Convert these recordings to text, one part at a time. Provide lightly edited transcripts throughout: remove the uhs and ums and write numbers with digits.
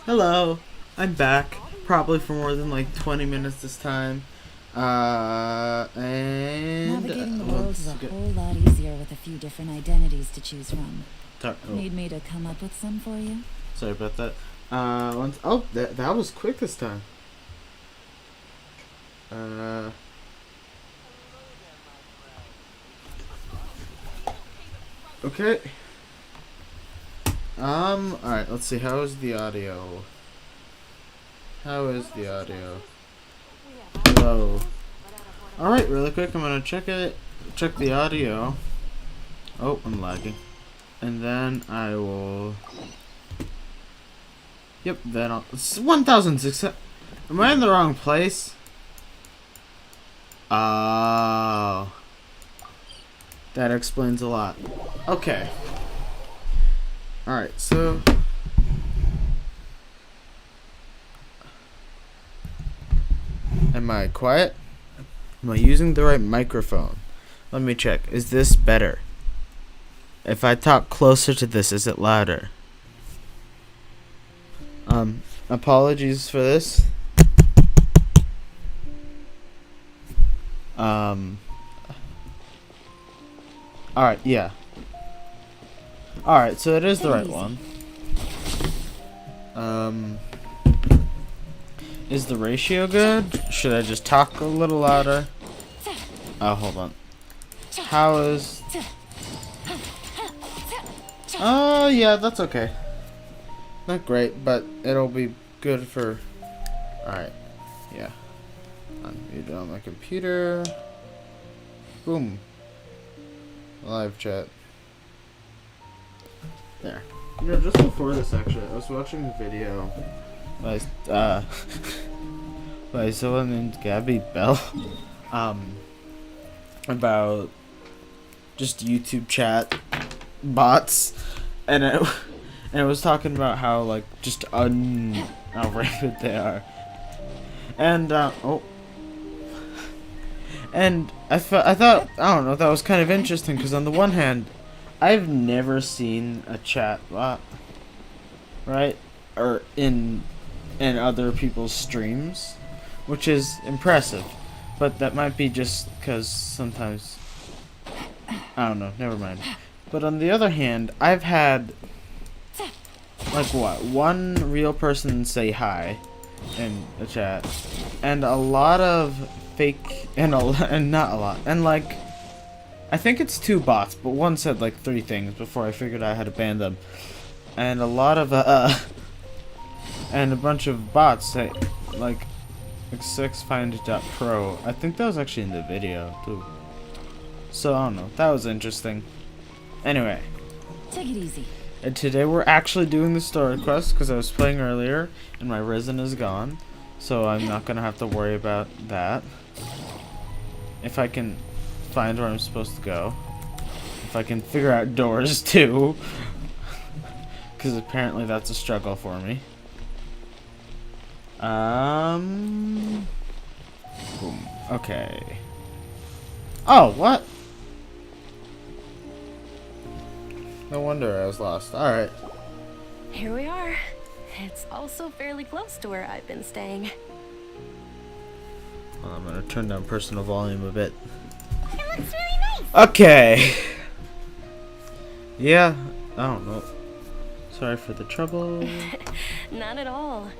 Hello, I'm back. Probably for more than like 20 minutes this time. And Navigating the world is a whole lot easier with a few different identities to choose from. Need me to come up with some for you? Sorry about that. That was quick this time. Okay. Alright, let's see. How is the audio? Hello. Alright, really quick, I'm gonna check the audio. Oh, I'm lagging. And then I will... Yep, then I'll... It's 1,600... Am I in the wrong place? Oh. That explains a lot. Okay. Alright, so... Am I quiet? Am I using the right microphone? Let me check. Is this better? If I talk closer to this, is it louder? Apologies for this. Alright, yeah. Alright, so it is the right one. Is the ratio good? Should I just talk a little louder? Oh, hold on. How is... Oh, yeah, that's okay. Not great, but it'll be good for... Alright, yeah. Unmute on my computer. Boom. Live chat. There. You know, just before this, actually, I was watching a video by someone named Gabby Bell, about just YouTube chat bots, and it was talking about how, like, just how rampant they are, and and I thought, I don't know, that was kind of interesting, because on the one hand, I've never seen a chat bot, right, or in other people's streams, which is impressive, but that might be just because sometimes, I don't know, never mind. But on the other hand, I've had, like, one real person say hi in a chat, and a lot of fake, and not a lot, and like, I think it's 2 bots, but one said like 3 things before I figured out how to ban them, and a lot of, and a bunch of bots say, like, xfind.pro. I think that was actually in the video, too. So, I don't know. That was interesting. Anyway. Take it easy. And today we're actually doing the story quest, because I was playing earlier, and my resin is gone. So I'm not going to have to worry about that. If I can find where I'm supposed to go. If I can figure out doors, too. Because apparently that's a struggle for me. Boom. Okay. Oh, what? No wonder I was lost. Alright. Here we are. It's also fairly close to where I've been staying. Well, I'm gonna turn down personal volume a bit. It looks really nice. Okay. Yeah, I don't know. Sorry for the trouble. Not at all.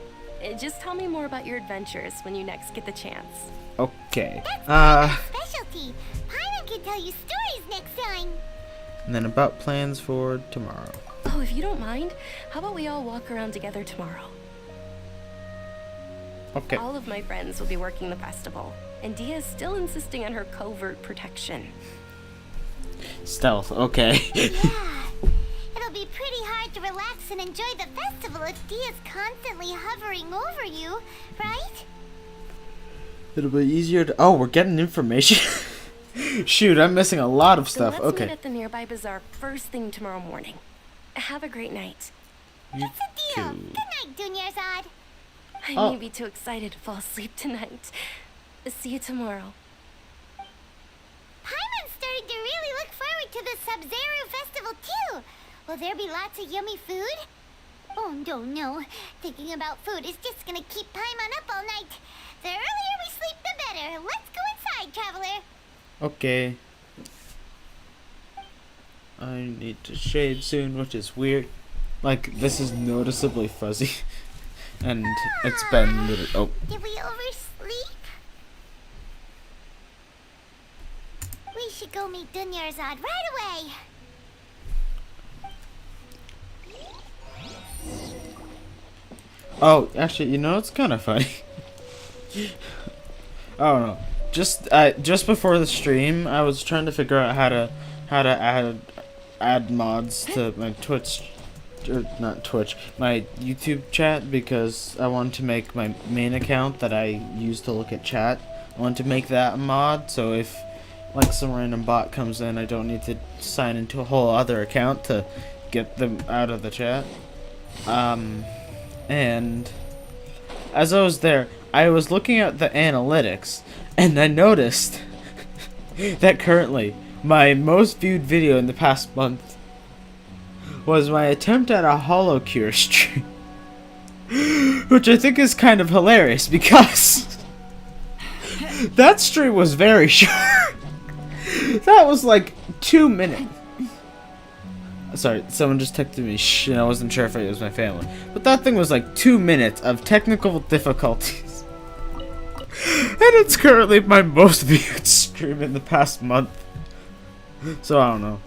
Just tell me more about your adventures when you next get the chance. Okay. That's specialty. Paimon can tell you stories next time. And then about plans for tomorrow. Oh, if you don't mind, how about we all walk around together tomorrow? Okay. All of my friends will be working the festival, and Dia's still insisting on her covert protection. Stealth, okay. Yeah. It'll be pretty hard to relax and enjoy the festival if Dia's constantly hovering over you, right? It'll be easier to... Oh, we're getting information? Shoot, I'm missing a lot of stuff. So let's Okay. meet at the nearby bazaar first thing tomorrow morning. Have a great night. You It's a deal. too. Good night, Dunyarzad. I Oh. may be too excited to fall asleep tonight. See you tomorrow. Paimon's starting to really look forward to the Sub-Zero festival too. Will there be lots of yummy food? Oh, no. Thinking about food is just gonna keep Paimon up all night. The earlier we sleep, the better. Let's go inside, traveler. Okay. I need to shave soon, which is weird. Like, this is noticeably fuzzy. And it's been literally... Oh. Did we oversleep? We should go meet Dunyarzad right away. Oh, actually, you know, it's kind of funny. I don't know. Just before the stream, I was trying to figure out how to add mods to my Twitch, or not Twitch, my YouTube chat, because I wanted to make my main account that I use to look at chat. I want to make that a mod, so if like some random bot comes in, I don't need to sign into a whole other account to get them out of the chat. And as I was there, I was looking at the analytics, and I noticed that currently my most viewed video in the past month was my attempt at a HoloCure stream, which I think is kind of hilarious because that stream was very short. That was like 2 minutes. Sorry, someone just texted me and I wasn't sure if it was my family. But that thing was like 2 minutes of technical difficulties. And it's currently my most viewed stream in the past month. So I don't know.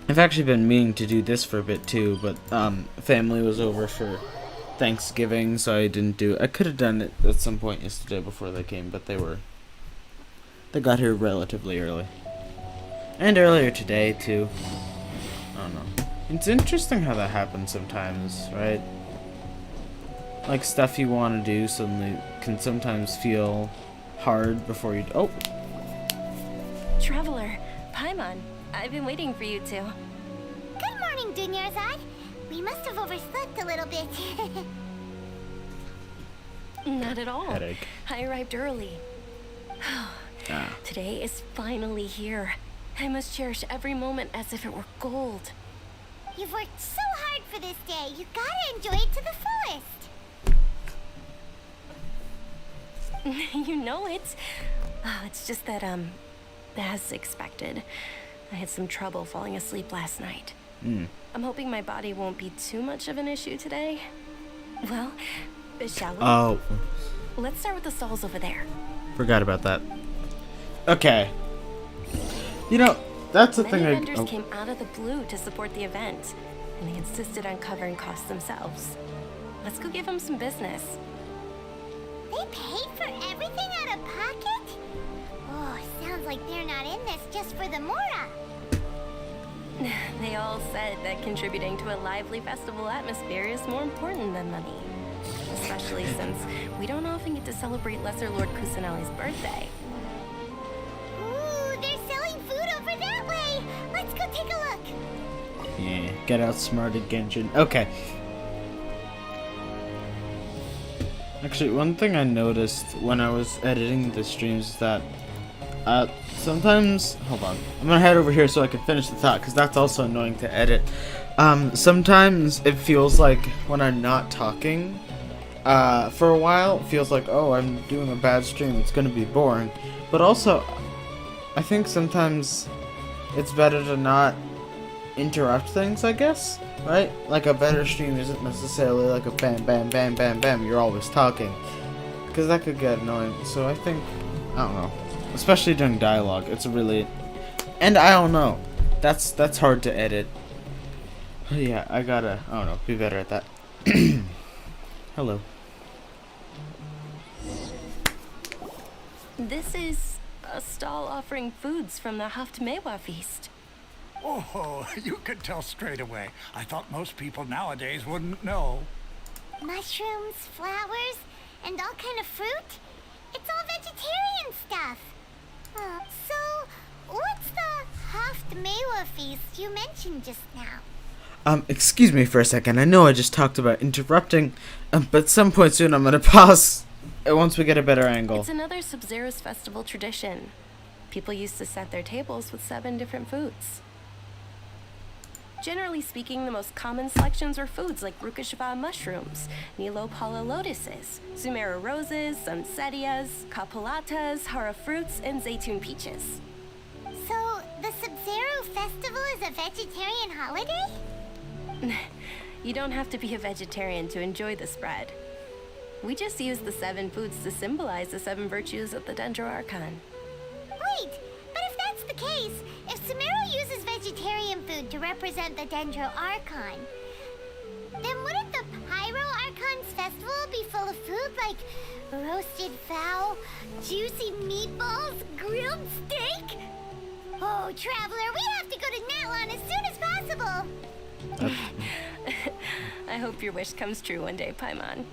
I've actually been meaning to do this for a bit too, but family was over for Thanksgiving, so I didn't do it. I could have done it at some point yesterday before they came, but they got here relatively early. And earlier today too. I don't know. It's interesting how that happens sometimes, right? Like stuff you want to do suddenly can sometimes feel hard before you. Oh, Traveler, Paimon, I've been waiting for you two. Good morning, Dunyarzad. We must have overslept a little bit. Not at all. headache. I arrived early. Today is finally here. I must cherish every moment as if it were gold. You've worked so hard for this day. You gotta enjoy it to the fullest. You know it. Oh, it's just that, as expected, I had some trouble falling asleep last night. I'm hoping my body won't be too much of an issue today. Well, shall we? Oh. Let's start with the stalls over there. Forgot about that. Okay. You know, that's the thing. Many vendors came out of the blue to support the event, and they insisted on covering costs themselves. Let's go give them some business. They paid for everything out of pocket? Oh, sounds like they're not in this just for the Mora. They all said that contributing to a lively festival atmosphere is more important than money. Especially since we don't often get to celebrate Lesser Lord Kusanali's birthday. Ooh, they're selling food over that way. Let's go take a look. Yeah, get outsmarted, Genshin. Okay. Actually, one thing I noticed when I was editing the streams is that sometimes, hold on, I'm gonna head over here so I can finish the thought, because that's also annoying to edit. Sometimes it feels like when I'm not talking for a while, it feels like, oh, I'm doing a bad stream, it's gonna be boring. But also, I think sometimes it's better to not interrupt things, I guess, right? Like a better stream isn't necessarily like a bam, bam, bam, bam, bam, you're always talking, because that could get annoying. So I think, I don't know, especially during dialogue, it's really, and I don't know, that's hard to edit. Yeah, I don't know, be better at that. Hello. This is a stall offering foods from the Haft Mewa feast. Oh, you could tell straight away. I thought most people nowadays wouldn't know. Mushrooms, flowers, and all kind of fruit? It's all vegetarian stuff. So, what's the Haft Mewa feast you mentioned just now? Excuse me for a second. I know I just talked about interrupting, but at some point soon I'm gonna pause once we get a better angle. It's another Sub-Zero's festival tradition. People used to set their tables with 7 different foods. Generally speaking, the most common selections are foods like Rukashava mushrooms, Nilopala lotuses, Sumera roses, Sunsettias, Capulatas, Hara fruits, and Zaytun peaches. So, the Sub-Zero Festival is a vegetarian holiday? You don't have to be a vegetarian to enjoy the spread. We just use the 7 foods to symbolize the 7 virtues of the Dendro Archon. Wait, but if that's the case, if Sumero uses vegetarian food to represent the Dendro Archon, then wouldn't the Pyro Archon's festival be full of food like roasted fowl, juicy meatballs, grilled steak? Oh, Traveler, we have to go to Natlan as soon as possible! I hope your wish comes true one day, Paimon.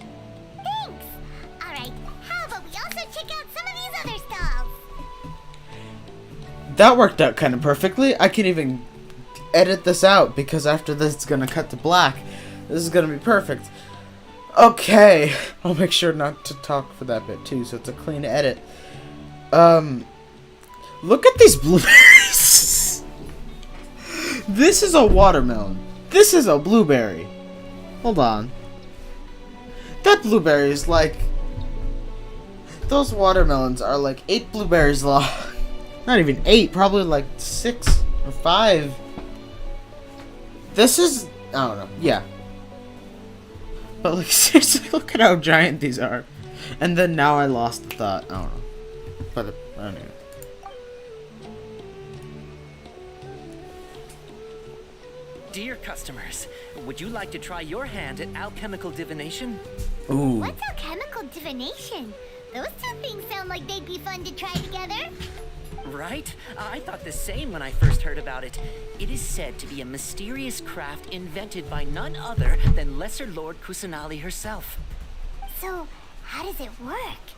Thanks! Alright, how about we also check out some of these other stalls? That worked out kind of perfectly. I can even edit this out because after this it's going to cut to black. This is going to be perfect. Okay. I'll make sure not to talk for that bit too, so it's a clean edit. Look at these blueberries. This is a watermelon. This is a blueberry. Hold on. That blueberry is like... Those watermelons are like 8 blueberries long. Not even 8, probably like 6 or 5. This is... I don't know. Yeah. But like, seriously, look at how giant these are. And then now I lost the thought. I don't know. But anyway. Dear customers, would you like to try your hand at alchemical divination? Ooh. What's alchemical divination? Those two things sound like they'd be fun to try together. Right? I thought the same when I first heard about it. It is said to be a mysterious craft invented by none other than Lesser Lord Kusanali herself. So, how does it work?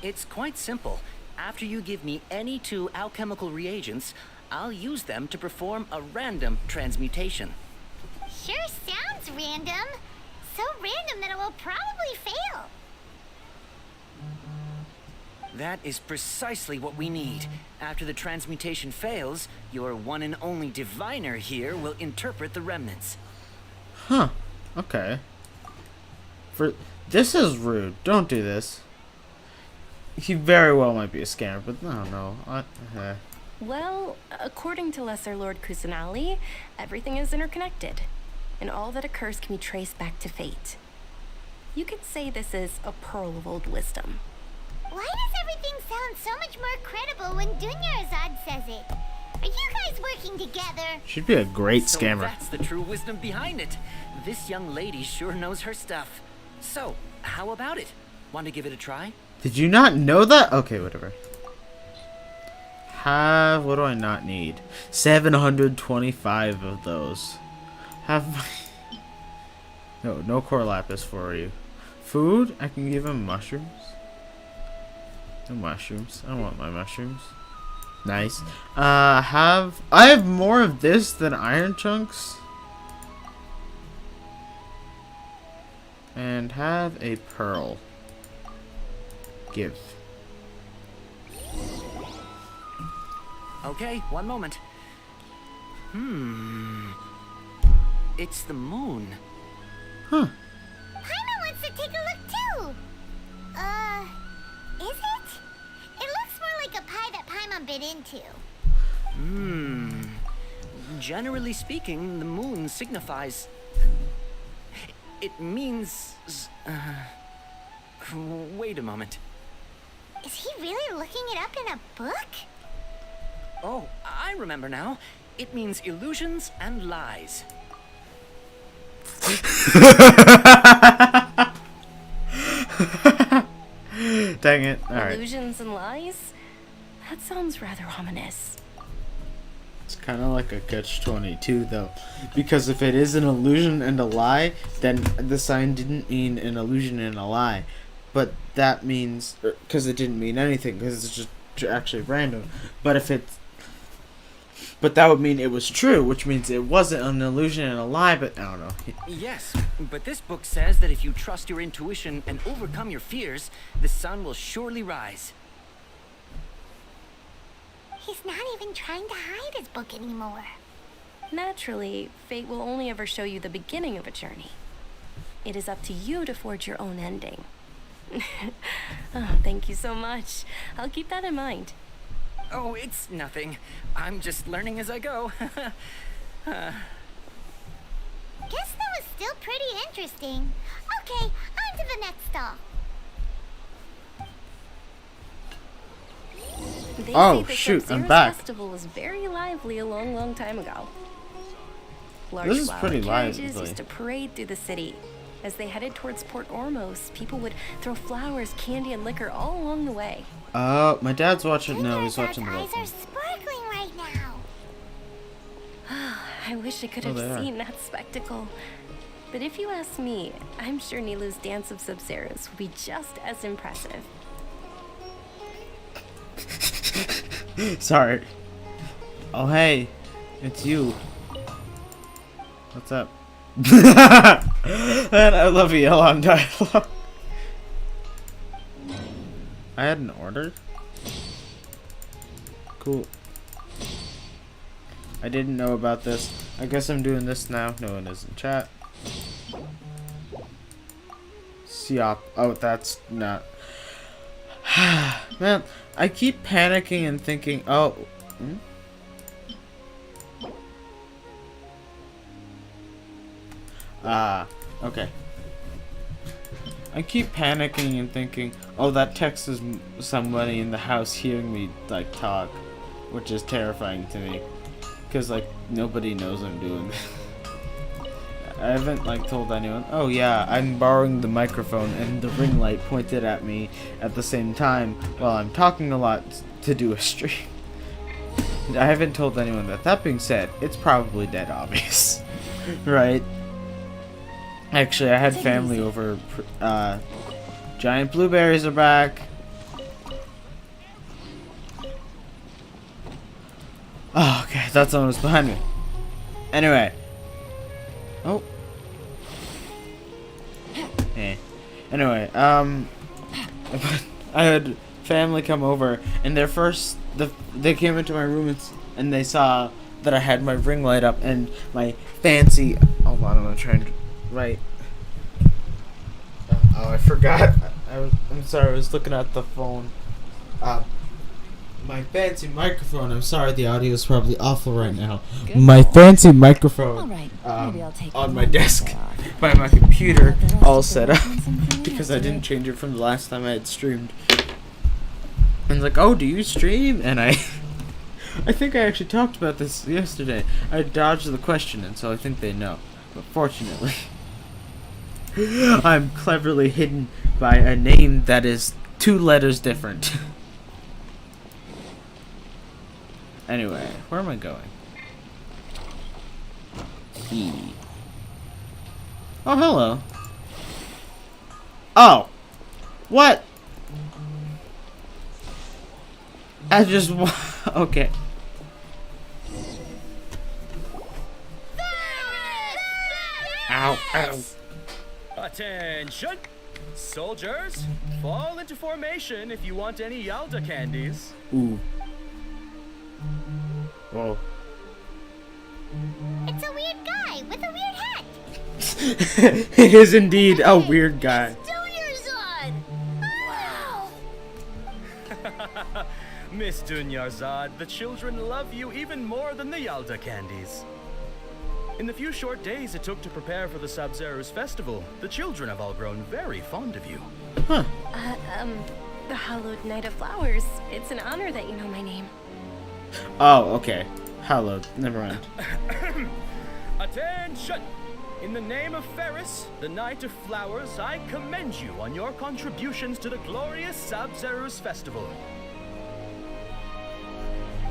It's quite simple. After you give me any 2 alchemical reagents, I'll use them to perform a random transmutation. Sure sounds random. So random that it will probably fail. That is precisely what we need. After the transmutation fails, your one and only diviner here will interpret the remnants. Huh. Okay. This is rude. Don't do this. He very well might be a scammer, but I don't know. Well, according to Lesser Lord Kusanali, everything is interconnected, and all that occurs can be traced back to fate. You could say this is a pearl of old wisdom. Why does everything sound so much more credible when Dunyarzad says it? Are you guys working together? She'd be a great So scammer. that's the true wisdom behind it. This young lady sure knows her stuff. So, how about it? Want to give it a try? Did you not know that? Okay, whatever. What do I not need? 725 of those. No core lapis for you. Food? I can give him mushrooms. No mushrooms. I don't want my mushrooms. Nice. I have more of this than iron chunks. And have a pearl. Give. Okay, one moment. It's the moon. Huh. Paimon wants to take a look too. Is it? It looks more like a pie that Paimon bit into. Generally speaking, the moon signifies... It means... Wait a moment. Is he really looking it up in a book? Oh, I remember now. It means illusions and lies. Dang it. Alright. Illusions and lies? That sounds rather ominous. It's kind of like a catch-22 though. Because if it is an illusion and a lie, then the sign didn't mean an illusion and a lie. But that means... Because it didn't mean anything. Because it's just actually random. But if it's... But that would mean it was true, which means it wasn't an illusion and a lie, but I don't know. Yes, but this book says that if you trust your intuition and overcome your fears, the sun will surely rise. He's not even trying to hide his book anymore. Naturally, fate will only ever show you the beginning of a journey. It is up to you to forge your own ending. Oh, thank you so much. I'll keep that in mind. Oh, it's nothing. I'm just learning as I go. Guess that was still pretty interesting. Okay, on to the next stop. They Oh, say the shoot, I'm Sub-Zero's back. festival was very lively a long time ago. Large This is flower pretty carriages lively. used to parade through the city. As they headed towards Port Ormos, people would throw flowers, candy, and liquor all along the way. Oh, my dad's watching. No, he's Junior's watching the eyes webcam. are sparkling right now. I wish I could Oh, have they are. seen that spectacle. But if you ask me, I'm sure Nilou's Dance of Sub-Zeros will be just as impressive. Sorry. Oh, hey. It's you. What's up? Man, I love you, yell on dialogue. I had an order? Cool. I didn't know about this. I guess I'm doing this now. No one is in chat. Siop. Oh, that's not... Man, I keep panicking and thinking, oh... Hmm? Okay. I keep panicking and thinking, oh, that text is somebody in the house hearing me, like, talk. Which is terrifying to me. Because, like, nobody knows I'm doing this. I haven't, like, told anyone, oh, yeah, I'm borrowing the microphone and the ring light pointed at me at the same time while I'm talking a lot to do a stream. I haven't told anyone that. That being said, it's probably dead obvious. Right? Actually, I had family over. Giant blueberries are back. Oh, okay. That's someone was behind me. Anyway. Oh. Eh. Anyway, I had family come over, and they came into my room and they saw that I had my ring light up and my fancy. Hold on, I'm gonna try and write. Oh, I forgot. I'm sorry. I was looking at the phone. My fancy microphone. I'm sorry, the audio is probably awful right now. Good My call. fancy microphone All right, maybe I'll take on one my look desk at by my computer, The rest all of the set up something because I yesterday. didn't change it from the last time I had streamed. And it's like, oh, do you stream? And I think I actually talked about this yesterday. I dodged the question, and so I think they know. But fortunately, I'm cleverly hidden by a name that is 2 letters different. Anyway, where am I going? E. Oh, hello. Oh! What? I just okay. Ow, ow. Attention! Soldiers, fall into formation if you want any Yalda candies. Ooh. Whoa. It's a weird guy with a weird hat. It is indeed a weird guy. Dunyarzad! Wow! Miss Dunyarzad, the children love you even more than the Yalda candies. In the few short days it took to prepare for the Sub-Zero's festival, the children have all grown very fond of you. Huh. The Hallowed Knight of Flowers. It's an honor that you know my name. Oh, okay. Hello. Never mind. Attention! In the name of Ferris, the Knight of Flowers, I commend you on your contributions to the glorious Sub-Zero's festival.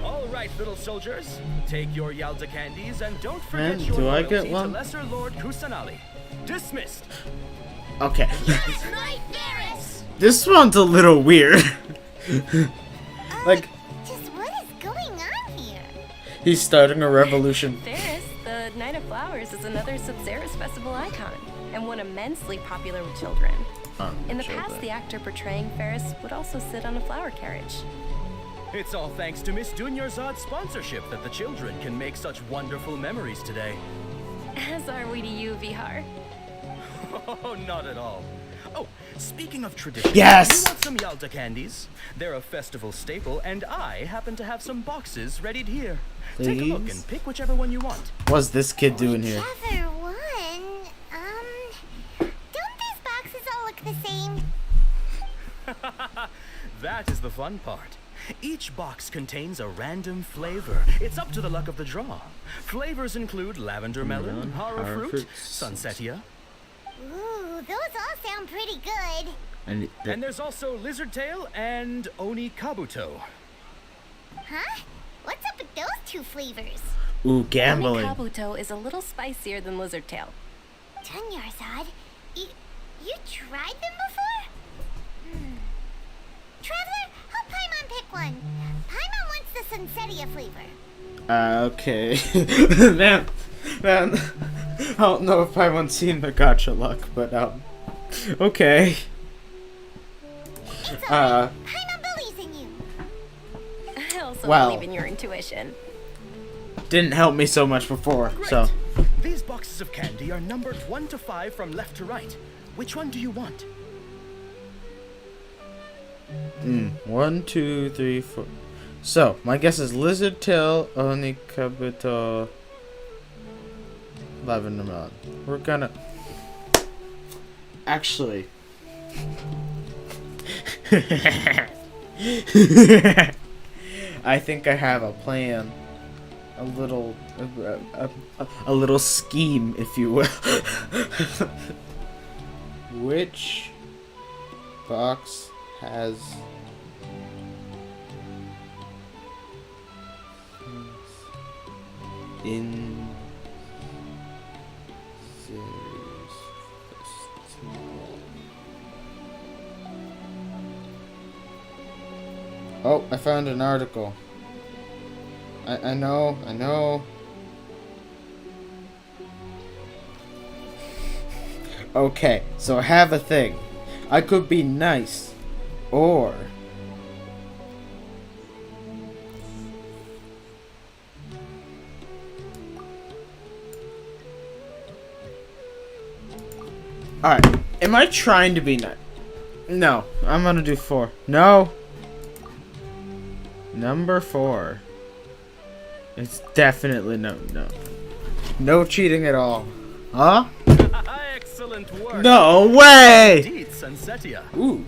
All right, little soldiers, take your Yalda candies and don't forget Man, your do I loyalty get to one? Lesser Lord Kusanali. Dismissed. Okay. Knight Ferris! This one's a little weird. Like, Just what is going on here? he's starting a revolution. Ferris, the Knight of Flowers, is another Sub-Zero's festival icon, and one immensely popular with children. In the past, the actor portraying Ferris would also sit on a flower carriage. It's all thanks to Miss Dunyarzad's sponsorship that the children can make such wonderful memories today. As are we to you, Vihar. Oh, not at all. Oh, speaking of tradition, Yes! you want some Yalta candies? They're a festival staple, and I happen to have some boxes readied here. Take a look Please? and pick whichever one you want. What's this kid doing here? Whichever one. Don't these boxes all look the same? That is the fun part. Each box contains a random flavor. It's up to the luck of the draw. Flavors include lavender melon, hara fruit, fruits. sunsetia, Ooh, those all sound pretty good. And and there's also lizard tail and oni kabuto. Huh? What's up with those two flavors? ooh, gambling. Kabuto is a little spicier than lizard tail. Dunyarzad, you tried them before? Traveler, help Paimon pick one. Paimon wants the Sunsetia flavor. Okay. man, I don't know if I want seen the gacha luck, but okay. It's alright. Paimon believes in you. I also Well. believe in your intuition. Didn't help me so much before, Great. so. These boxes of candy are numbered 1 to 5 from left to right. Which one do you want? 1, 2, 3, 4. So, my guess is lizard tail, oni kabuto, lavender melon. We're gonna. Actually. I think I have a plan. A little scheme, if you will. Which box has in series festival? Oh, I found an article. I know. Okay, so I have a thing. I could be nice, or alright, am I trying to be nice? No, I'm gonna do 4. No. Number 4. It's definitely no cheating at all. Huh? Excellent work. No way! Indeed, Sunsetia. Ooh.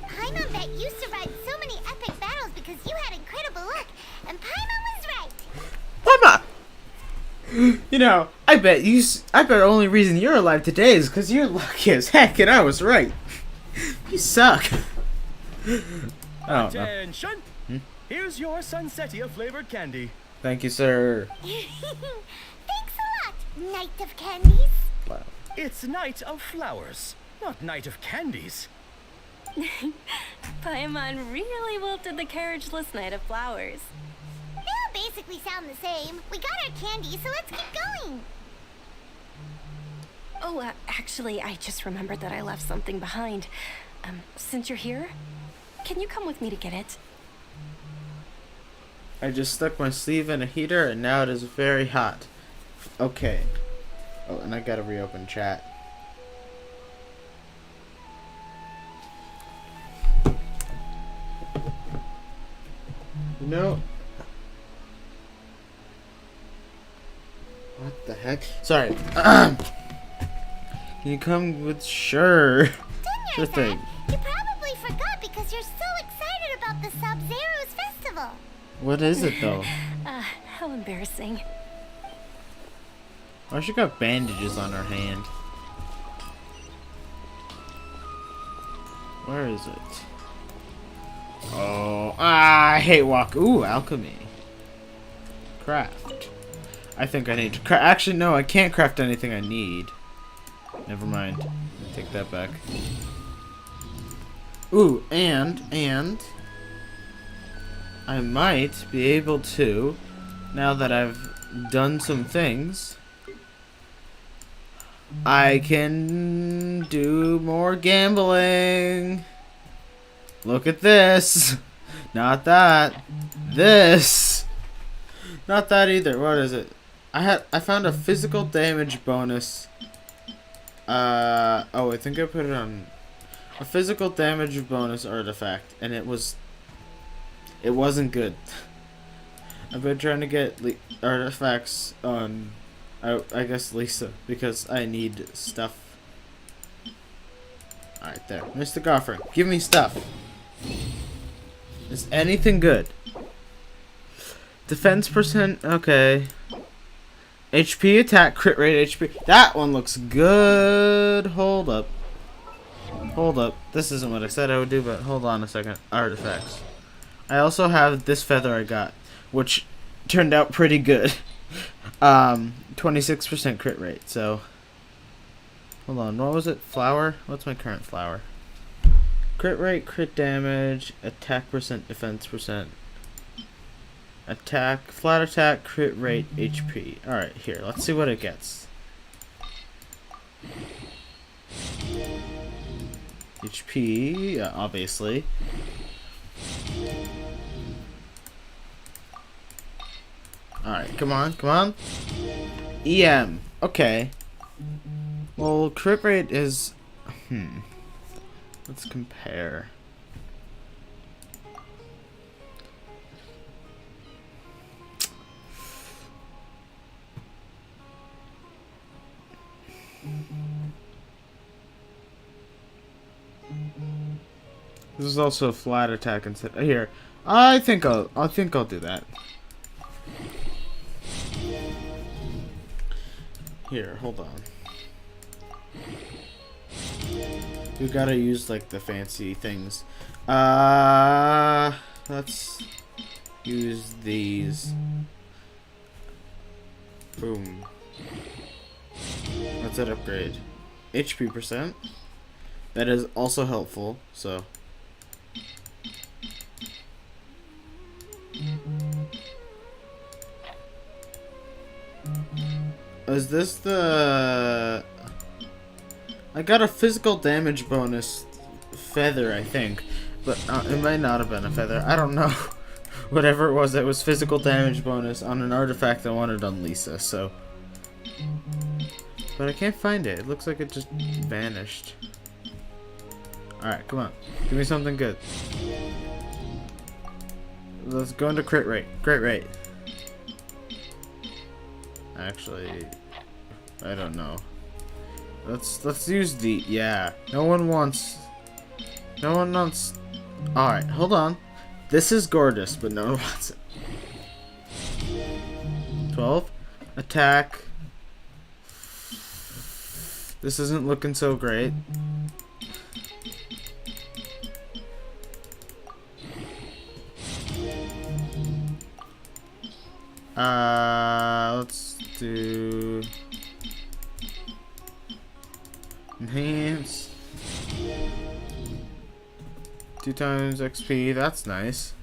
Paimon bet used to ride so many epic battles because you had incredible luck, and Paimon was right. Mama! You know, I bet the only reason you're alive today is because you're lucky as heck and I was right. You suck. Oh, no. Attention! Here's your Sunsetia flavored candy. Thank you, sir. Thanks a lot, Knight of Candies. Wow. It's Night of Flowers, not Night of Candies. Paimon really wilted the carriageless Knight of Flowers. They all basically sound the same. We got our candy, so let's keep going. Oh, actually, I just remembered that I left something behind. Since you're here, can you come with me to get it? I just stuck my sleeve in a heater and now it is very hot. Okay. Oh, and I gotta reopen chat. You know... What the heck? Sorry. Can you come with... Sure. Sure thing. You probably forgot because you're so excited about the Sub-Zero's festival. What is it, though? How embarrassing. Why she got bandages on her hand? Where is it? Oh, I hate walk. Ooh, alchemy. Craft. I think I need to craft. Actually, no, I can't craft anything I need. Never mind. I take that back. Ooh, and I might be able to, now that I've done some things, I can do more gambling. Look at this. Not that. This. Not that either. What is it? I found a physical damage bonus. Oh, I think I put it on a physical damage bonus artifact, and it wasn't good. I've been trying to get artifacts on, I guess, Lisa, because I need stuff. Alright, there. Mr. Goffer, give me stuff. Is anything good? Defense percent, okay. HP, attack, crit rate, HP. That one looks good. Hold up. Hold up. This isn't what I said I would do, but hold on a second. Artifacts. I also have this feather I got, which turned out pretty good. 26% crit rate, so... Hold on, what was it? Flower? What's my current flower? Crit rate, crit damage, attack percent, defense percent. Attack, flat attack, crit rate, HP. Alright, here, let's see what it gets. HP, obviously. Alright, come on, come on. EM, okay. Well, crit rate is... Let's compare. This is also a flat attack instead. Here, I think I'll do that. Here, hold on. We gotta use like the fancy things. Let's use these. Boom. That's an upgrade. HP percent. That is also helpful, so. Is this the... I got a physical damage bonus feather, I think. But it might not have been a feather. I don't know. Whatever it was physical damage bonus on an artifact I wanted on Lisa, so... But I can't find it. It looks like it just vanished. Alright, come on. Give me something good. Let's go into crit rate. Crit rate. Actually, I don't know. Let's use the... Yeah. No one wants... Alright, hold on. This is gorgeous, but no one wants it. 12. Attack. This isn't looking so great. Let's do... Enhance. 2 times XP, that's nice.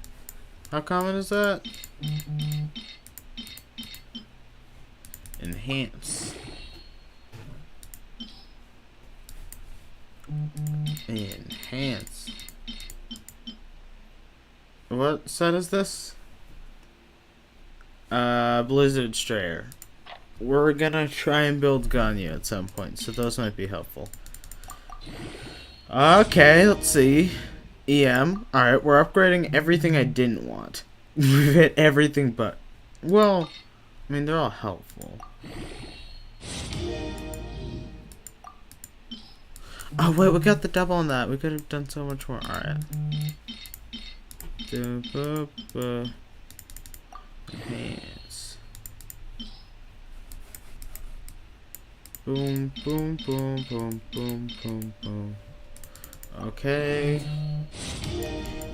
How common is that? Enhance. Enhance. What set is this? Blizzard Strayer. We're gonna try and build Ganya at some point, so those might be helpful. Okay, let's see. EM. Alright, we're upgrading everything I didn't want. We've hit everything but... Well, I mean, they're all helpful. Oh, wait, we got the double on that. We could have done so much more. Alright. Enhance. Boom, boom, boom, boom, boom, boom, boom. Okay.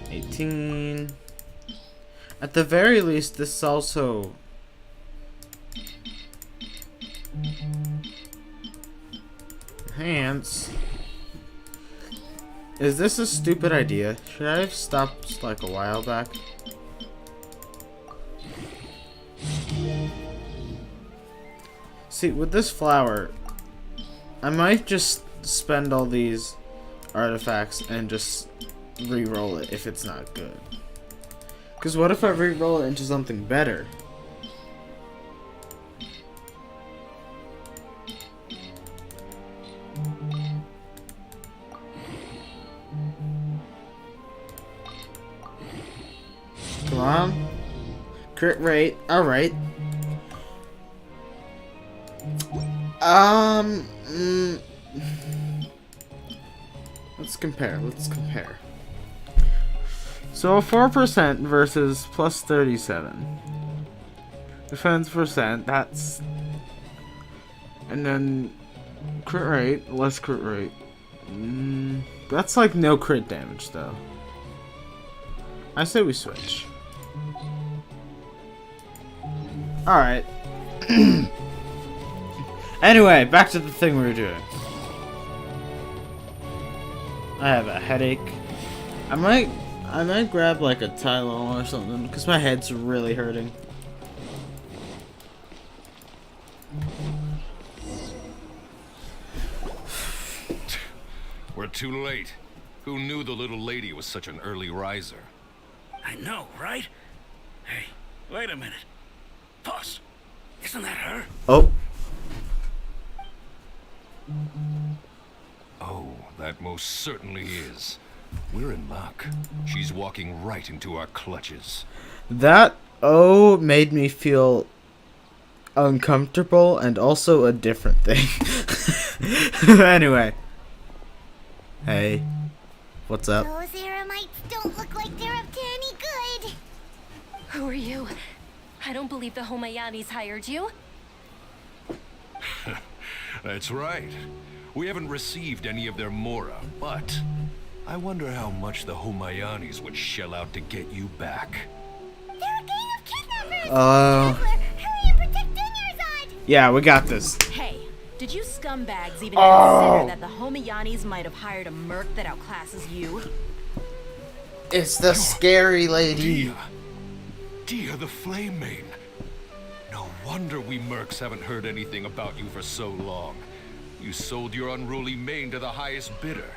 18. At the very least, this is also... Enhance. Is this a stupid idea? Should I have stopped like a while back? See, with this flower, I might just spend all these artifacts and just re-roll it if it's not good. Because what if I re-roll it into something better? Come on. Crit rate. Alright. Let's compare. So 4% versus plus 37. Defense percent, that's... And then crit rate, less crit rate. That's like no crit damage though. I say we switch. Alright. Anyway, back to the thing we were doing. I have a headache. I might grab like a Tylenol or something because my head's really hurting. We're too late. Who knew the little lady was such an early riser? I know, right? Hey, wait a minute. Pause. Isn't that her? Oh. Oh, that most certainly is. We're in luck. She's walking right into our clutches. That made me feel uncomfortable and also a different thing. Anyway. Hey. What's up? Those Eremites don't look like they're up to any good. Who are you? I don't believe the Homayanis hired you. That's right. We haven't received any of their mora, but I wonder how much the Homayanis would shell out to get you back. They're a gang of kidnappers! Hurry and protect Dunyarzad! Yeah, we got this. Hey, did you scumbags even consider that the Homayanis might have hired a merc that outclasses you? It's the scary lady. Dia the Flame Main. No wonder we mercs haven't heard anything about you for so long. You sold your unruly mane to the highest bidder.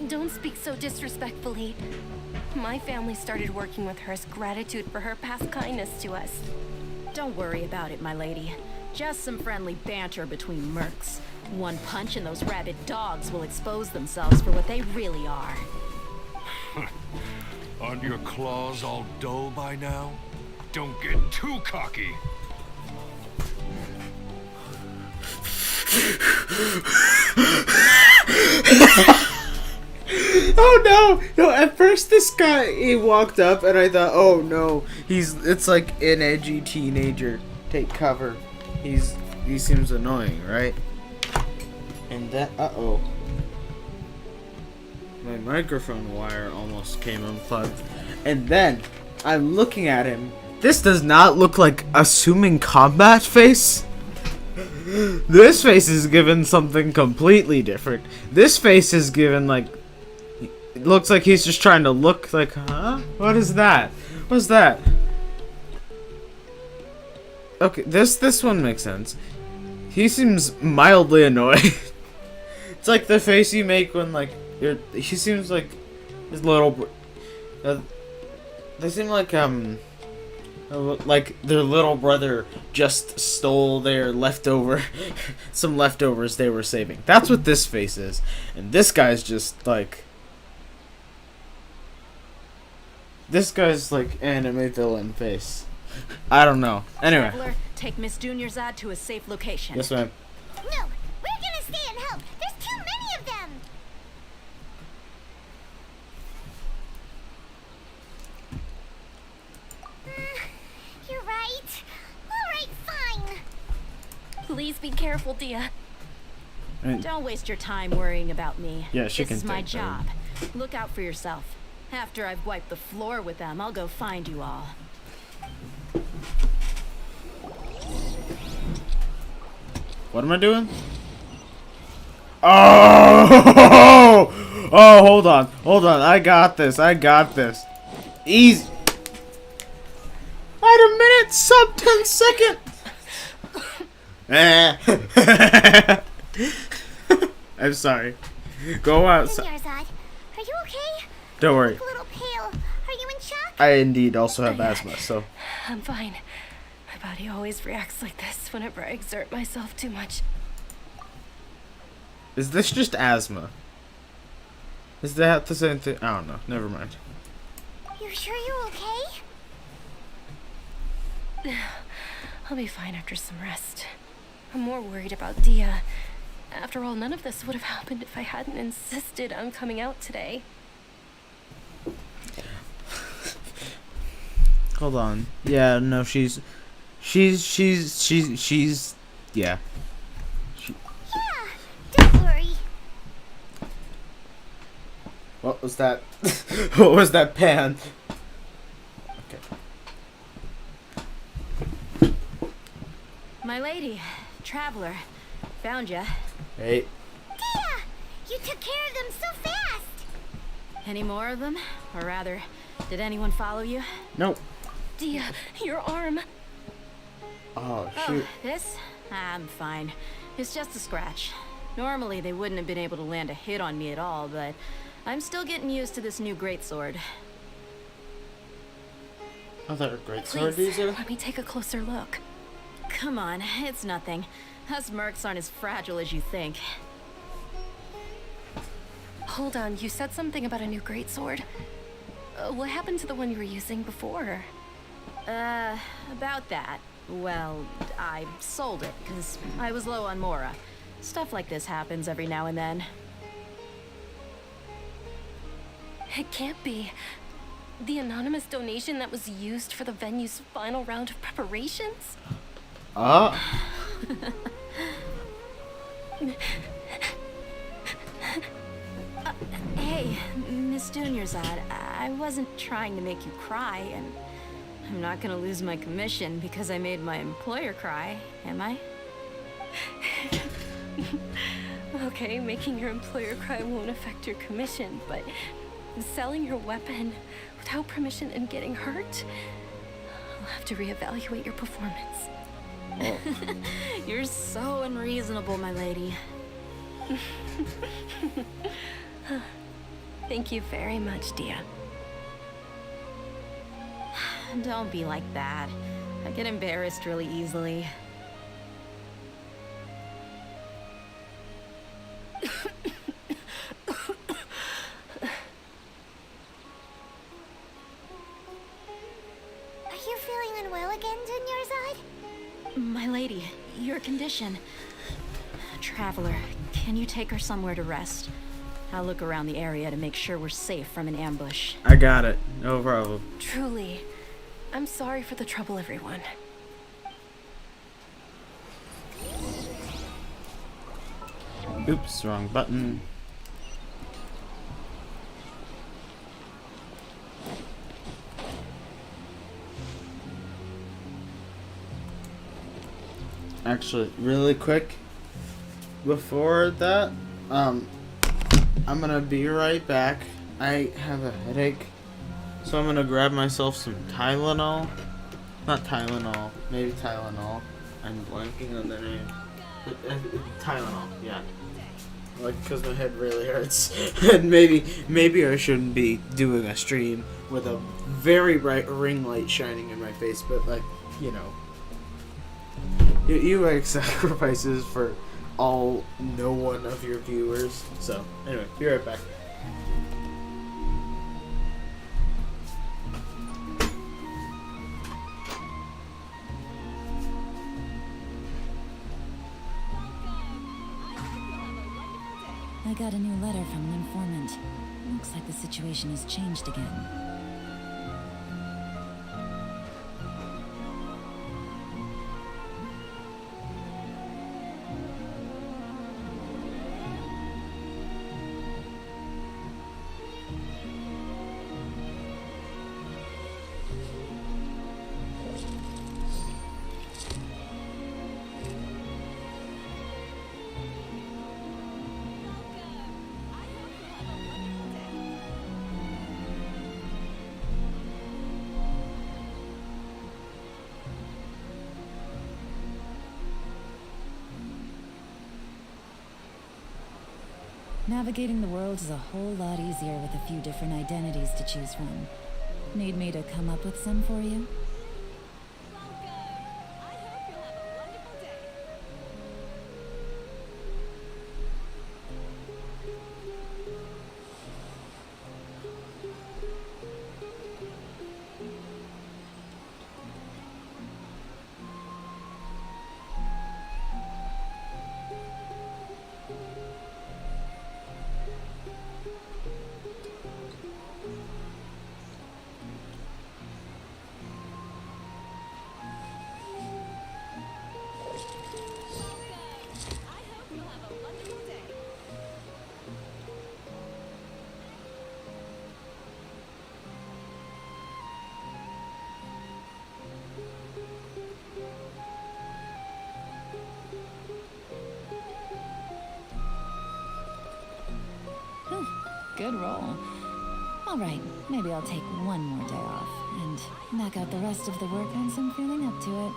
Don't speak so disrespectfully. My family started working with her as gratitude for her past kindness to us. Don't worry about it, my lady. Just some friendly banter between mercs. One punch and those rabid dogs will expose themselves for what they really are. Aren't your claws all dull by now? Don't get too cocky. Oh no! No, at first this guy, he walked up and I thought, oh no, it's like an edgy teenager. Take cover. He seems annoying, right? And then, uh-oh. My microphone wire almost came unplugged. And then, I'm looking at him. This does not look like assuming combat face. This face is given something completely different. This face is given like, it looks like he's just trying to look like, huh? What is that? What's that? Okay, this one makes sense. He seems mildly annoyed. It's like the face you make when like he seems like his little. They seem like their little brother just stole their some leftovers they were saving. That's what this face is, and this guy's just like. This guy's like anime villain face. I don't know. Anyway. Traveler, take Miss Dunyarzad to a safe location. Yes, ma'am. No, we're gonna stay and help. There's too many of them. You're right. All right, fine. Please be careful, Dia. Don't waste your time worrying about me. Yeah, she this can is my take that. job. Look out for yourself. After I've wiped the floor with them, I'll go find you all. What am I doing? Oh! Oh, hold on. I got this. Easy. Wait a minute. Sub 10 seconds. I'm sorry. Go outside. Dunyarzad, are you okay? Don't worry. You look a little pale. Are you in shock? I indeed also have asthma, so. I'm fine. My body always reacts like this whenever I exert myself too much. Is this just asthma? Is that the same thing? I don't know. Never mind. You sure you're okay? I'll be fine after some rest. I'm more worried about Dia. After all, none of this would have happened if I hadn't insisted on coming out today. Hold on. Yeah, no, she's yeah. Yeah, don't worry. What was that? What was that pan? Okay. My lady, traveler, found ya. Hey. Dia, you took care of them so fast. Any more of them? Or rather, did anyone follow you? Nope. Dia, your arm. Oh, shoot. Oh, this? I'm fine. It's just a scratch. Normally, they wouldn't have been able to land a hit on me at all, but I'm still getting used to this new greatsword. Oh, that a great sword, Please, Diesel? let me take a closer look. Come on, it's nothing. Us mercs aren't as fragile as you think. Hold on, you said something about a new greatsword. What happened to the one you were using before? About that. Well, I sold it, because I was low on Mora. Stuff like this happens every now and then. It can't be. The anonymous donation that was used for the venue's final round of preparations? Hey, Miss Dunyarzad, I wasn't trying to make you cry, and I'm not gonna lose my commission because I made my employer cry, am I? Okay, making your employer cry won't affect your commission, but selling your weapon without permission and getting hurt? I'll have to reevaluate your performance. You're so unreasonable, my lady. Thank you very much, Dia. Don't be like that. I get embarrassed really easily. Are you feeling unwell again, Dunyarzad? My lady, your condition. Traveler, can you take her somewhere to rest? I'll look around the area to make sure we're safe from an ambush. I got it. No problem. Truly, I'm sorry for the trouble, everyone. Oops, wrong button. Actually, really quick, before that, I'm gonna be right back. I have a headache, so I'm gonna grab myself some Tylenol. Not Tylenol, maybe Tylenol. I'm blanking on the name. Tylenol, yeah. Like, because my head really hurts. And maybe I shouldn't be doing a stream with a very bright ring light shining in my face, but, like, you know. You make sacrifices for no one of your viewers. So, anyway, be right back. I got a new letter from an informant. Looks like the situation has changed again. Navigating the world is a whole lot easier with a few different identities to choose from. Need me to come up with some for you? Good roll. All right, maybe I'll take one more day off and knock out the rest of the work once I'm feeling up to it.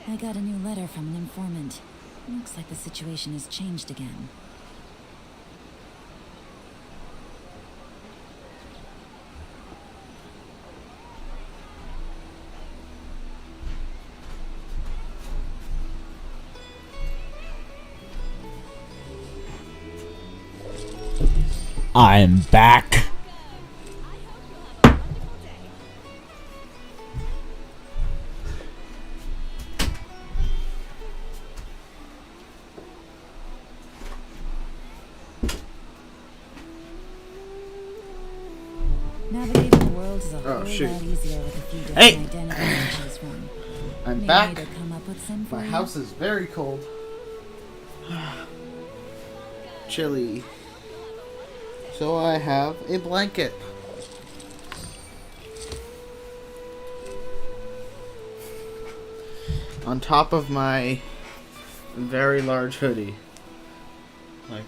I got a new letter from an informant. Looks like the situation has changed again. I'm back. Navigating the world is a whole lot easier with a few different identities to choose from. I'm Need back. me to come up with some for My you? house is very cold. Chilly. So I have a blanket. On top of my very large hoodie. Like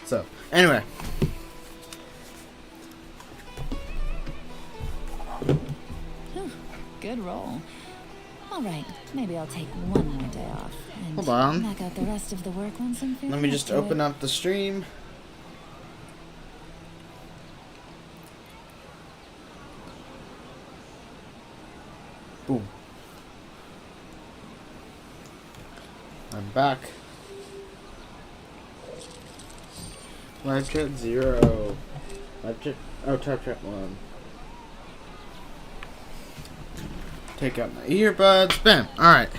so. Anyway. Good roll. All right, maybe I'll take one more day off and Hold on. knock out the rest of the work once I'm feeling Let me up just to open it. up the stream. Boom. I'm back. Live chat 0. Live chat. Oh, top chat 1. Take out my earbuds. Bam. Alright.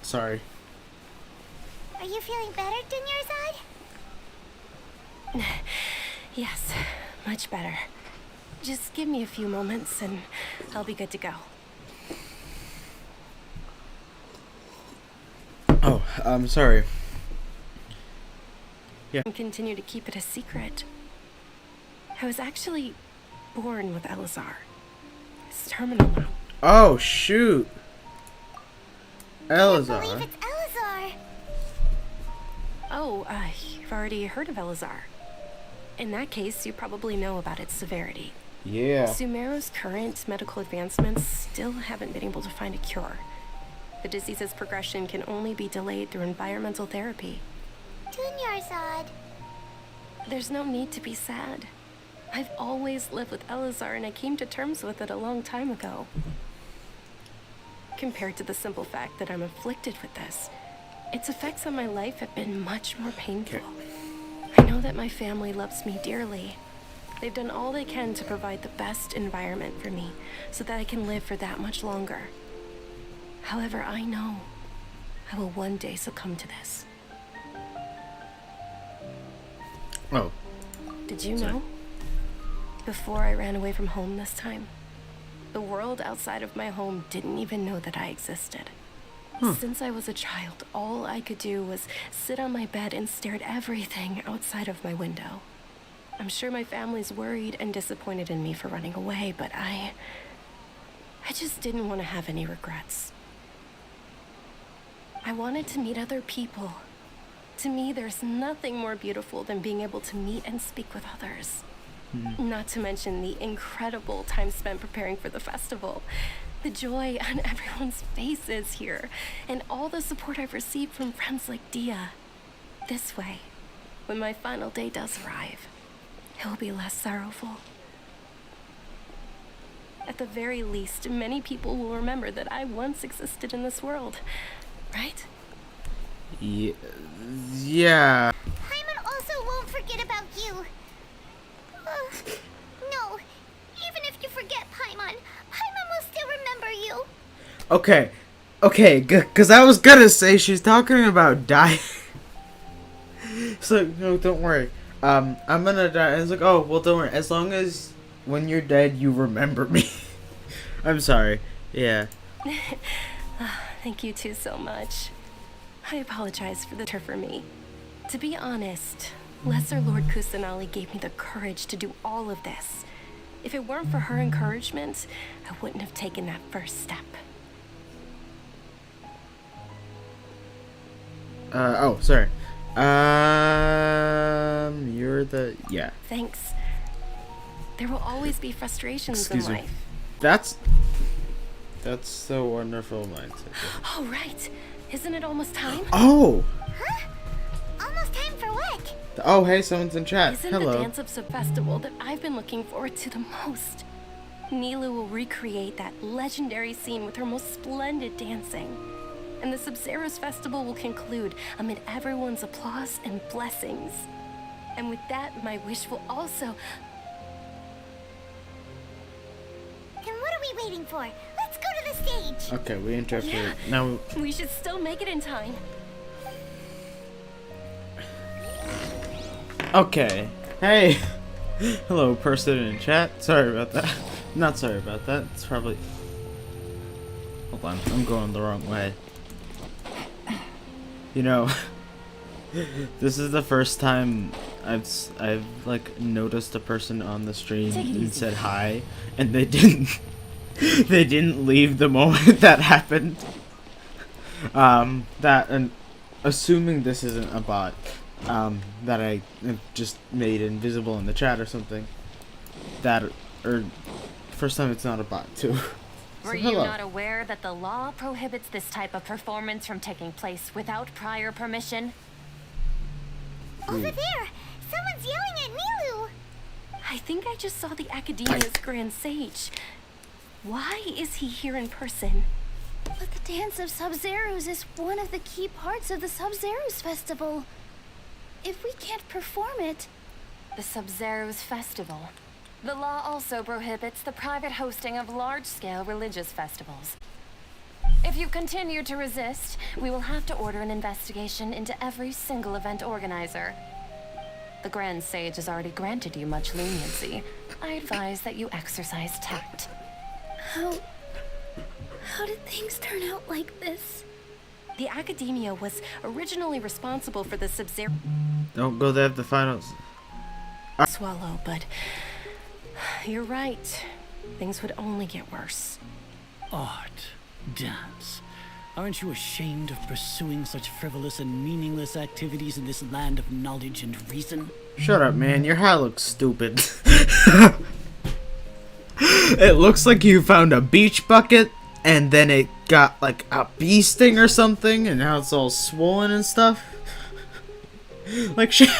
Sorry. Are you feeling better, Dunyarzad? Yes, much better. Just give me a few moments and I'll be good to go. Oh, I'm sorry. Yeah. And continue to keep it a secret. I was actually born with Elazar. It's terminal now. Oh, shoot. I believe Elazar. it's Elazar. Oh, you've already heard of Elazar. In that case, you probably know about its severity. Yeah. Sumeru's current medical advancements still haven't been able to find a cure. The disease's progression can only be delayed through environmental therapy. Dunyarzad. There's no need to be sad. I've always lived with Elazar and I came to terms with it a long time ago. Compared to the simple fact that I'm afflicted with this, its effects on my life have been much more painful. I know that my family loves me dearly, They've done all they can to provide the best environment for me so that I can live for that much longer. However, I know I will one day succumb to this. Oh. Did you know? Before I ran away from home this time, the world outside of my home didn't even know that I existed. Since I was a child, all I could do was sit on my bed and stare at everything outside of my window. I'm sure my family's worried and disappointed in me for running away, but I just didn't want to have any regrets. I wanted to meet other people. To me, there's nothing more beautiful than being able to meet and speak with others. Not to mention the incredible time spent preparing for the festival. The joy on everyone's faces here, and all the support I've received from friends like Dia. This way, when my final day does arrive, it will be less sorrowful. At the very least, many people will remember that I once existed in this world, right? Yeah. Paimon also won't forget about you. No, even if you forget Paimon, Paimon will still remember you. Okay, because I was gonna say she's talking about dying. So, no, don't worry. I'm gonna die. And it's like, oh, well, don't worry. As long as when you're dead, you remember me. I'm sorry. Yeah. Thank you two so much. I apologize for the turf for me. To be honest, Lesser Lord Kusanali gave me the courage to do all of this. If it weren't for her encouragement, I wouldn't have taken that first step. Oh, sorry. You're the... Yeah. Thanks. There will always be frustrations Excuse in me. life. That's the wonderful mindset. Oh, right. Isn't it almost time? Oh! Huh? Almost time for what? Oh, hey, someone's in chat. Isn't Hello. the Dance of Sub Festival that I've been looking forward to the most? Nilu will recreate that legendary scene with her most splendid dancing. And the Sub-Zero's festival will conclude amid everyone's applause and blessings. And with that, my wish will also... Then what are we waiting for? Let's go to the stage. Okay, we interrupted. Yeah. Now... We should still make it in time. Okay. Hey. Hello, person in chat. Sorry about that. Not sorry about that. It's probably... Hold on. I'm going the wrong way. You know, this is the first time I've like noticed a person on the stream and said hi, and they didn't leave the moment that happened. And assuming this isn't a bot, that I just made invisible in the chat or something. Or first time it's not a bot too. Were you not aware that the law prohibits this type of performance from taking place without prior permission? Over there! Someone's yelling at Nilu! I think I just saw the Academia's Grand Sage. Why is he here in person? But the Dance of Sub-Zeros is one of the key parts of the Sub-Zeros Festival. If we can't perform it... The Sub-Zeros Festival. The law also prohibits the private hosting of large-scale religious festivals. If you continue to resist, we will have to order an investigation into every single event organizer. The Grand Sage has already granted you much leniency. I advise that you exercise tact. How did things turn out like this? The Academia was originally responsible for the Sub-Zero... Don't go there at the finals. Swallow, but... You're right. Things would only get worse. Art, dance. Aren't you ashamed of pursuing such frivolous and meaningless activities in this land of knowledge and reason? Shut up, man. Your hat looks stupid. It looks like you found a beach bucket and then it got like a bee sting or something and now it's all swollen and stuff. Like shit.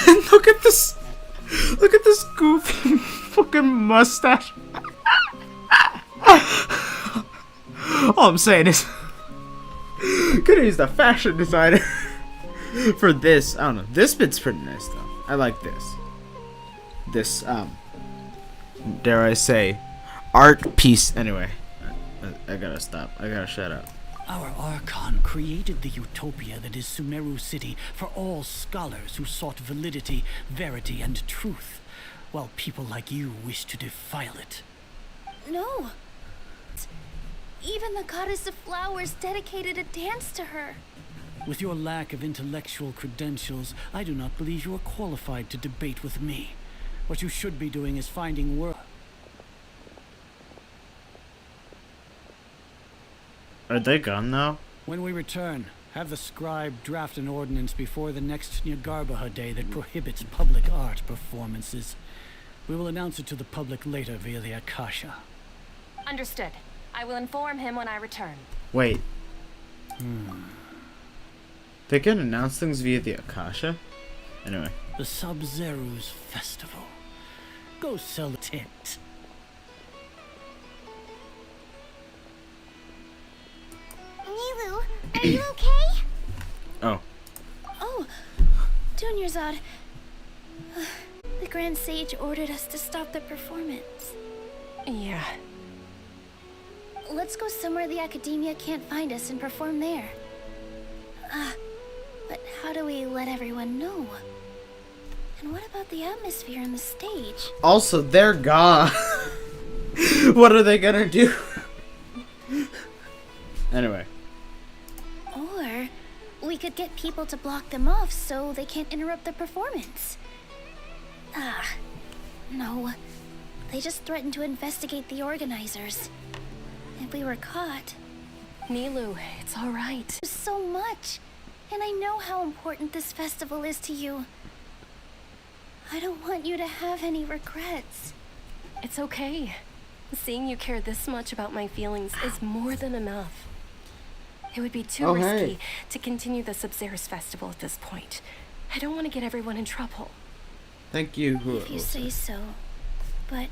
And look at this. Look at this goofy fucking mustache. All I'm saying is, could've used a fashion designer for this. I don't know. This bit's pretty nice though. I like this. this dare I say, art piece. Anyway, I gotta stop. I gotta shut up. Our Archon created the utopia that is Sumeru City for all scholars who sought validity, verity, and truth, while people like you wish to defile it. No. Even the goddess of flowers dedicated a dance to her. With your lack of intellectual credentials, I do not believe you are qualified to debate with me. What you should be doing is finding work. Are they gone now? When we return, have the scribe draft an ordinance before the next Nyargarbaha day that prohibits public art performances. We will announce it to the public later via the Akasha. Understood. I will inform him when I return. Wait. They can announce things via the Akasha? Anyway. The Sub-Zeru's Festival. Go sell a tent. Nilu, are you okay? Oh. Oh, Dunyarzad. The Grand Sage ordered us to stop the performance. Yeah. Let's go somewhere the Academia can't find us and perform there. But how do we let everyone know? And what about the atmosphere and the stage? Also, they're gone. What are they gonna do? Anyway. Or we could get people to block them off so they can't interrupt the performance. No. They just threatened to investigate the organizers. If we were caught... Nilu, it's all right. So much. And I know how important this festival is to you. I don't want you to have any regrets. It's okay. Seeing you care this much about my feelings is more than enough. It would be too risky to continue the Sub-Zerus festival at this point. I don't want to get everyone in trouble. Thank you. If you say so. But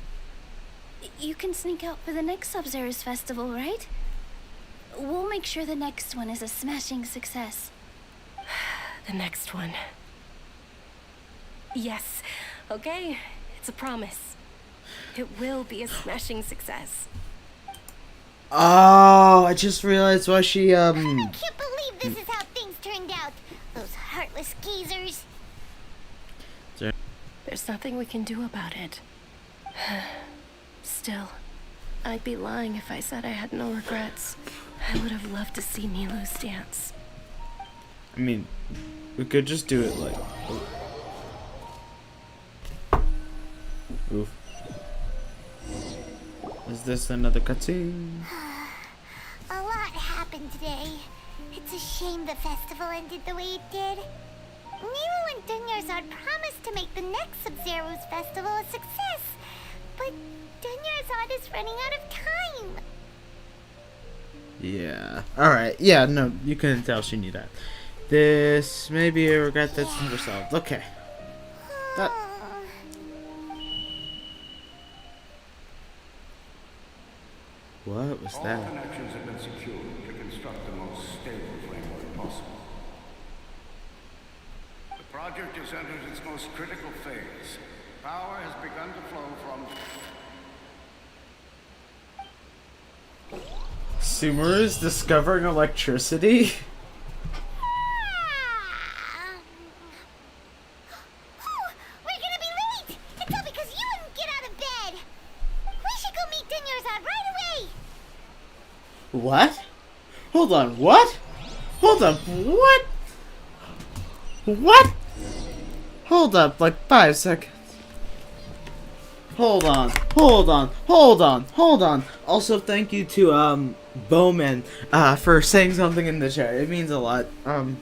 you can sneak out for the next Sub-Zerus festival, right? We'll make sure the next one is a smashing success. The next one. Yes. Okay. It's a promise. It will be a smashing success. Oh, I just realized why she, I can't believe this is how things turned out. Those heartless geezers. There's nothing we can do about it. Still, I'd be lying if I said I had no regrets. I would have loved to see Nilu's dance. I mean, we could just do it like... Oof. Is this another cutscene? A lot happened today. It's a shame the festival ended the way it did. Nilu and Dunyarzad promised to make the next Sub-Zeru's festival a success, but Dunyarzad is running out of time. Yeah. Alright. Yeah, no, you couldn't tell she knew that. This may be a regret that's never solved. Okay. That... What was that? All connections have been secured to construct the most stable framework possible. The project has entered its most critical phase. Power has begun to flow from... Sumeru is discovering electricity? We're gonna be late! It's all because you wouldn't get out of bed! We should go meet Dunyarzad right away! What? Hold on, what? Hold up, what? What? Hold up, like 5 seconds. Hold on. Also, thank you to, Bowman, for saying something in the chat. It means a lot. Like,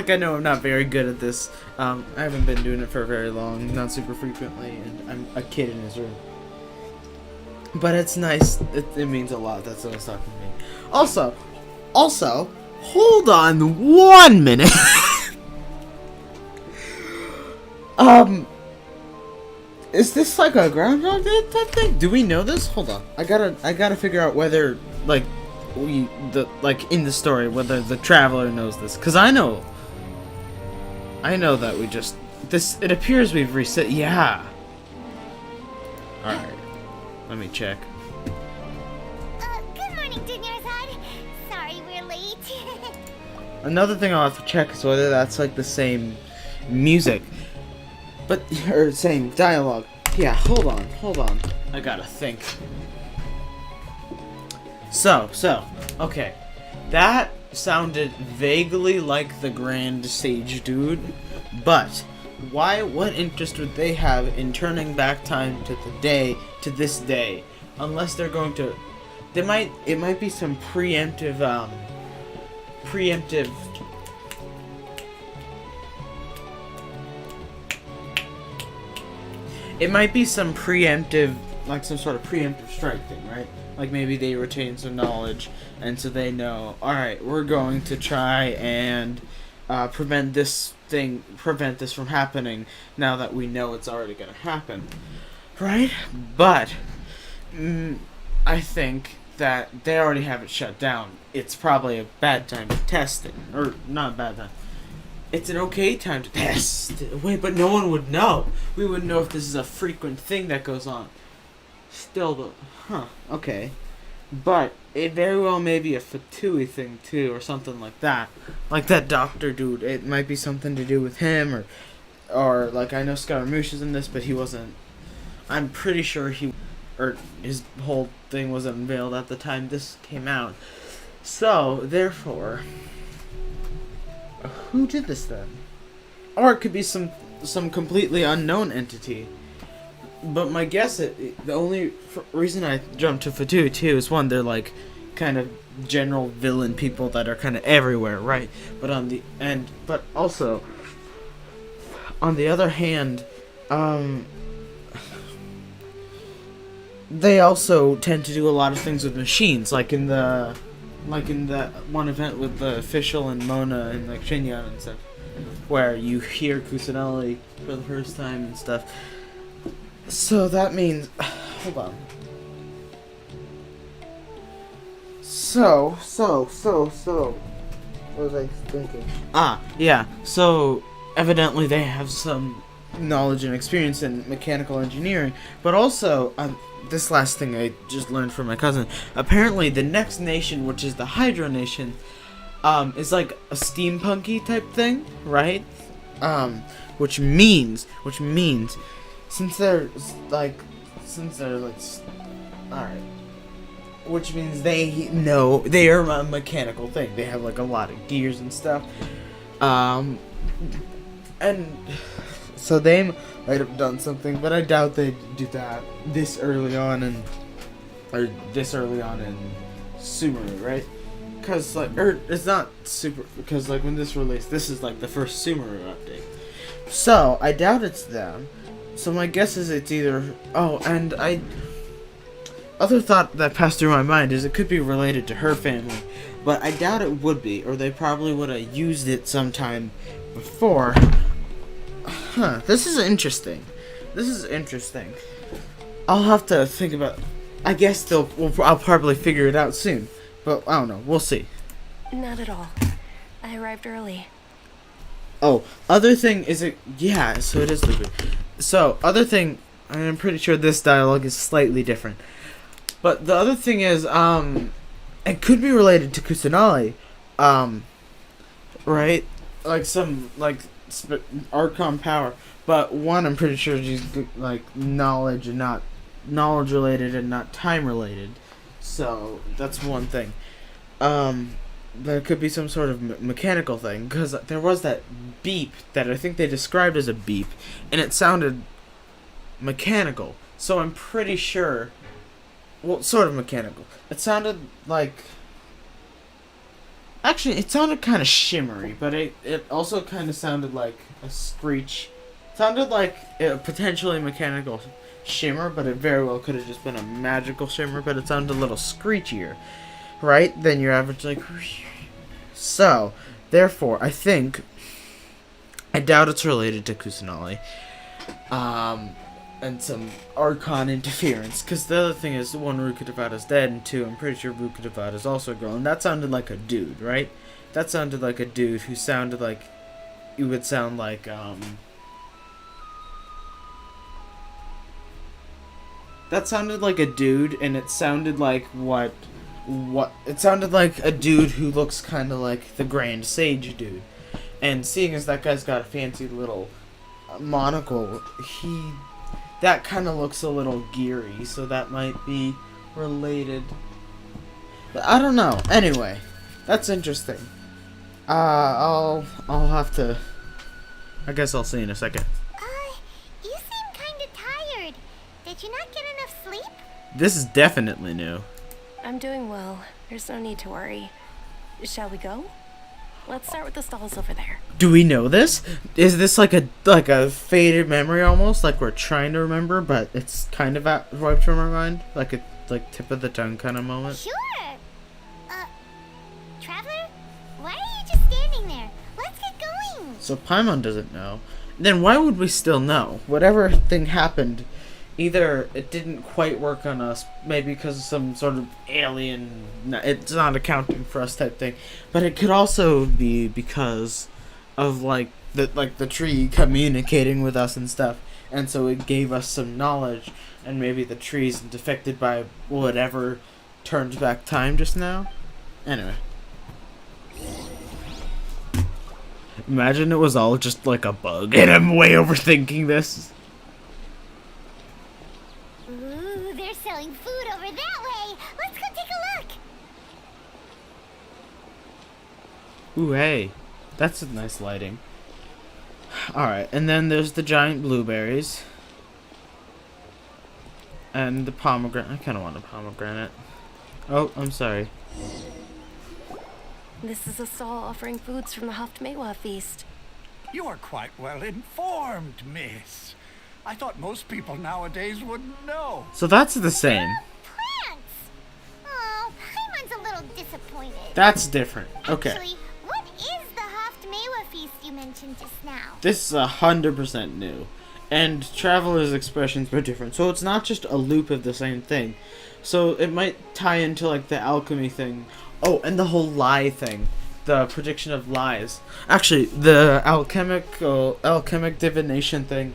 I know I'm not very good at this. I haven't been doing it for very long, not super frequently, and I'm a kid in his room. But it's nice. It means a lot. That's what I was talking to me. Also, hold on 1 minute. Is this like a Groundhog Day type thing? Do we know this? Hold on. I gotta figure out whether, like, in the story, whether the Traveler knows this. Cause I know that we just It appears we've reset. Yeah. All right. Let me check. Good morning, Dunyarzad. Sorry we're late. Another thing I'll have to check is whether that's like the same music, or same dialogue. Yeah, hold on. I gotta think. So, okay. That sounded vaguely like the Grand Sage dude, but what interest would they have in turning back time to this day? Unless they're going to, it might be some preemptive, it might be some preemptive, like some sort of preemptive strike thing, right? Like maybe they retain some knowledge, and so they know, alright, we're going to try and prevent this from happening now that we know it's already going to happen. Right? But I think that they already have it shut down. It's probably a bad time to test it. Or, not a bad time. It's an okay time to test. Wait, but no one would know. We wouldn't know if this is a frequent thing that goes on. Still, though. Okay. But it very well may be a Fatui thing, too, or something like that. Like that doctor dude. It might be something to do with him, or like, I know Scaramouche is in this, but he wasn't. I'm pretty sure his whole thing was unveiled at the time this came out. So, therefore, who did this then? Or it could be some completely unknown entity. But my guess, the only reason I jumped to Fatui too is one, they're like kind of general villain people that are kind of everywhere, right? But also, on the other hand, they also tend to do a lot of things with machines, like in the one event with the official and Mona and like Shinyan and stuff, where you hear Kusanali for the first time and stuff. So that means, hold on. So, what was I thinking? Yeah. So evidently they have some knowledge and experience in mechanical engineering, but also this last thing I just learned from my cousin. Apparently, the next nation, which is the Hydra Nation, is like a steampunky type thing, right? Which means, since they're like, alright. Which means they know they are a mechanical thing. They have like a lot of gears and stuff. And so they might have done something, but I doubt they'd do that this early on in Sumeru, right? Because it's not super, because like when this released, this is like the first Sumeru update. So I doubt it's them. So my guess is it's either. Other thought that passed through my mind is it could be related to her family, but I doubt it would be, or they probably would have used it sometime before. This is interesting. I'll have to think about. I guess I'll probably figure it out soon, but I don't know. We'll see. Not at all. I arrived early. Oh, other thing is it? Yeah, so it is Lupin. So other thing, I'm pretty sure this dialogue is slightly different. But the other thing is, it could be related to Kusanali, right? Like some, Archon power. But one, I'm pretty sure she's, knowledge related and not time related. So, that's one thing. But it could be some sort of mechanical thing, because there was that beep that I think they described as a beep, and it sounded mechanical. So I'm pretty sure. Well, sort of mechanical. It sounded like. Actually, it sounded kind of shimmery, but it also kind of sounded like a screech. It sounded like a potentially mechanical shimmer, but it very well could have just been a magical shimmer, but it sounded a little screechier, right? Than your average, So, therefore, I doubt it's related to Kusanali. And some Archon interference, because the other thing is, one, Rukkhadevada's dead, and two, I'm pretty sure Rukkhadevada's also grown. That sounded like a dude, right? That sounded like a dude who sounded like, you would sound like, That sounded like a dude, and it sounded like what it sounded like a dude who looks kind of like the Grand Sage dude. And seeing as that guy's got a fancy little monocle, that kind of looks a little geary, so that might be related. But I don't know. Anyway, that's interesting. I'll have to. I guess I'll see in a second. You seem kinda tired. Did you not get enough sleep? This is definitely new. I'm doing well. There's no need to worry. Shall we go? Let's start with the stalls over there. Do we know this? Is this like a faded memory almost? Like we're trying to remember, but it's kind of wiped from our mind? Like a tip of the tongue kind of moment? Sure. Traveler? Why are you just standing there? Let's get going. So Paimon doesn't know. Then why would we still know? Whatever thing happened, either it didn't quite work on us, maybe because of some sort of alien, it's not accounting for us type thing, but it could also be because of the tree communicating with us and stuff, and so it gave us some knowledge, and maybe the tree's defected by whatever turned back time just now. Anyway. Imagine it was all just like a bug, and I'm way overthinking this. Ooh, they're selling food over that way. Let's go take a look. Ooh, hey. That's a nice lighting. Alright, and then there's the giant blueberries. And the pomegranate. I kind of want a pomegranate. Oh, I'm sorry. This is a stall offering foods from the Haftmewa feast. You are quite well informed, miss. I thought most people nowadays wouldn't know. So that's the same. Plants! Oh, Paimon's a little disappointed. That's different. Okay. Actually, what is the Haftmewa feast you mentioned just now? This is 100% new. And Traveler's expressions were different. So it's not just a loop of the same thing. So it might tie into like the alchemy thing. Oh, and the whole lie thing. The prediction of lies. Actually, the alchemic divination thing.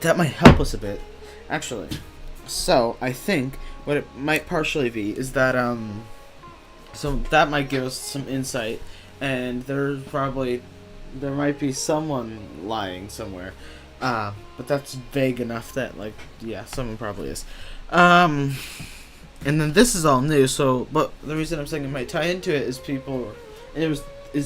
That might help us a bit. Actually. So, I think what it might partially be is that, so that might give us some insight. And there might be someone lying somewhere. But that's vague enough that, like, yeah, someone probably is. And then this is all new, so, but the reason I'm saying it might tie into it is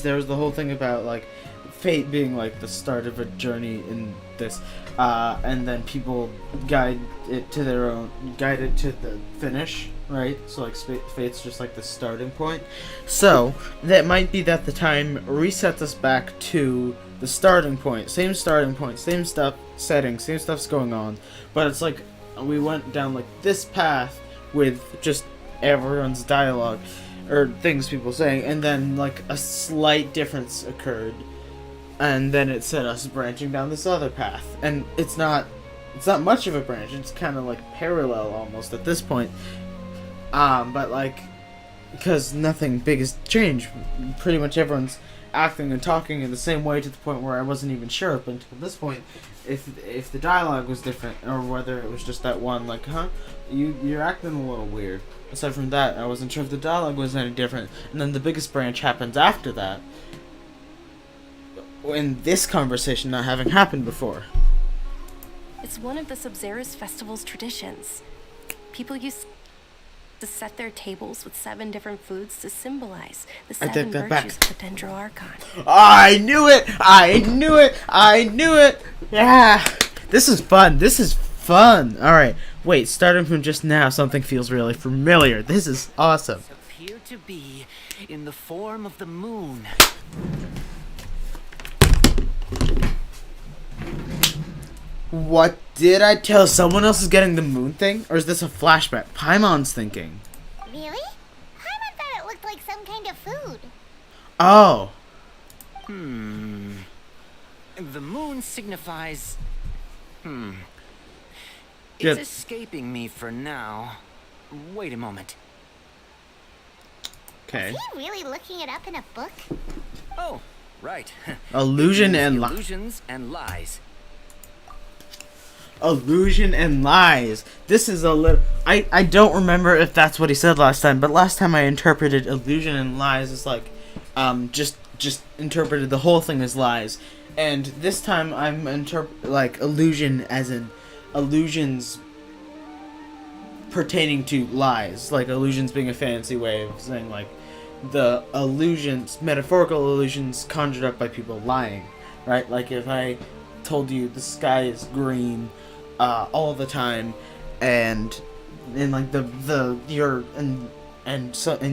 there was the whole thing about, like, fate being, like, the start of a journey in this, and then people guide it to the finish, right? So, like, fate's just, like, the starting point. So, that might be that the time resets us back to the starting point, same stuff, settings, same stuff's going on, but it's like, we went down, like, this path, with just everyone's dialogue or things people saying, and then like a slight difference occurred, and then it set us branching down this other path, and it's not much of a branch, it's kind of like parallel almost at this point, but like because nothing big has changed, pretty much everyone's acting and talking in the same way to the point where I wasn't even sure up until this point if the dialogue was different or whether it was just that one, like, you're acting a little weird. Aside from that, I wasn't sure if the dialogue was any different. And then the biggest branch happens after that, in this conversation not having happened before. It's one of the Sub-Zerus festival's traditions. People used to set their tables with 7 different foods to symbolize the 7 virtues of the Dendroarchon. I knew it! Yeah! This is fun! Alright, wait, starting from just now, something feels really familiar. This is awesome. Appear to be in the form of the moon. What did I tell? Someone else is getting the moon thing? Or is this a flashback? Paimon's thinking. Really? Paimon thought it looked like some kind of food. Oh. The moon signifies... It's Yep. escaping me for now. Wait a moment. Okay. Is he really looking it up in a book? Oh, right. Illusion and lies. Illusions and lies. illusion and lies. This is a little... I don't remember if that's what he said last time, but last time I interpreted illusion and lies as like, just interpreted the whole thing as lies. And this time I'm like illusion as in illusions pertaining to lies. Like illusions being a fancy way of saying like the illusions, metaphorical illusions conjured up by people lying, right? Like if I told you the sky is green all the time, and like and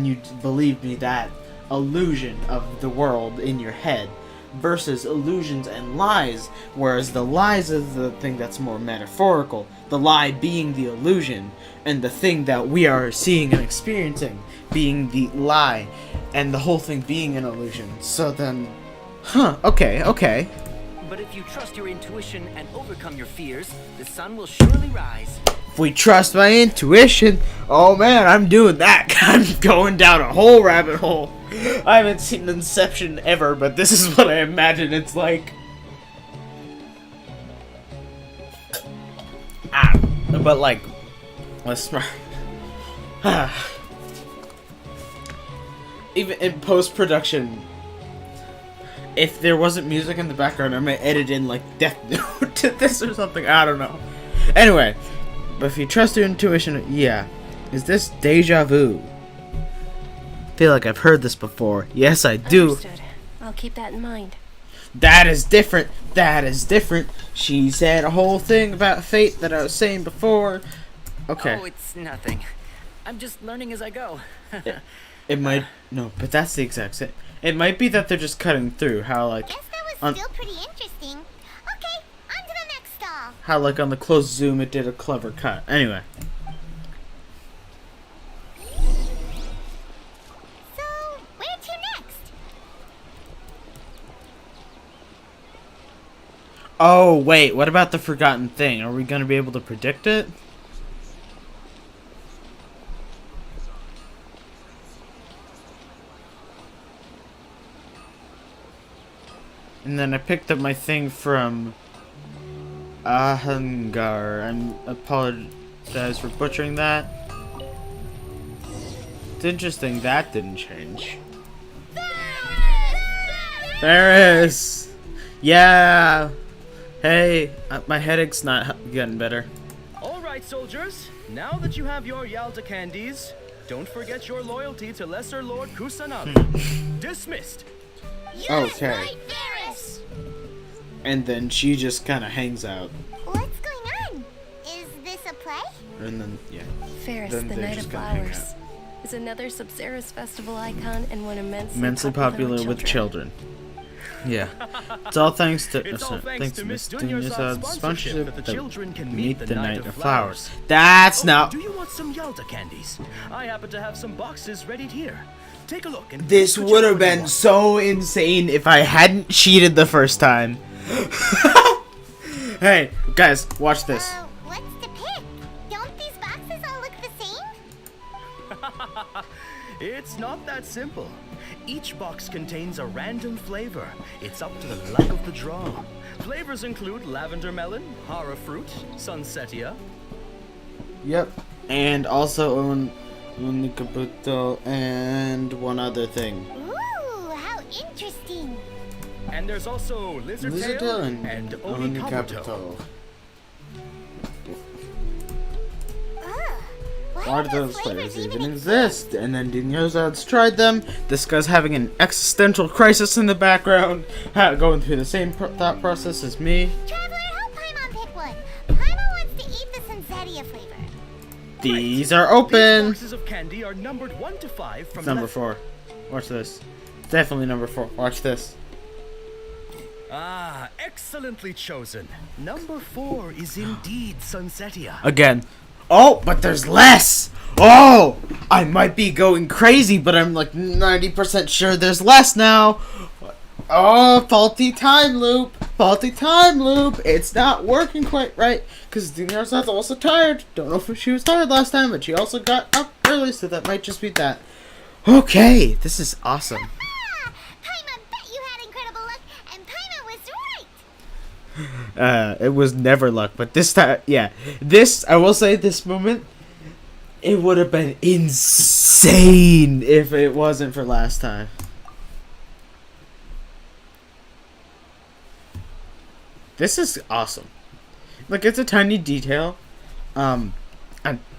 you believed me, that illusion of the world in your head, versus illusions and lies, whereas the lies is the thing that's more metaphorical, the lie being the illusion, and the thing that we are seeing and experiencing being the lie, and the whole thing being an illusion. So then, okay. But if you trust your intuition and overcome your fears, the sun will surely rise. If we trust my intuition, oh man, I'm doing that. I'm going down a whole rabbit hole. I haven't seen Inception ever, but this is what I imagine it's like. But like, let's even in post-production, if there wasn't music in the background, I might edit in like Death Note to this or something. I don't know. Anyway, but if you trust your intuition, yeah. Is this deja vu? I feel like I've heard this before. Yes, I do. Understood. I'll keep that in mind. That is different. That is different. She said a whole thing about fate that I was saying before. Okay. Oh, it's nothing. I'm just learning as I go. It might... No, but that's the exact same. It might be that they're just cutting through. How, like... Guess that was still pretty interesting. Okay, on to the next stall. How, like, on the close zoom, it did a clever cut. Anyway. So, where to next? Oh, wait. What about the forgotten thing? Are we going to be able to predict it? And then I picked up my thing from Ahangar. I apologize for butchering that. It's interesting that didn't change. Ferris! Yeah! Hey, my headache's not getting better. Alright, soldiers. Now that you have your Yalda candies, don't forget your loyalty to Lesser Lord Kusanagi. Dismissed. Okay. And then she just kind of hangs out. What's going on? Is this a play? And then, yeah. Ferris, Then the they Night just of kinda hang Flowers, is another Sub-Zerus festival icon and one immensely popular with children. Yeah. It's all thanks to Miss Dunya's sponsorship that the that children can meet the Night of Flowers. That's now. Do you want some Yalda candies? I happen to have some boxes ready here. Take a look. And This would have been so insane if I hadn't cheated the first time. Hey, guys, watch this. What's the pick? Don't these boxes all look the same? It's not that simple. Each box contains a random flavor. It's up to the luck of the draw. Flavors include lavender melon, hara fruit, sunsetia. Yep. And also Unikabuto and one other thing. Ooh, how interesting. And there's also lizard Lizard tail and and onikabuto. Why do those flavors even exist? And then Dinyozad's tried them. This guy's having an existential crisis in the background, going through the same thought process as me. Traveler, help Paimon pick one. Paimon wants to eat the Sunsetia flavor. These are open. These boxes of candy are numbered 1 to 5 from Number 4. Watch this. Definitely number 4. Watch this. Ah, excellently chosen. Number 4 is indeed Sunsetia. Again. Oh, but there's less. Oh, I might be going crazy, but I'm like 90% sure there's less now. Oh, faulty time loop. Faulty time loop. It's not working quite right because Dinar's also tired. Don't know if she was tired last time, but she also got up early, so that might just be that. Okay, this is awesome. Paimon bet you had incredible luck, and Paimon was It was never luck, but this time, yeah. This, I will say, this moment, it would have been insane if it wasn't for last time. This is awesome. Like, it's a tiny detail. I'm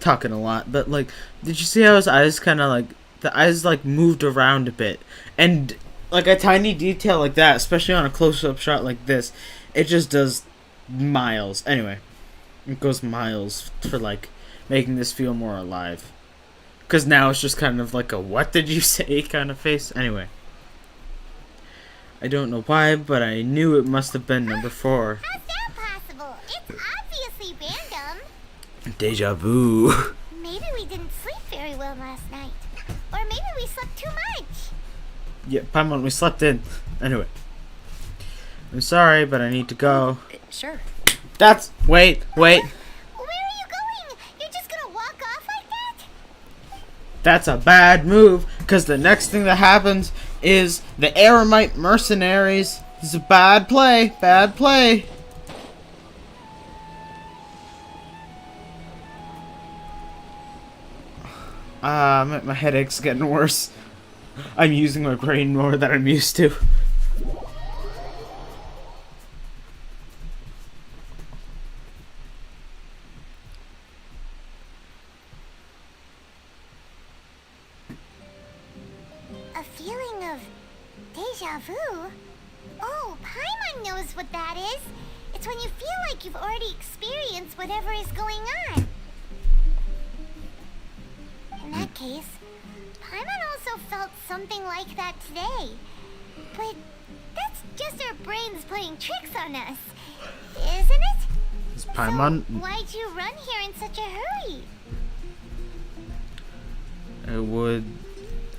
talking a lot, but, like, did you see how his eyes kind of, like, the eyes, like, moved around a bit? And, like, a tiny detail like that, especially on a close-up shot like this, it just does miles. Anyway, it goes miles for, like, making this feel more alive. Because now it's just kind of like a what did you say kind of face. Anyway. I don't know why, but I knew it must have been number 4. How's that possible? It's obviously random. Deja vu. Maybe we didn't sleep very well last night. Or maybe we slept too much. Yeah, Paimon, we slept in. Anyway. I'm sorry, but I need to go. Sure. That's... Wait. Where are you going? You're just gonna walk off like that? That's a bad move, because the next thing that happens is the Aramite mercenaries. This is a bad play. Bad play. My headache's getting worse. I'm using my brain more than I'm used to. A feeling of deja vu? Oh, Paimon knows what that is. It's when you feel like you've already experienced whatever is going on. In that case, Paimon also felt something like that today. But that's just our brains playing tricks on us, isn't it? Is Paimon... So why'd you run here in such a hurry?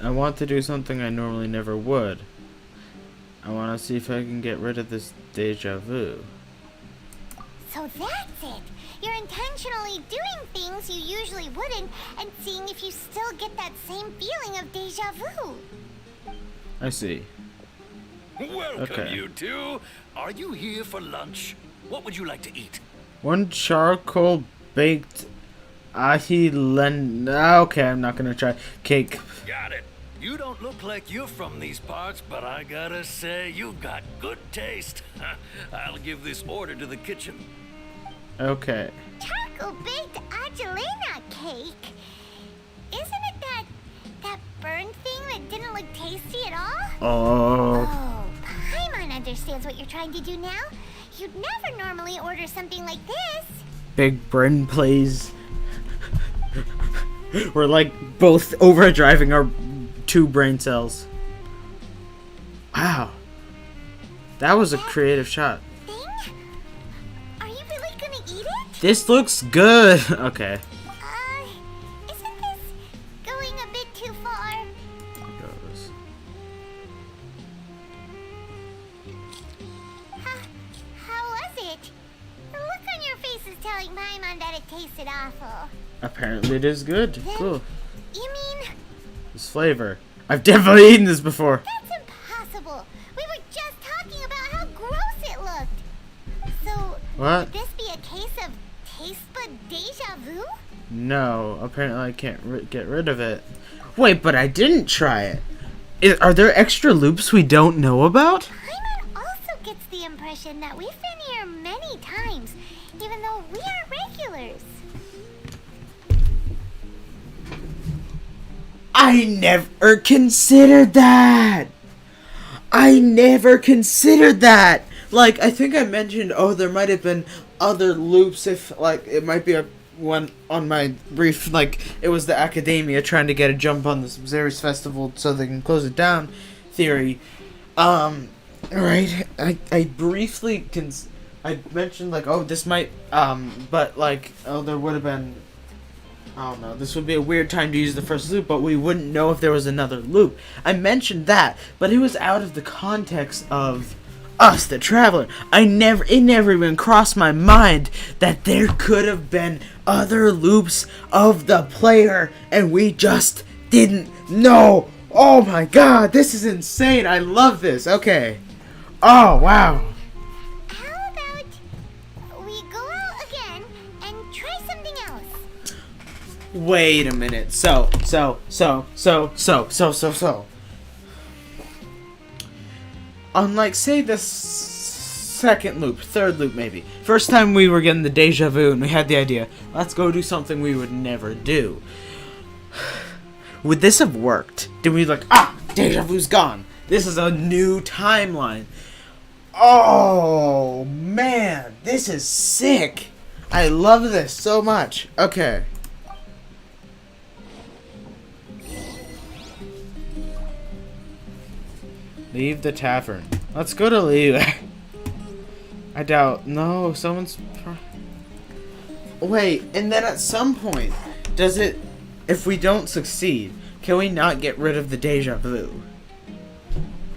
I want to do something I normally never would. I want to see if I can get rid of this deja vu. So that's it. You're intentionally doing things you usually wouldn't and seeing if you still get that same feeling of deja vu. I see. Welcome, Okay. you two. Are you here for lunch? What would you like to eat? One charcoal baked okay, I'm not gonna try cake. Got it. You don't look like you're from these parts, but I gotta say, you got good taste. I'll give this order to the kitchen. Okay. Charcoal baked Angelina cake. Isn't it that burned thing that didn't look tasty at all? Oh. Paimon understands what you're trying to do now. You'd never normally order something like this. Big brain plays. We're like both overdriving our 2 brain cells. Wow. That was a creative shot. Are you really gonna eat it? This looks good. Okay. Isn't this going a bit too far? How was it? The look on your face is telling Paimon that it tasted awful. Apparently it is good. Then, Cool. You mean This flavor. I've definitely eaten this before. that's impossible? We were just talking about how gross it looked. So, What? would this be a case of taste bud deja vu? No, apparently I can't get rid of it. Wait, but I didn't try it. Are there extra loops we don't know about? Paimon also gets the impression that we've been here many times, even though we are regulars. I never considered that. Like, I think I mentioned, there might have been other loops if, like, it might be one on my brief, like, it was the academia trying to get a jump on the Sabzeruz festival so they can close it down theory. Right? I briefly I mentioned, like, this might, but, like, there would have been, I don't know, this would be a weird time to use the first loop, but we wouldn't know if there was another loop. I mentioned that, but it was out of the context of us, the Traveler. It never even crossed my mind that there could have been other loops of the player, and we just didn't know. Oh my god, this is insane. I love this. Okay. Oh, wow. How about Wait a minute. So. On, like, say this second loop, third loop maybe. First time we were getting the deja vu and we had the idea, let's go do something we would never do. Would this have worked? Did we like, deja vu's gone. This is a new timeline. Oh, man. This is sick. I love this so much. Okay. Leave the tavern. Let's go to Liyue. I doubt. No, someone's... Wait, and then at some point, does it... If we don't succeed, can we not get rid of the deja vu?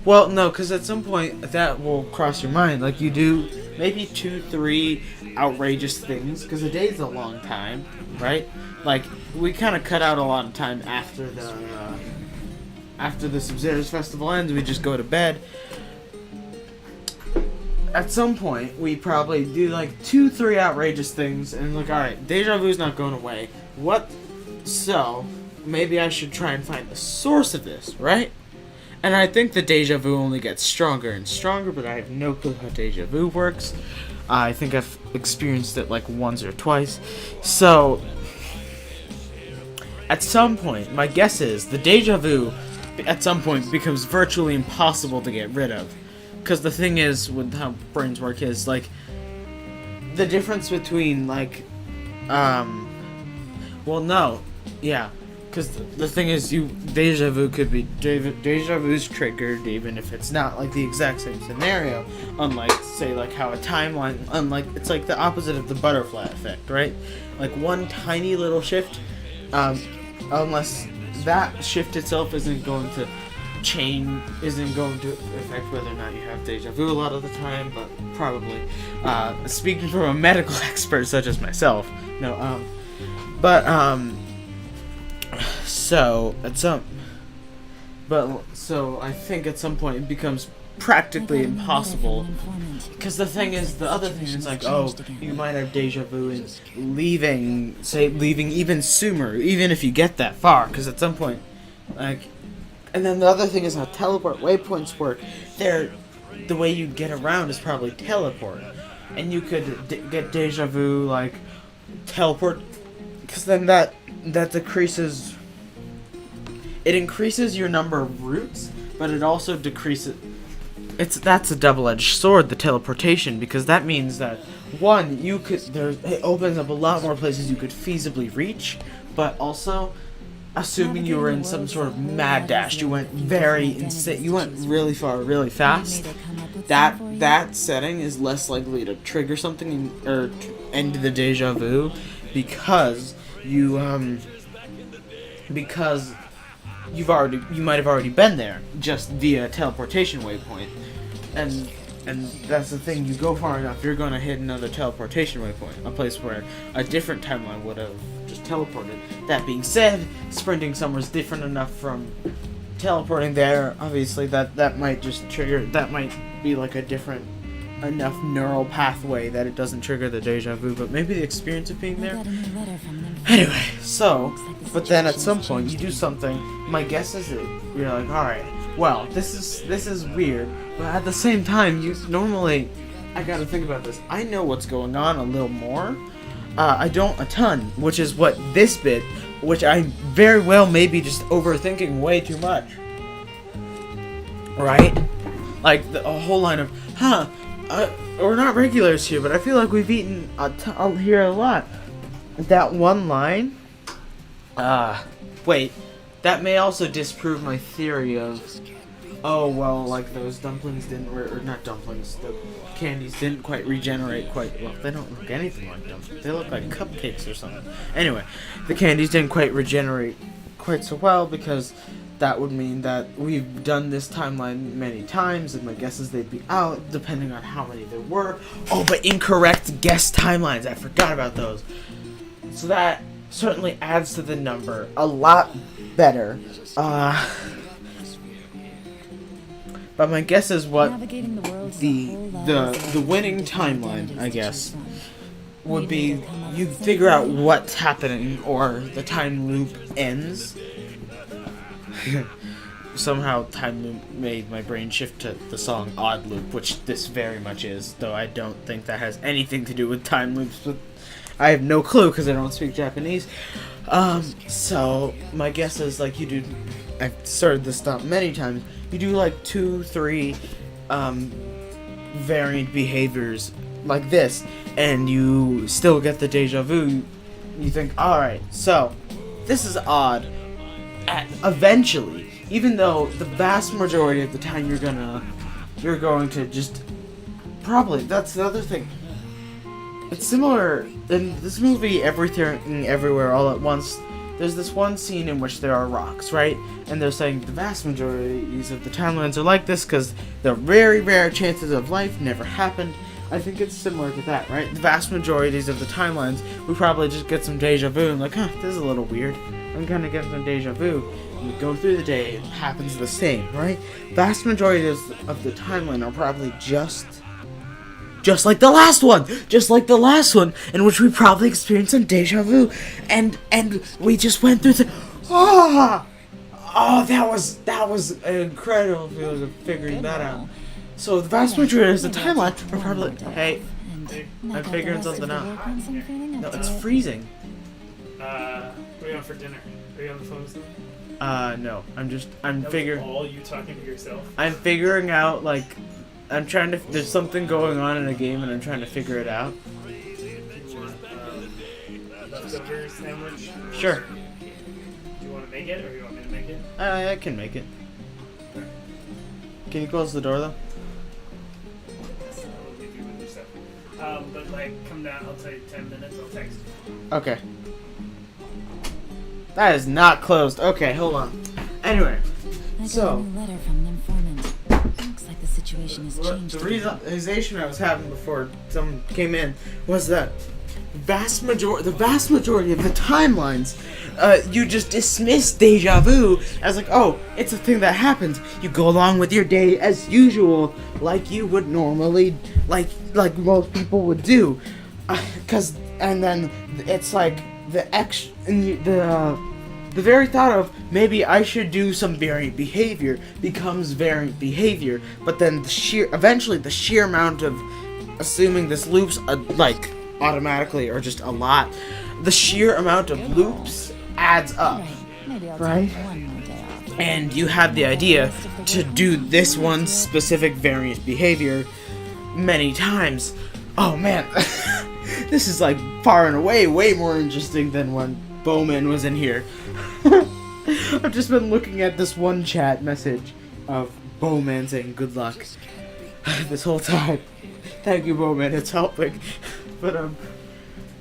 Well, no, because at some point, that will cross your mind. Like, you do maybe 2, 3 outrageous things, because a day is a long time, right? Like, we kind of cut out a lot of time after the Sub-Zero's festival ends. We just go to bed. At some point, we probably do like 2, 3 outrageous things, and like, alright, deja vu's not going away. What? So, maybe I should try and find the source of this, right? And I think the deja vu only gets stronger and stronger, but I have no clue how deja vu works. I think I've experienced it like once or twice. So, at some point, my guess is the deja vu at some point becomes virtually impossible to get rid of. Because the thing is, with how brains work is, like, the difference between, like, well, no, yeah, because the thing is, deja vu could be, deja vu's triggered even if it's not, like, the exact same scenario, unlike, say, like, how a timeline, it's like the opposite of the butterfly effect, right? Like, one tiny little shift, unless that shift itself isn't going to affect whether or not you have deja vu a lot of the time, but probably. Speaking from a medical expert such as myself, no, so I think at some point it becomes practically impossible, because the other thing is like, oh, you might have deja vu in leaving even Sumer, even if you get that far, because at some point, like. And then the other thing is how teleport waypoints work. The way you get around is probably teleport. And you could get deja vu, like, teleport, because then that decreases... It increases your number of routes, but it also decreases... That's a double-edged sword, the teleportation, because that means that, one, it opens up a lot more places you could feasibly reach, but also... Assuming you were in some sort of mad dash, you went you went really far, really fast. That setting is less likely to trigger something or end the deja vu, because you might have already been there just via teleportation waypoint, and that's the thing. You go far enough, you're gonna hit another teleportation waypoint, a place where a different timeline would have just teleported. That being said, sprinting somewhere's different enough from teleporting there. Obviously, that might just trigger. That might be like a different enough neural pathway that it doesn't trigger the deja vu. But maybe the experience of being there. Anyway, so, but then at some point you do something. My guess is that you're like, all right, well, this is weird, but at the same time, normally, I gotta think about this. I know what's going on a little more. I don't a ton, which is what this bit, which I very well may be just overthinking way too much. Right? Like, a whole line of, we're not regulars here, but I feel like we've eaten here a lot. That one line, wait, that may also disprove my theory of, oh, well, like, those dumplings or not dumplings, the candies didn't quite regenerate quite well. They don't look anything like dumplings. They look like cupcakes or something. Anyway, the candies didn't quite regenerate quite so well, because that would mean that we've done this timeline many times, and my guess is they'd be out, depending on how many there were. Oh, but incorrect guess timelines. I forgot about those. So that certainly adds to the number a lot better. But my guess is what the winning timeline, I guess, would be you figure out what's happening or the time loop ends. Somehow time loop made my brain shift to the song Odd Loop, which this very much is, though I don't think that has anything to do with time loops. But I have no clue because I don't speak Japanese. So my guess is like you do. I've started this stop many times. You do like 2-3 variant behaviors like this, and you still get the deja vu. You think, all right, so this is odd. Eventually, even though the vast majority of the time you're going to just probably, that's the other thing. It's similar in this movie, Everything Everywhere All at Once. There's this one scene in which there are rocks, right? And they're saying the vast majorities of the timelines are like this because the very rare chances of life never happened. I think it's similar to that, right? The vast majorities of the timelines, we probably just get some deja vu and like, this is a little weird. I'm gonna get some deja vu. And we go through the day, it happens the same, right? Vast majorities of the timeline are probably just like the last one, in which we probably experienced some deja vu, and we just went through the, that was an incredible feeling of figuring that out. So the vast majority of the timeline are probably, hey, I'm figuring something out. No, it's freezing. What are you on for dinner? Are you on the phone with someone? No, I'm figuring. All you talking to yourself? I'm figuring out, like, I'm trying to, there's something going on in a game and I'm trying to figure it out. Leftover sandwich? Sure. Do you want to make it, or do you want me to make it? I can make it. Can you close the door, though? I'll leave you with your stuff. But, like, come down, I'll tell you 10 minutes, I'll text you. Okay. That is not closed. Okay, hold on. Anyway, so Letter from an informant. Looks like the situation has changed. the realization I was having before someone came in was that the vast majority of the timelines, you just dismiss deja vu as like, oh, it's a thing that happens. You go along with your day as usual, like you would normally, like most people would do, and then it's like the very thought of maybe I should do some variant behavior becomes variant behavior, but then eventually the sheer amount of assuming this loops like automatically or just a lot, the sheer amount of loops adds up, right? And you have the idea to do this one specific variant behavior many times. Oh man, this is like far and away way more interesting than when Bowman was in here. I've just been looking at this one chat message of Bowman saying good luck this whole time. Thank you, Bowman, it's helping. But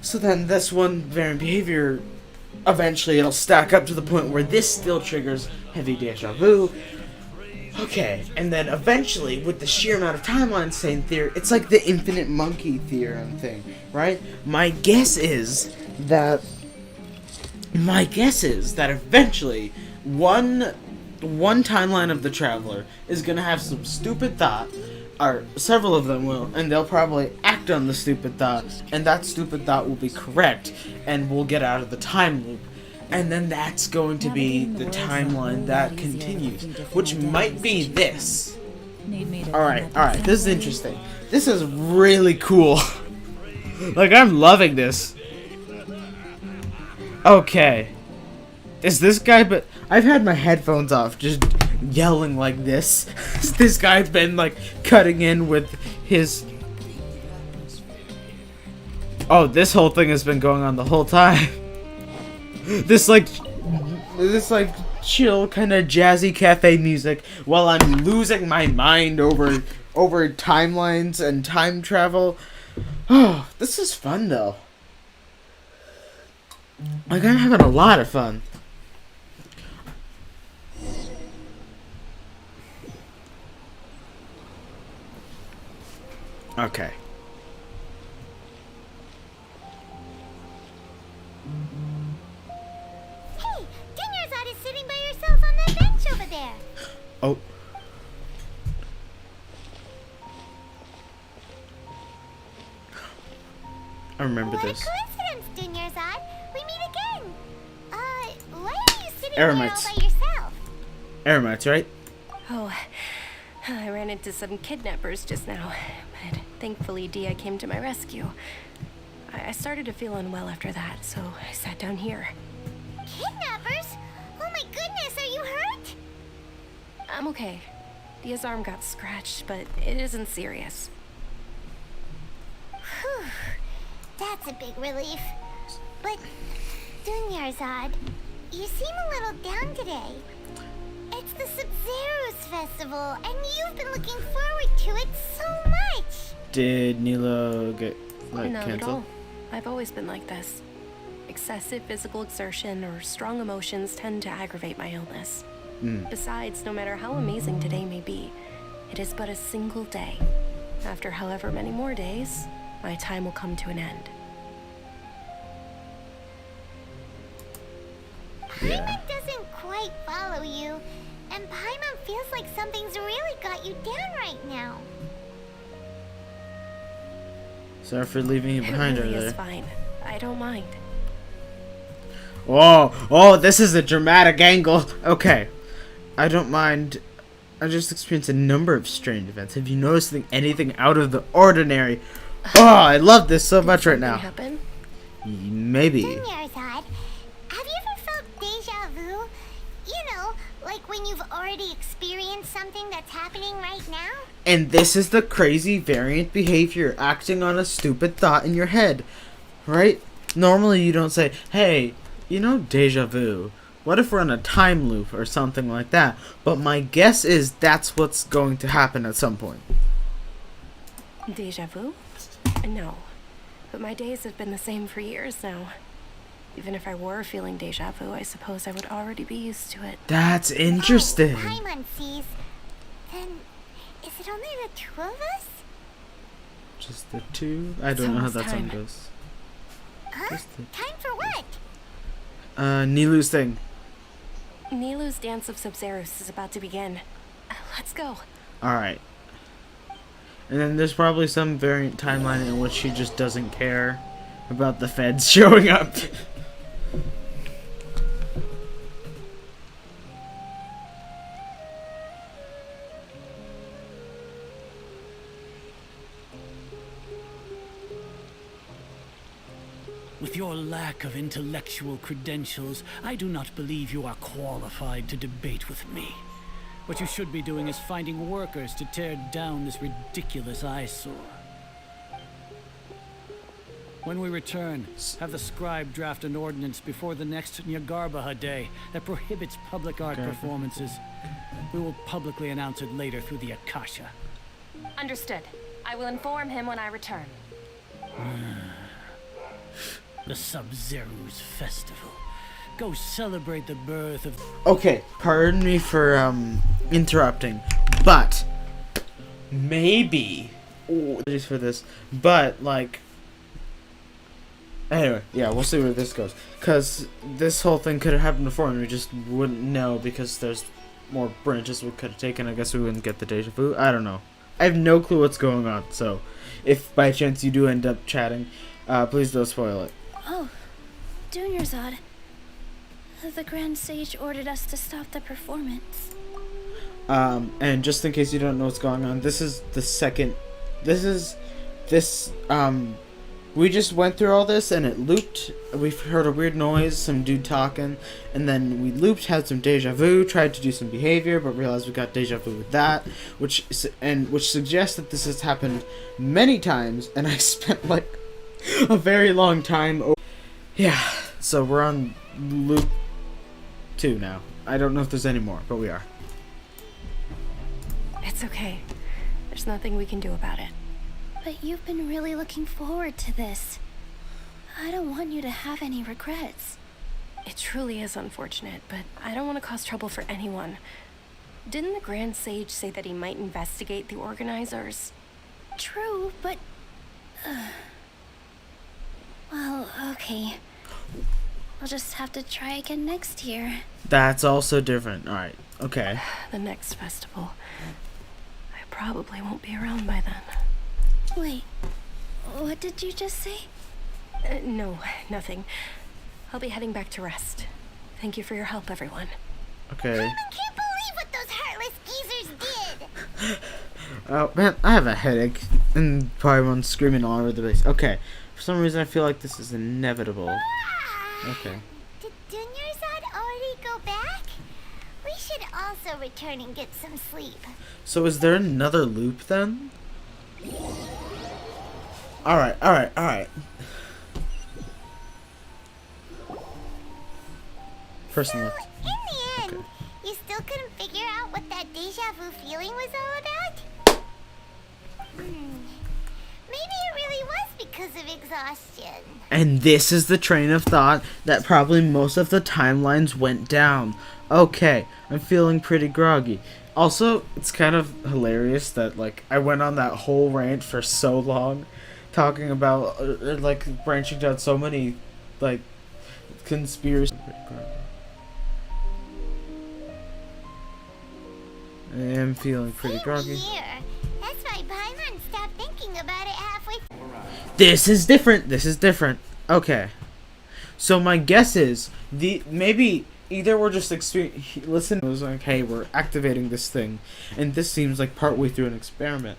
so then this one variant behavior, eventually it'll stack up to the point where this still triggers heavy deja vu. Okay, and then eventually, with the sheer amount of timelines saying theory, it's like the infinite monkey theorem thing, right? My guess is that eventually one timeline of the Traveler is gonna have some stupid thought, or several of them will, and they'll probably act on the stupid thought, and that stupid thought will be correct, and we'll get out of the time loop. And then that's going to be the timeline that continues, which might be this. Alright, this is interesting. This is really cool. Like, I'm loving this. Okay. Is this guy, but I've had my headphones off, just yelling like this. This guy's been, like, cutting in with his... Oh, this whole thing has been going on the whole time. This like chill kind of jazzy cafe music while I'm losing my mind over timelines and time travel. Oh, this is fun though. Like, I'm having a lot of fun. Okay. Sitting by yourself on that bench over there. Oh. remember what this. What a coincidence, Dunyarzad. We meet again. Why are you sitting Eremites. there all by yourself? Eremites, right? Oh, I ran into some kidnappers just now, but thankfully Dia came to my rescue. I started to feel unwell after that, so I sat down here. Kidnappers? Oh my goodness, are you hurt? I'm okay. Dia's arm got scratched, but it isn't serious. Whew. That's a big relief. But, Dunyarzad, you seem a little down today. It's the Sub-Zero's festival, and you've been looking forward to it so much. Did Nilo get, Not at canceled? all. I've always been like this. Excessive physical exertion or strong emotions tend to aggravate my illness. Besides, no matter how amazing today may be, it is but a single day. After however many more days, my time will come to an end. Paimon doesn't quite follow you, and Paimon feels like something's really got you down right now. Sorry for leaving you behind It really over is there. fine. I don't mind. Whoa! Oh, this is a dramatic angle. Okay. I don't mind. I just experienced a number of strange events. Have you noticed anything out of the ordinary? Oh, I love this so much right now. Happen? Maybe. Dunyarzad, have you ever felt deja vu? You know, like when you've already experienced something that's happening right now? And this is the crazy variant behavior, acting on a stupid thought in your head. Right? Normally you don't say, hey, you know, deja vu. What if we're in a time loop or something like that? But my guess is that's what's going to happen at some point. Deja vu? No. But my days have been the same for years now. Even if I were feeling deja vu, I suppose I would already be used to it. That's interesting. Oh, Paimon sees. Then, is it only the two of us? Just the two? I don't know how that song time. goes. Huh? Time for what? Nilu's thing. Nilu's Dance of Sub-Zeros is about to begin. Let's go. Alright. And then there's probably some variant timeline in which she just doesn't care about the feds showing up. With your lack of intellectual credentials, I do not believe you are qualified to debate with me. What you should be doing is finding workers to tear down this ridiculous eyesore. When we return, have the scribe draft an ordinance before the next Nyargarbaha Day that prohibits public art performances. We will publicly announce it later through the Akasha. Understood. I will inform him when I return. The Sub-Zero's festival. Go celebrate the birth of... Okay, pardon me for interrupting, but maybe just for this, but like anyway, yeah, we'll see where this goes, because this whole thing could have happened before and we just wouldn't know because there's more branches we could have taken. I guess we wouldn't get the deja vu. I don't know. I have no clue what's going on, so if by chance you do end up chatting, please don't spoil it. Oh, Dunyarzad. The Grand Sage ordered us to stop the performance. And just in case you don't know what's going on, this is the second. We just went through all this and it looped. We've heard a weird noise, some dude talking, and then we looped, had some deja vu, tried to do some behavior, but realized we got deja vu with that, which suggests that this has happened many times, and I spent like a very long time. Yeah, so we're on loop 2 now. I don't know if there's any more, but we are. It's okay. There's nothing we can do about it. But you've been really looking forward to this. I don't want you to have any regrets. It truly is unfortunate, but I don't want to cause trouble for anyone. Didn't the Grand Sage say that he might investigate the organizers? True, but... well, okay. We'll just have to try again next year. That's also different. Alright, okay. The next festival. I probably won't be around by then. Wait, what did you just say? No, nothing. I'll be heading back to rest. Thank you for your help, everyone. Okay. I can't believe what those heartless geezers did. Oh man, I have a headache, and probably one screaming all over the place. Okay, for some reason I feel like this is inevitable. Okay. Did Dunyarzad already go back? We should also return and get some sleep. So is there another loop then? Alright, alright, alright. Personally. So, in the end, you still couldn't figure out what that deja vu feeling was all about? Maybe it really was because of exhaustion. And this is the train of thought that probably most of the timelines went down. Okay, I'm feeling pretty groggy. Also, it's kind of hilarious that, like, I went on that whole rant for so long, talking about, like, branching down so many, like, conspiracy. I am feeling pretty groggy. Here. That's why Paimon stopped thinking about it halfway. This is different. This is different. Okay. So my guess is maybe either we're just listen. It was like, hey, we're activating this thing, and this seems like partway through an experiment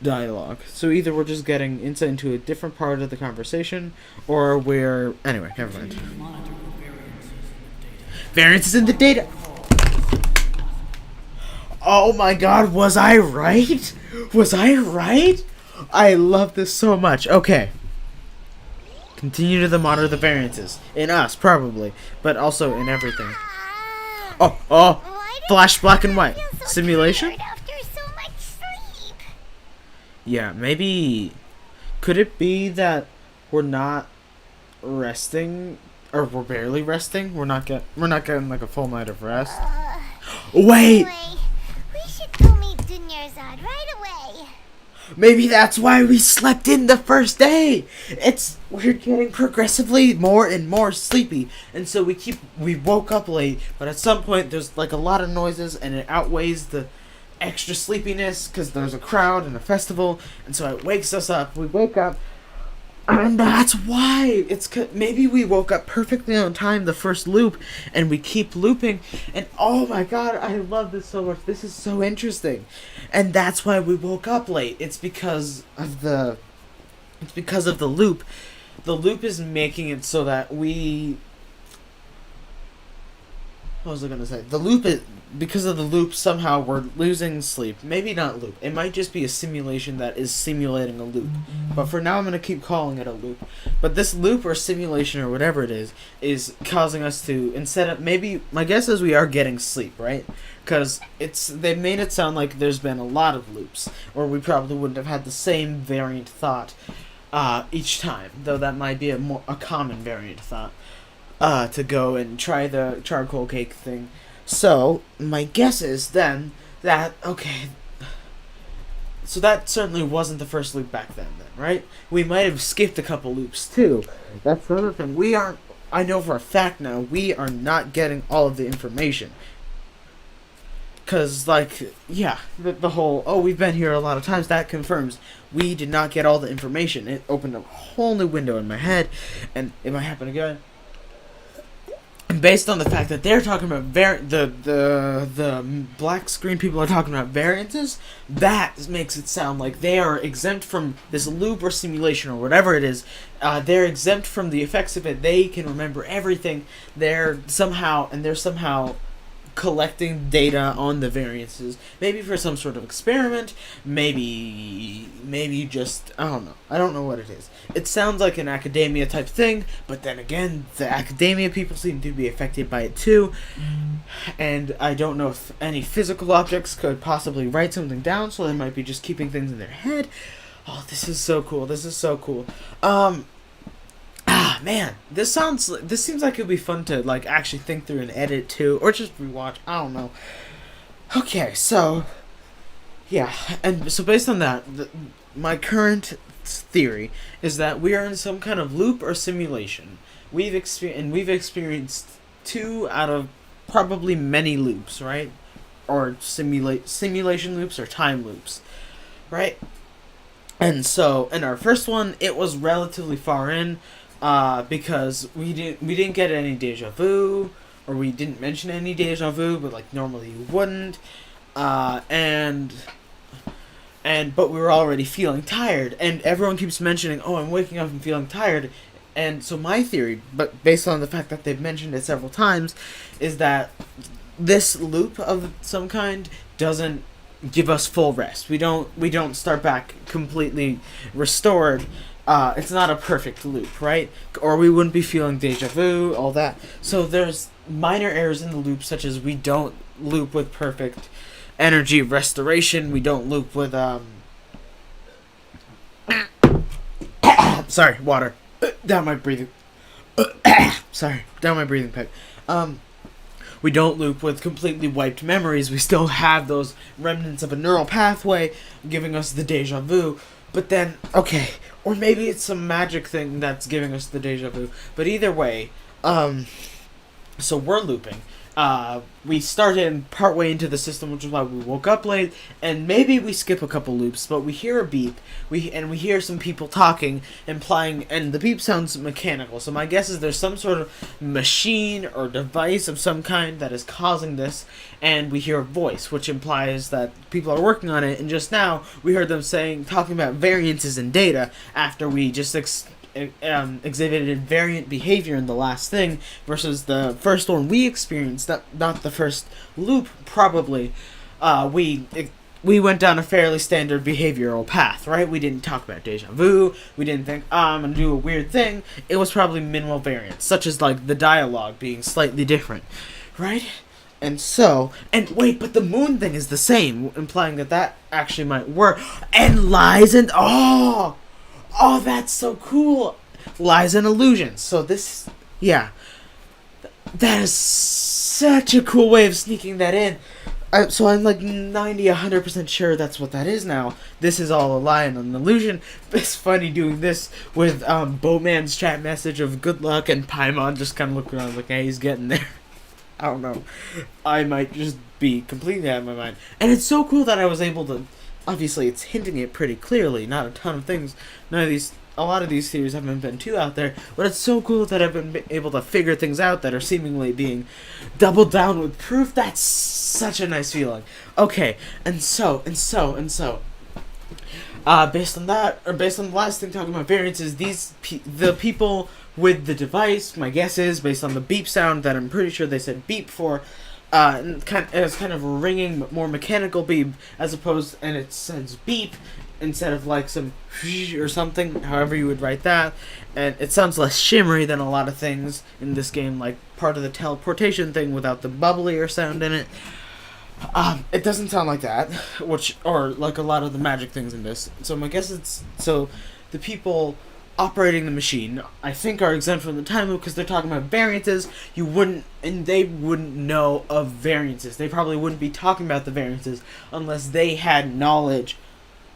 dialogue. So either we're just getting insight into a different part of the conversation, or we're anyway. Never mind. Variances in the data. Oh my God, was I right? Was I right? I love this so much. Okay. Continue to monitor the variances. In us, probably. But also in everything. Oh. Flash black and white. Simulation? After so much sleep. Yeah, maybe... Could it be that we're not resting? Or we're barely resting? We're not getting like a full night of rest? Wait! We should go meet Dunyarzad right away. Maybe that's why we slept in the first day. We're getting progressively more and more sleepy, and so we woke up late. But at some point, there's like a lot of noises, and it outweighs the extra sleepiness because there's a crowd and a festival, and so it wakes us up. We wake up, and that's why maybe we woke up perfectly on time the first loop, and we keep looping. And oh my God, I love this so much. This is so interesting, and that's why we woke up late. It's because of the loop. The loop is making it so that we. What was I gonna say? Because of the loop, somehow we're losing sleep. Maybe not loop. It might just be a simulation that is simulating a loop. But for now, I'm going to keep calling it a loop. But this loop or simulation or whatever it is causing us to, maybe, my guess is we are getting sleep, right? Because they made it sound like there's been a lot of loops. Or we probably wouldn't have had the same variant thought each time. Though that might be a common variant thought. To go and try the charcoal cake thing. So, my guess is then that, okay, so that certainly wasn't the first loop back then, right? We might have skipped a couple loops, too. That's the other thing. I know for a fact now, we are not getting all of the information. Because, like, yeah, the whole, we've been here a lot of times, that confirms we did not get all the information. It opened a whole new window in my head, and it might happen again. Based on the fact that they're talking about the black screen people are talking about variances, that makes it sound like they are exempt from this loop or simulation or whatever it is. They're exempt from the effects of it. They can remember everything. They're somehow collecting data on the variances, maybe for some sort of experiment, maybe just, I don't know what it is. It sounds like an academia type thing, but then again, the academia people seem to be affected by it too, and I don't know if any physical objects could possibly write something down, so they might be just keeping things in their head. Oh, this is so cool. Man, this seems like it'd be fun to like actually think through and edit too, or just rewatch. I don't know. Okay, so yeah, and so based on that, my current theory is that we are in some kind of loop or simulation. We've experienced 2 out of probably many loops, right? Or simulation loops or time loops, right? And so in our first one, it was relatively far in. because we didn't get any deja vu, or we didn't mention any deja vu, but like normally you wouldn't, and but we were already feeling tired, and everyone keeps mentioning, oh, I'm waking up and feeling tired, and so my theory, but based on the fact that they've mentioned it several times, is that this loop of some kind doesn't give us full rest. We don't start back completely restored. It's not a perfect loop, right? Or we wouldn't be feeling deja vu, all that. So there's minor errors in the loop, such as we don't loop with perfect energy restoration. We don't loop with sorry, water down my breathing. Sorry, down my breathing pipe. We don't loop with completely wiped memories. We still have those remnants of a neural pathway giving us the deja vu. But then, okay, or maybe it's some magic thing that's giving us the deja vu. But either way, so we're looping. We started partway into the system, which is why we woke up late, and maybe we skip a couple loops, but we hear a beep, we hear some people talking, implying, and the beep sounds mechanical, so my guess is there's some sort of machine or device of some kind that is causing this, and we hear a voice, which implies that people are working on it, and just now, we heard them talking about variances in data, after we just exhibited variant behavior in the last thing versus the first one we experienced, not the first loop, probably. We went down a fairly standard behavioral path, right? We didn't talk about deja vu. We didn't think, I'm going to do a weird thing. It was probably minimal variance, such as like the dialogue being slightly different, right? And wait, but the moon thing is the same, implying that actually might work. And lies and, oh, that's so cool. Lies and illusions. So this, yeah. That is such a cool way of sneaking that in. So I'm like 100% sure that's what that is now. This is all a lie and an illusion. It's funny doing this with Boatman's chat message of good luck and Paimon just kind of looking around like, hey, he's getting there. I don't know. I might just be completely out of my mind. And it's so cool that I was able to... Obviously, it's hinting it pretty clearly. Not a ton of things. A lot of these theories haven't been too out there, but it's so cool that I've been able to figure things out that are seemingly being doubled down with proof. That's such a nice feeling. Okay, based on that, or based on the last thing talking about variances, the people with the device, my guess is, based on the beep sound that I'm pretty sure they said beep for, and it's kind of a ringing, more mechanical beep, and it says beep instead of like some or something, however you would write that, and it sounds less shimmery than a lot of things in this game, like part of the teleportation thing without the bubblier sound in it. It doesn't sound like that, or like a lot of the magic things in this. So my guess the people operating the machine, I think, are exempt from the time loop because they're talking about variances. They wouldn't know of variances. They probably wouldn't be talking about the variances unless they had knowledge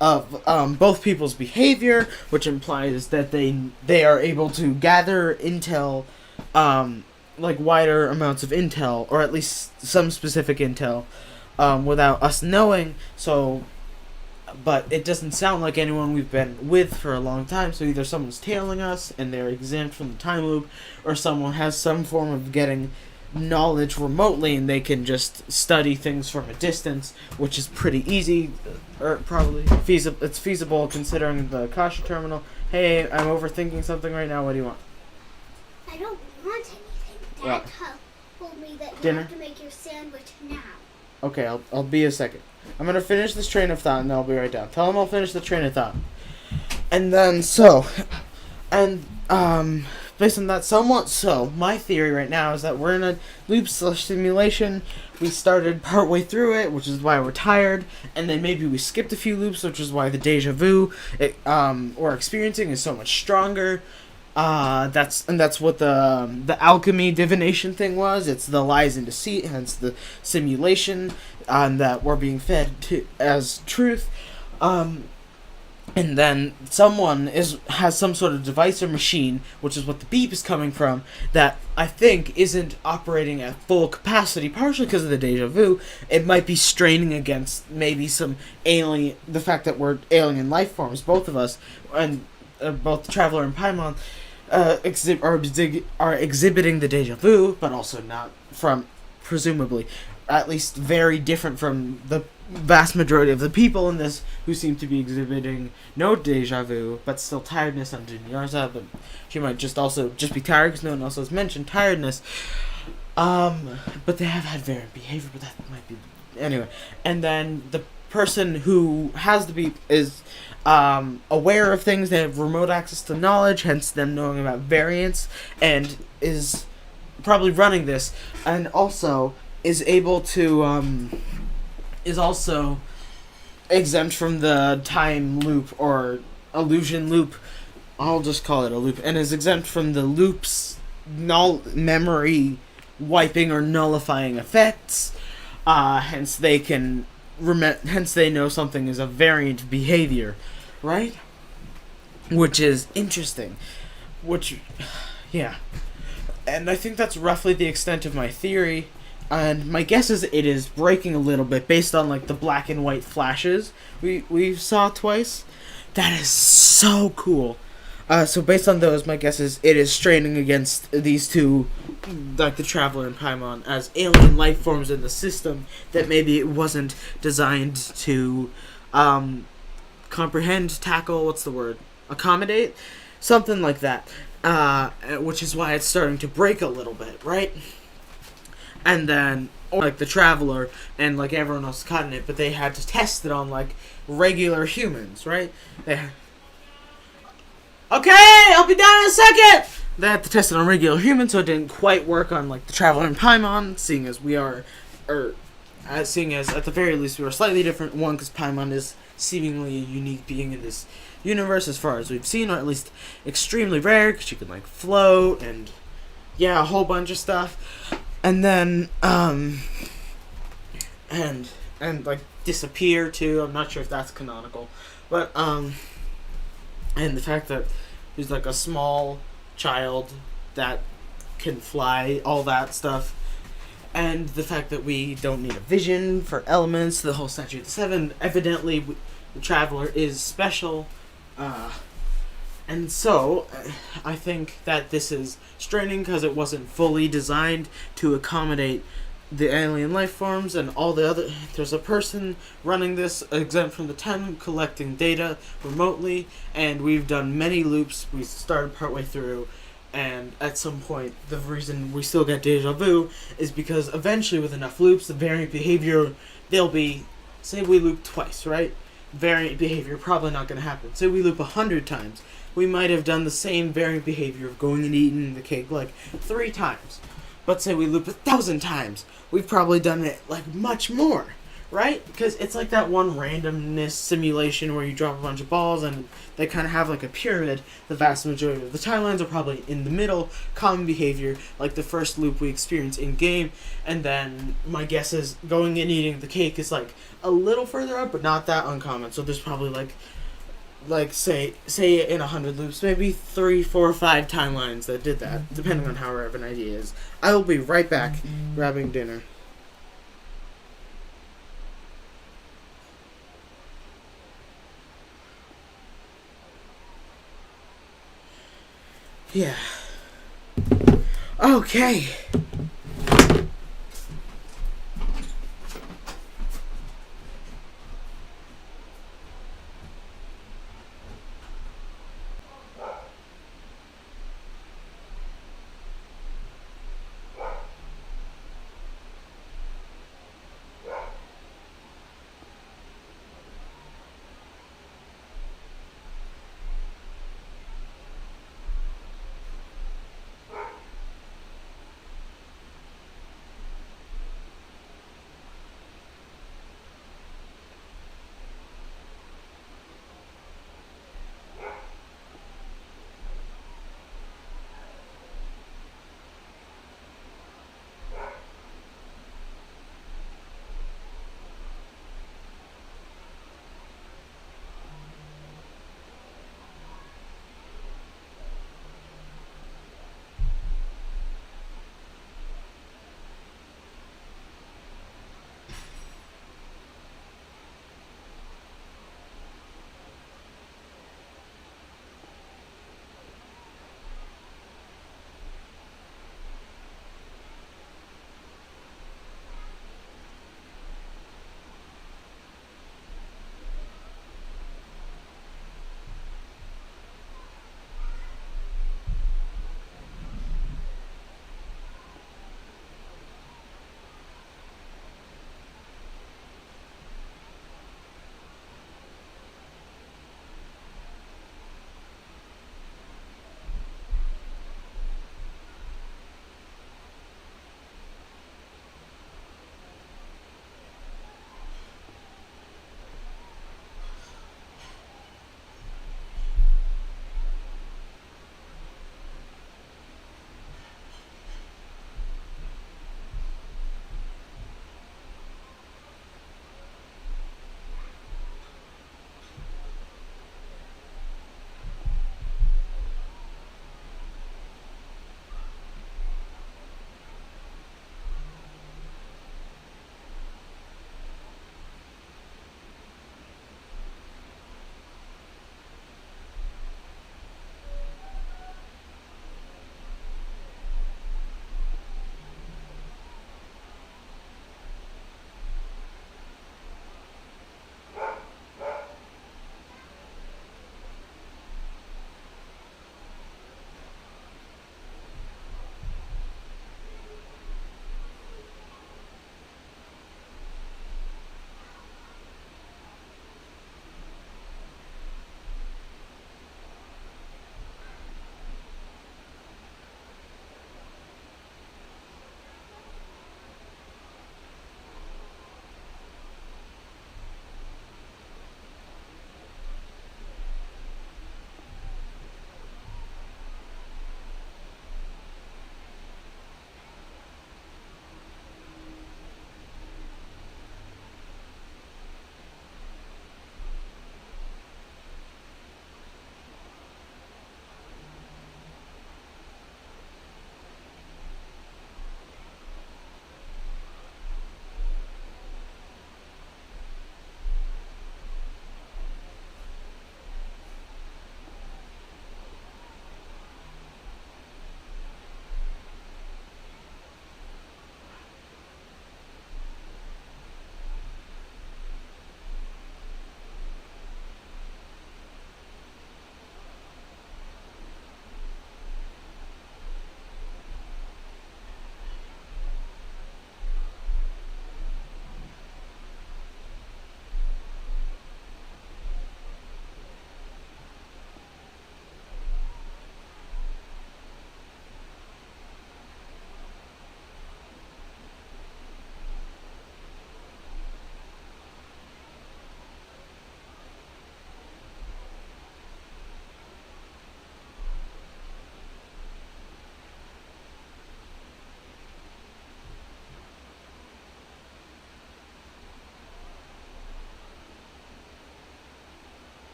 of both people's behavior, which implies that they are able to gather intel, like wider amounts of intel, or at least some specific intel, without us knowing. But it doesn't sound like anyone we've been with for a long time, so either someone's tailing us and they're exempt from the time loop, or someone has some form of getting knowledge remotely and they can just study things from a distance, which is pretty easy, or probably feasible. It's feasible considering the Kasha terminal. Hey, I'm overthinking something right now. What do you want? I don't want anything. Dad told me that you have to make your sandwich now. Okay, I'll be a second. I'm gonna finish this train of thought and then I'll be right down. Tell him I'll finish the train of thought. And then, based on that my theory right now is that we're in a loop/simulation. We started partway through it, which is why we're tired, and then maybe we skipped a few loops, which is why the deja vu we're experiencing is so much stronger. That's what the alchemy divination thing was. It's the lies and deceit, hence the simulation that we're being fed to as truth. And then someone has some sort of device or machine, which is what the beep is coming from, that I think isn't operating at full capacity, partially because of the deja vu. It might be straining against maybe the fact that we're alien life forms, both of us, and both Traveler and Paimon, are exhibiting the deja vu, but also not from, presumably, at least very different from the vast majority of the people in this who seem to be exhibiting no deja vu, but still tiredness on Dunyarzad. But she might just be tired because no one else has mentioned tiredness. But they have had variant behavior, but that might be anyway. And then the person who has the beep is aware of things. They have remote access to knowledge, hence them knowing about variants, and is probably running this, and also is able to is also exempt from the time loop or illusion loop. I'll just call it a loop, and is exempt from the loop's memory wiping or nullifying effects. Hence they can hence they know something is a variant behavior, right? Which is interesting. Yeah. And I think that's roughly the extent of my theory. And my guess is it is breaking a little bit based on like the black and white flashes we saw twice. That is so cool. So based on those, my guess is it is straining against these two, like the Traveler and Paimon, as alien life forms in the system that maybe it wasn't designed to comprehend, tackle, what's the word? Accommodate? Something like that. Which is why it's starting to break a little bit, right? And then, like the Traveler and like everyone else caught in it, but they had to test it on like regular humans, right? Okay, I'll be down in a second! They had to test it on regular humans, so it didn't quite work on like the Traveler and Paimon, seeing as at the very least we are slightly different. One, because Paimon is seemingly a unique being in this universe as far as we've seen, or at least extremely rare, because she can like float and yeah, a whole bunch of stuff. And then and like disappear too. I'm not sure if that's canonical, but and the fact that he's like a small child that can fly, all that stuff, and the fact that we don't need a vision for elements, the whole Statue of the Seven. Evidently, the Traveler is special, and so I think that this is straining because it wasn't fully designed to accommodate the alien life forms and all the other. There's a person running this exempt from the time, collecting data remotely, and we've done many loops. We started partway through, and at some point the reason we still get deja vu is because eventually with enough loops, the variant behavior, they'll be, say we loop twice, right? Variant behavior probably not going to happen. Say we loop 100 times, we might have done the same variant behavior of going and eating the cake like 3 times. But say we loop 1,000 times, we've probably done it like much more, right? Because it's like that one randomness simulation where you drop a bunch of balls and they kind of have like a pyramid. The vast majority of the timelines are probably in the middle, common behavior, like the first loop we experience in game. And then my guess is going and eating the cake is like a little further up, but not that uncommon. So there's probably like say in 100 loops, maybe 3, 4, 5 timelines that did that, depending on how rare an idea is. I will be right back grabbing dinner. Yeah. Okay.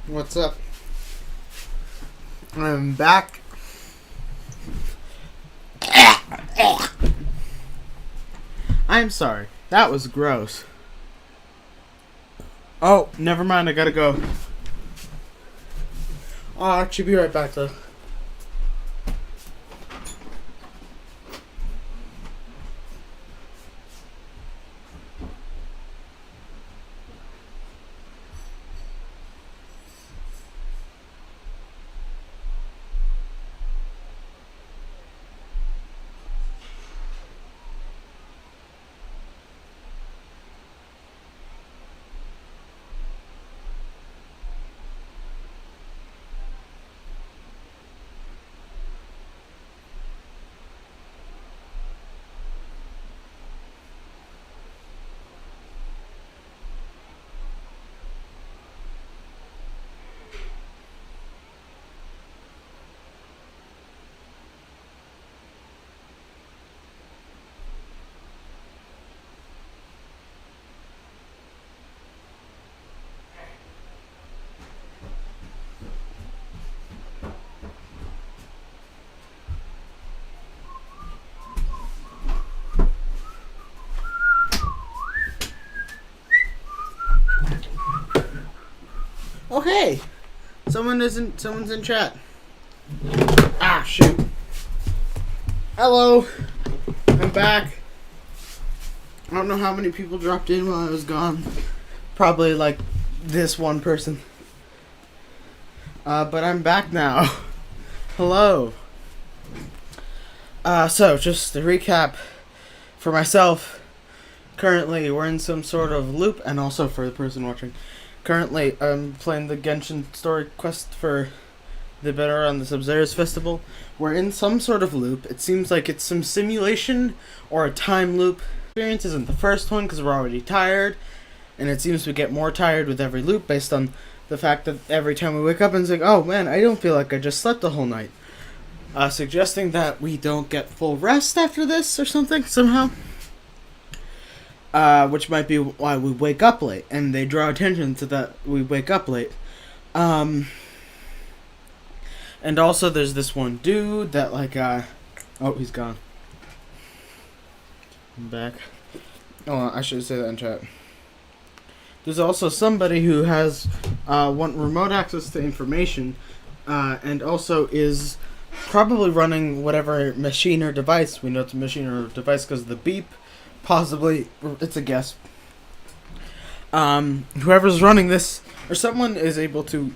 What's up? I'm back. I'm sorry. That was gross. Oh, never mind. I gotta go. I'll actually be right back though. Oh hey, someone's in chat. Ah shoot. Hello, I'm back. I don't know how many people dropped in while I was gone. Probably like this one person. But I'm back now. Hello. So just to recap for myself, currently we're in some sort of loop, and also for the person watching. Currently, I'm playing the Genshin story quest for the better on the Sub-Zero's Festival. We're in some sort of loop. It seems like it's some simulation or a time loop. Experience isn't the first one because we're already tired, and it seems to get more tired with every loop based on the fact that every time we wake up and it's like, oh man, I don't feel like I just slept the whole night. Suggesting that we don't get full rest after this or something, somehow. Which might be why we wake up late, and they draw attention to that we wake up late. And also there's this one dude that like, oh, he's gone. I'm back. Oh, I should say that in chat. There's also somebody who has, want remote access to information, and also is probably running whatever machine or device. We know it's a machine or device because of the beep. Possibly, it's a guess. Whoever's running this, or someone is able to,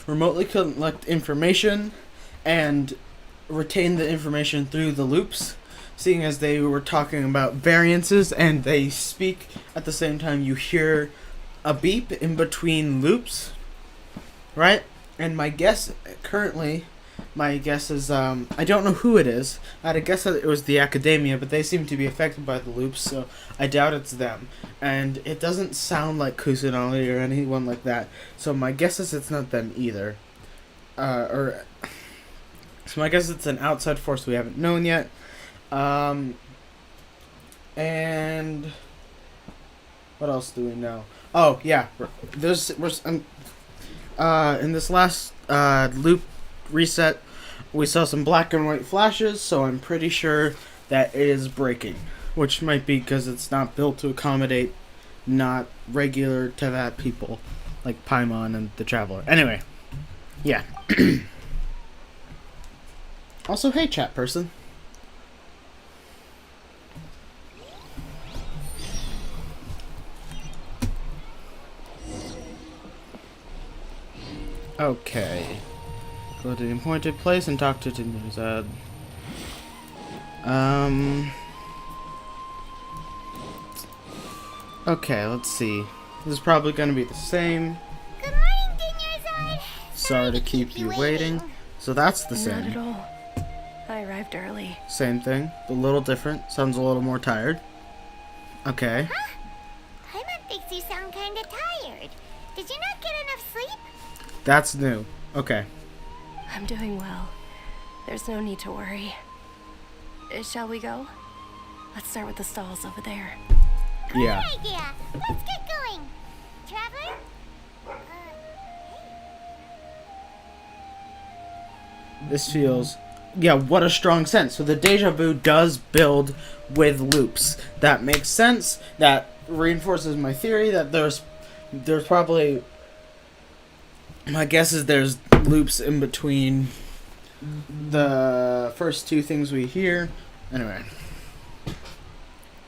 remotely collect information and retain the information through the loops, seeing as they were talking about variances and they speak at the same time you hear a beep in between loops, right? And my guess is, I don't know who it is. I had a guess that it was the academia, but they seem to be affected by the loops, so I doubt it's them. And it doesn't sound like Kusanali or anyone like that, so my guess is it's not them either. So my guess is it's an outside force we haven't known yet. And what else do we know? Oh, yeah. In this last loop reset, we saw some black and white flashes, so I'm pretty sure that it is breaking, which might be because it's not built to accommodate not regular Tevat people like Paimon and the Traveler. Anyway, yeah. Also, hey chat person. Okay. Go to the appointed place and talk to Tinuzad. Okay, let's see. This is probably gonna be the same. Good morning, Dinnerside. Sorry to keep you waiting. So that's the same. Not at all. I arrived early. Same thing, but a little different. Sounds a little more tired. Okay. Huh? Paimon thinks you sound kinda tired. Did you not get enough sleep? That's new. Okay. I'm doing well. There's no need to worry. Shall we go? Let's start with the stalls over there. Yeah. Good idea. Let's get going. Traveler? This feels... Yeah, what a strong sense. So the deja vu does build with loops. That makes sense. That reinforces my theory that there's probably... My guess is there's loops in between the first two things we hear. Anyway.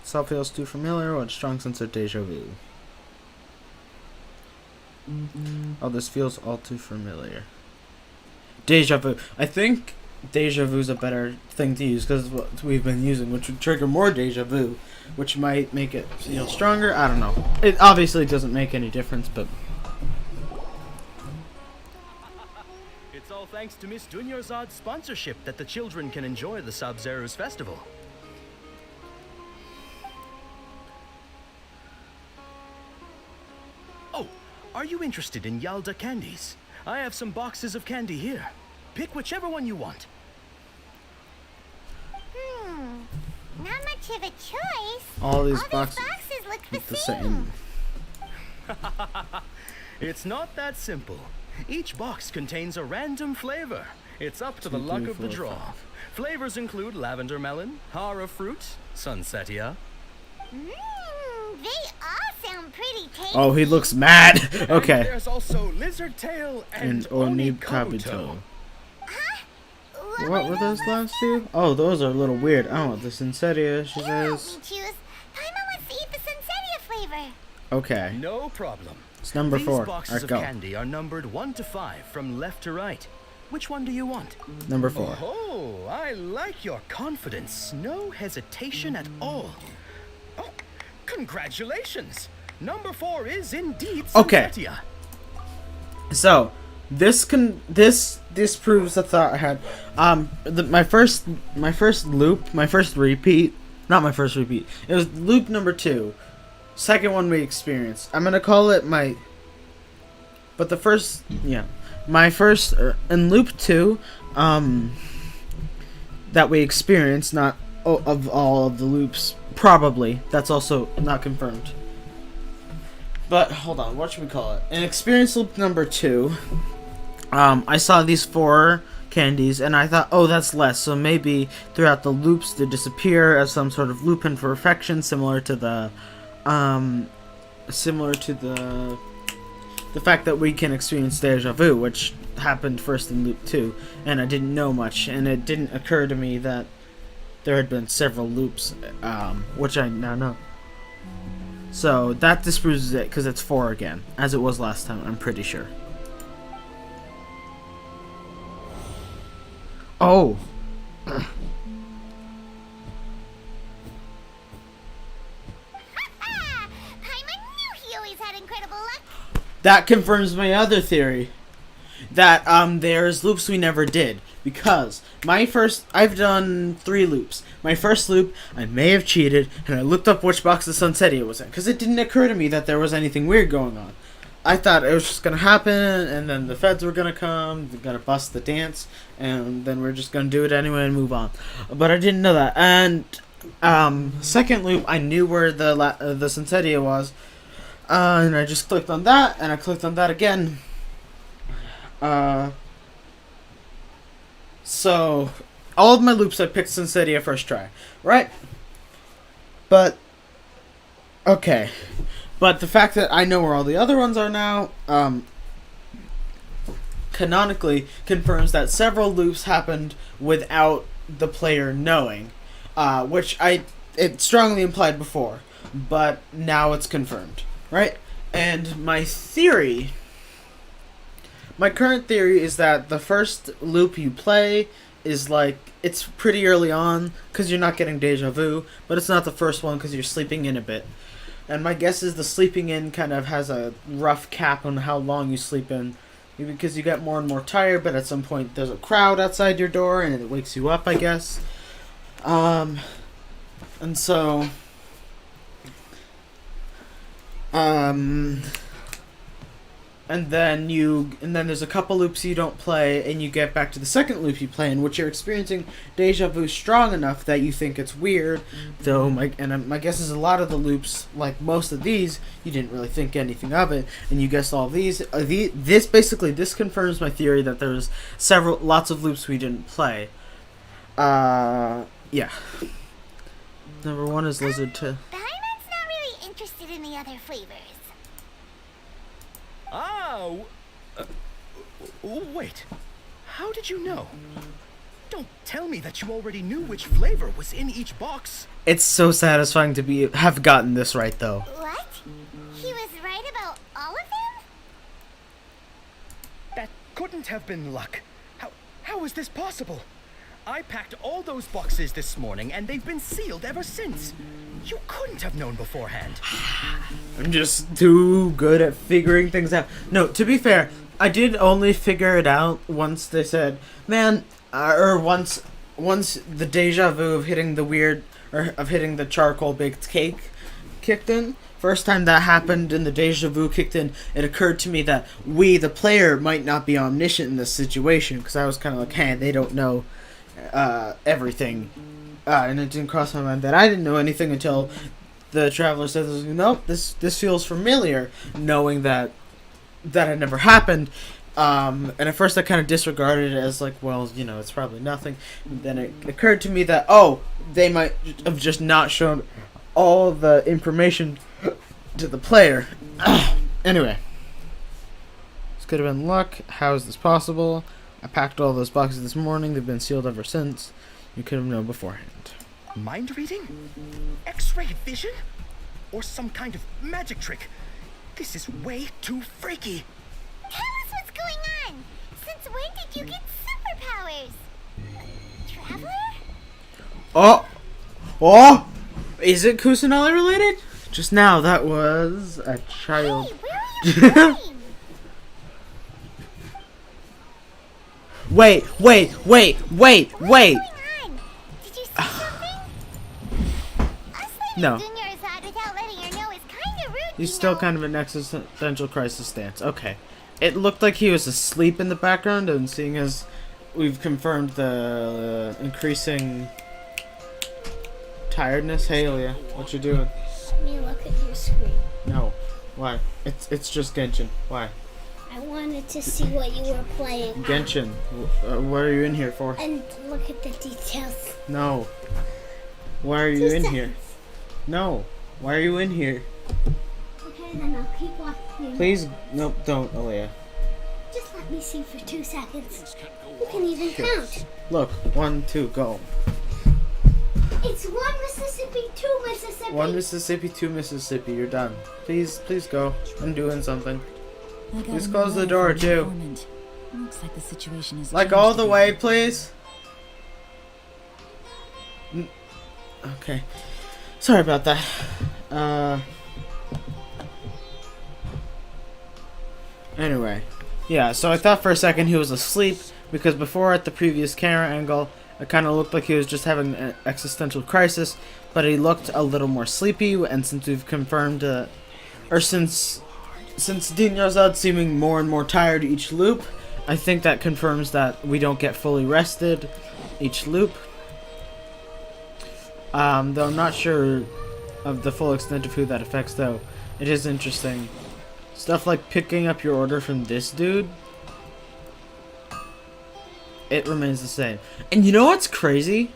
Self feels too familiar. What a strong sense of deja vu. Oh, this feels all too familiar. Deja vu. I think deja vu is a better thing to use because what we've been using, which would trigger more deja vu, which might make it feel stronger. I don't know. It obviously doesn't make any difference, but... It's all thanks to Miss Dunyarzad's sponsorship that the children can enjoy the Sub-Zero's festival. Oh, are you interested in Yalda candies? I have some boxes of candy here. Pick whichever one you want. Not much of a choice. All these boxes look the same. It's not that simple. Each box contains a random flavor. It's up to the luck of the draw. Flavors include lavender melon, hara fruit, sunsetia. They all sound pretty tasty. Oh, he looks mad. Okay. And there's also lizard tail and Oni kabuto. Kabuto. What were those last two? Oh, those are a little weird. Oh, the Sunsetia, she says. Paimon wants to eat the Sunsetia flavor. Okay. No problem. It's number 4. These boxes Alright, of go. candy are numbered 1 to 5 from left to right. Which one do you want? Number 4. Oh, I like your confidence. No hesitation at all. Oh, congratulations. Number 4 is indeed Okay. Sunsetia. So, this proves the thought I had. My first repeat. Not my first repeat. It was loop number 2. Second one we experienced. I'm gonna call it my. But the first, yeah, my first in loop 2, that we experienced. Not of all of the loops. Probably that's also not confirmed. But hold on, what should we call it? In experience loop number 2, I saw these 4 candies and I thought, oh, that's less. So maybe throughout the loops they disappear as some sort of loop imperfection, similar to the fact that we can experience deja vu, which happened first in loop 2, and I didn't know much, and it didn't occur to me that there had been several loops, which I now know. So that disproves it because it's 4 again, as it was last time, I'm pretty sure. Oh! That confirms my other theory. That there's loops we never did. Because I've done 3 loops. My first loop, I may have cheated, and I looked up which box the Sunsetia was in. Because it didn't occur to me that there was anything weird going on. I thought it was just going to happen, and then the feds were going to come, they're going to bust the dance, and then we're just going to do it anyway and move on. But I didn't know that. And second loop, I knew where the Sunsetia was. And I just clicked on that, and I clicked on that again. So, all of my loops I picked Sunsetia first try, right? But, okay. But the fact that I know where all the other ones are now, canonically confirms that several loops happened without the player knowing, which it strongly implied before, but now it's confirmed. Right? And my current theory is that the first loop you play is it's pretty early on because you're not getting deja vu, but it's not the first one because you're sleeping in a bit. And my guess is the sleeping in kind of has a rough cap on how long you sleep in, because you get more and more tired, but at some point there's a crowd outside your door and it wakes you up, I guess. And so... and then there's a couple loops you don't play, and you get back to the second loop you play, in which you're experiencing deja vu strong enough that you think it's weird. Though my guess is a lot of the loops, like most of these, you didn't really think anything of it, and you guessed all these. This confirms my theory that there's lots of loops we didn't play. Yeah. Number 1 is Lizard 2. Paimon's not really interested in the other flavors. Oh! Wait. How did you know? Don't tell me that you already knew which flavor was in each box. It's so satisfying to have gotten this right, though. What? He was right about all of them? That couldn't have been luck. How is this possible? I packed all those boxes this morning, and they've been sealed ever since. You couldn't have known beforehand. I'm just too good at figuring things out. No, to be fair, I did only figure it out once they said, man, once the deja vu of hitting the charcoal baked cake kicked in. First time that happened and the deja vu kicked in, it occurred to me that we, the player, might not be omniscient in this situation, because I was kind of like, hey, they don't know everything. And it didn't cross my mind that I didn't know anything until the traveler said, nope, this feels familiar, knowing that had never happened. And at first I kind of disregarded it as like, well, it's probably nothing. And then it occurred to me that, they might have just not shown all the information to the player. Anyway. This could have been luck. How is this possible? I packed all those boxes this morning. They've been sealed ever since. You could have known beforehand. Mind reading? X-ray vision? Or some kind of magic trick? This is way too freaky. Tell us what's going on. Since when did you get superpowers? Traveler? Oh! Is it Kusanali related? Just now, that was a child. Hey, where are you going? Wait! What's going on? Did you see something? Us No. letting Junior aside without letting her know is kind of rude. He's still kind of in existential crisis stance. Okay. It looked like he was asleep in the background, and seeing as we've confirmed the increasing tiredness. Hey, Leah, what you doing? Let me look at your screen. No. Why? It's just Genshin. Why? I wanted to see what you were playing. Genshin. What are you in here for? And look at the details. No. Why are you in here? No. Why are you in here? Okay, then I'll keep watching. Please, nope, don't, Aaliyah. Just let me see for 2 seconds. You can even count. Look, 1, 2, go. It's 1 Mississippi, 2 Mississippi. 1 Mississippi, 2 Mississippi. You're done. Please go. I'm doing something. Please close the door, too. Looks like the situation is Like all the way, please. Okay. Sorry about that. Anyway. Yeah, so I thought for a second he was asleep, because before at the previous camera angle, it kind of looked like he was just having an existential crisis, but he looked a little more sleepy, and since we've confirmed, since Dinyarzad seeming more and more tired each loop, I think that confirms that we don't get fully rested each loop. Though I'm not sure of the full extent of who that affects, though. It is interesting. Stuff like picking up your order from this dude, it remains the same. And you know what's crazy?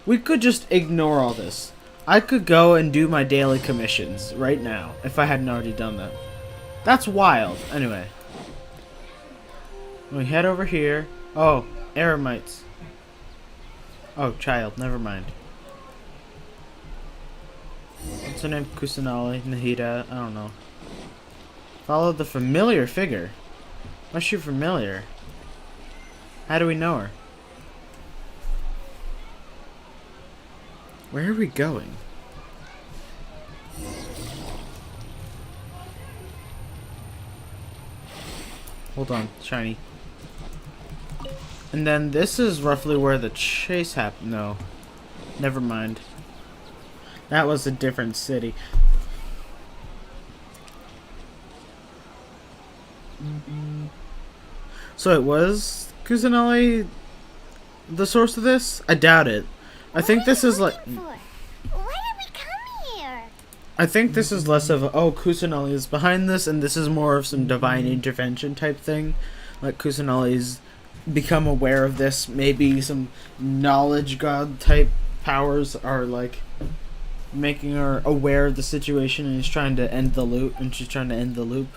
We could just ignore all this. I could go and do my daily commissions right now, if I hadn't already done that. That's wild. Anyway. We head over here. Oh, eremites. Oh, child. Never mind. What's her name? Kusanali, Nahida, I don't know. Follow the familiar figure. Why's she familiar? How do we know her? Where are we going? Hold on, shiny. And then this is roughly where the chase happened. No. Never mind. That was a different city. So it was Kusanali the source of this? I doubt it. I think this is like... Why did we come here? I think this is less of a, oh, Kusanali is behind this, and this is more of some divine intervention type thing. Like Kusanali's become aware of this. Maybe some knowledge god type powers are like making her aware of the situation, and he's trying to end the loop, and she's trying to end the loop.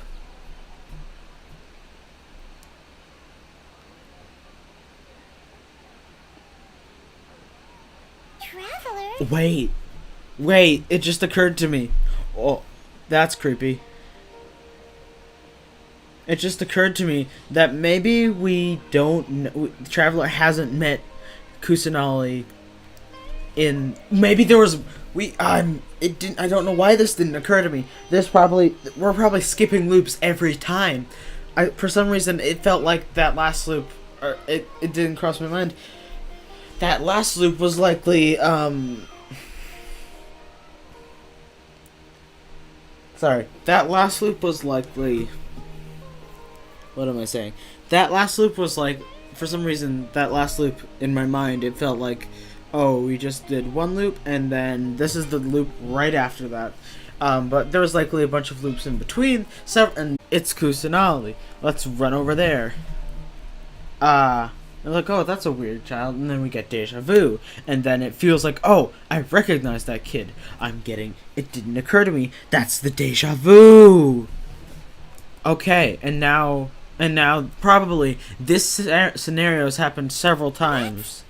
Traveler? Wait, it just occurred to me. Oh, that's creepy. It just occurred to me that maybe we don't know, Traveler hasn't met Kusanali in, maybe there was, it didn't, I don't know why this didn't occur to me. We're probably skipping loops every time. For some reason, it felt like that last loop, or it didn't cross my mind. That last loop was likely, sorry, that last loop was likely, what am I saying? That last loop was like, for some reason, that last loop in my mind, it felt like, oh, we just did one loop, and then this is the loop right after that. But there was likely a bunch of loops in between, and it's Kusanali. Let's run over there. And like, oh, that's a weird child, and then we get deja vu, and then it feels like, oh, I recognize that kid. It didn't occur to me, that's the deja vu! Okay, and now probably this scenario has happened several times.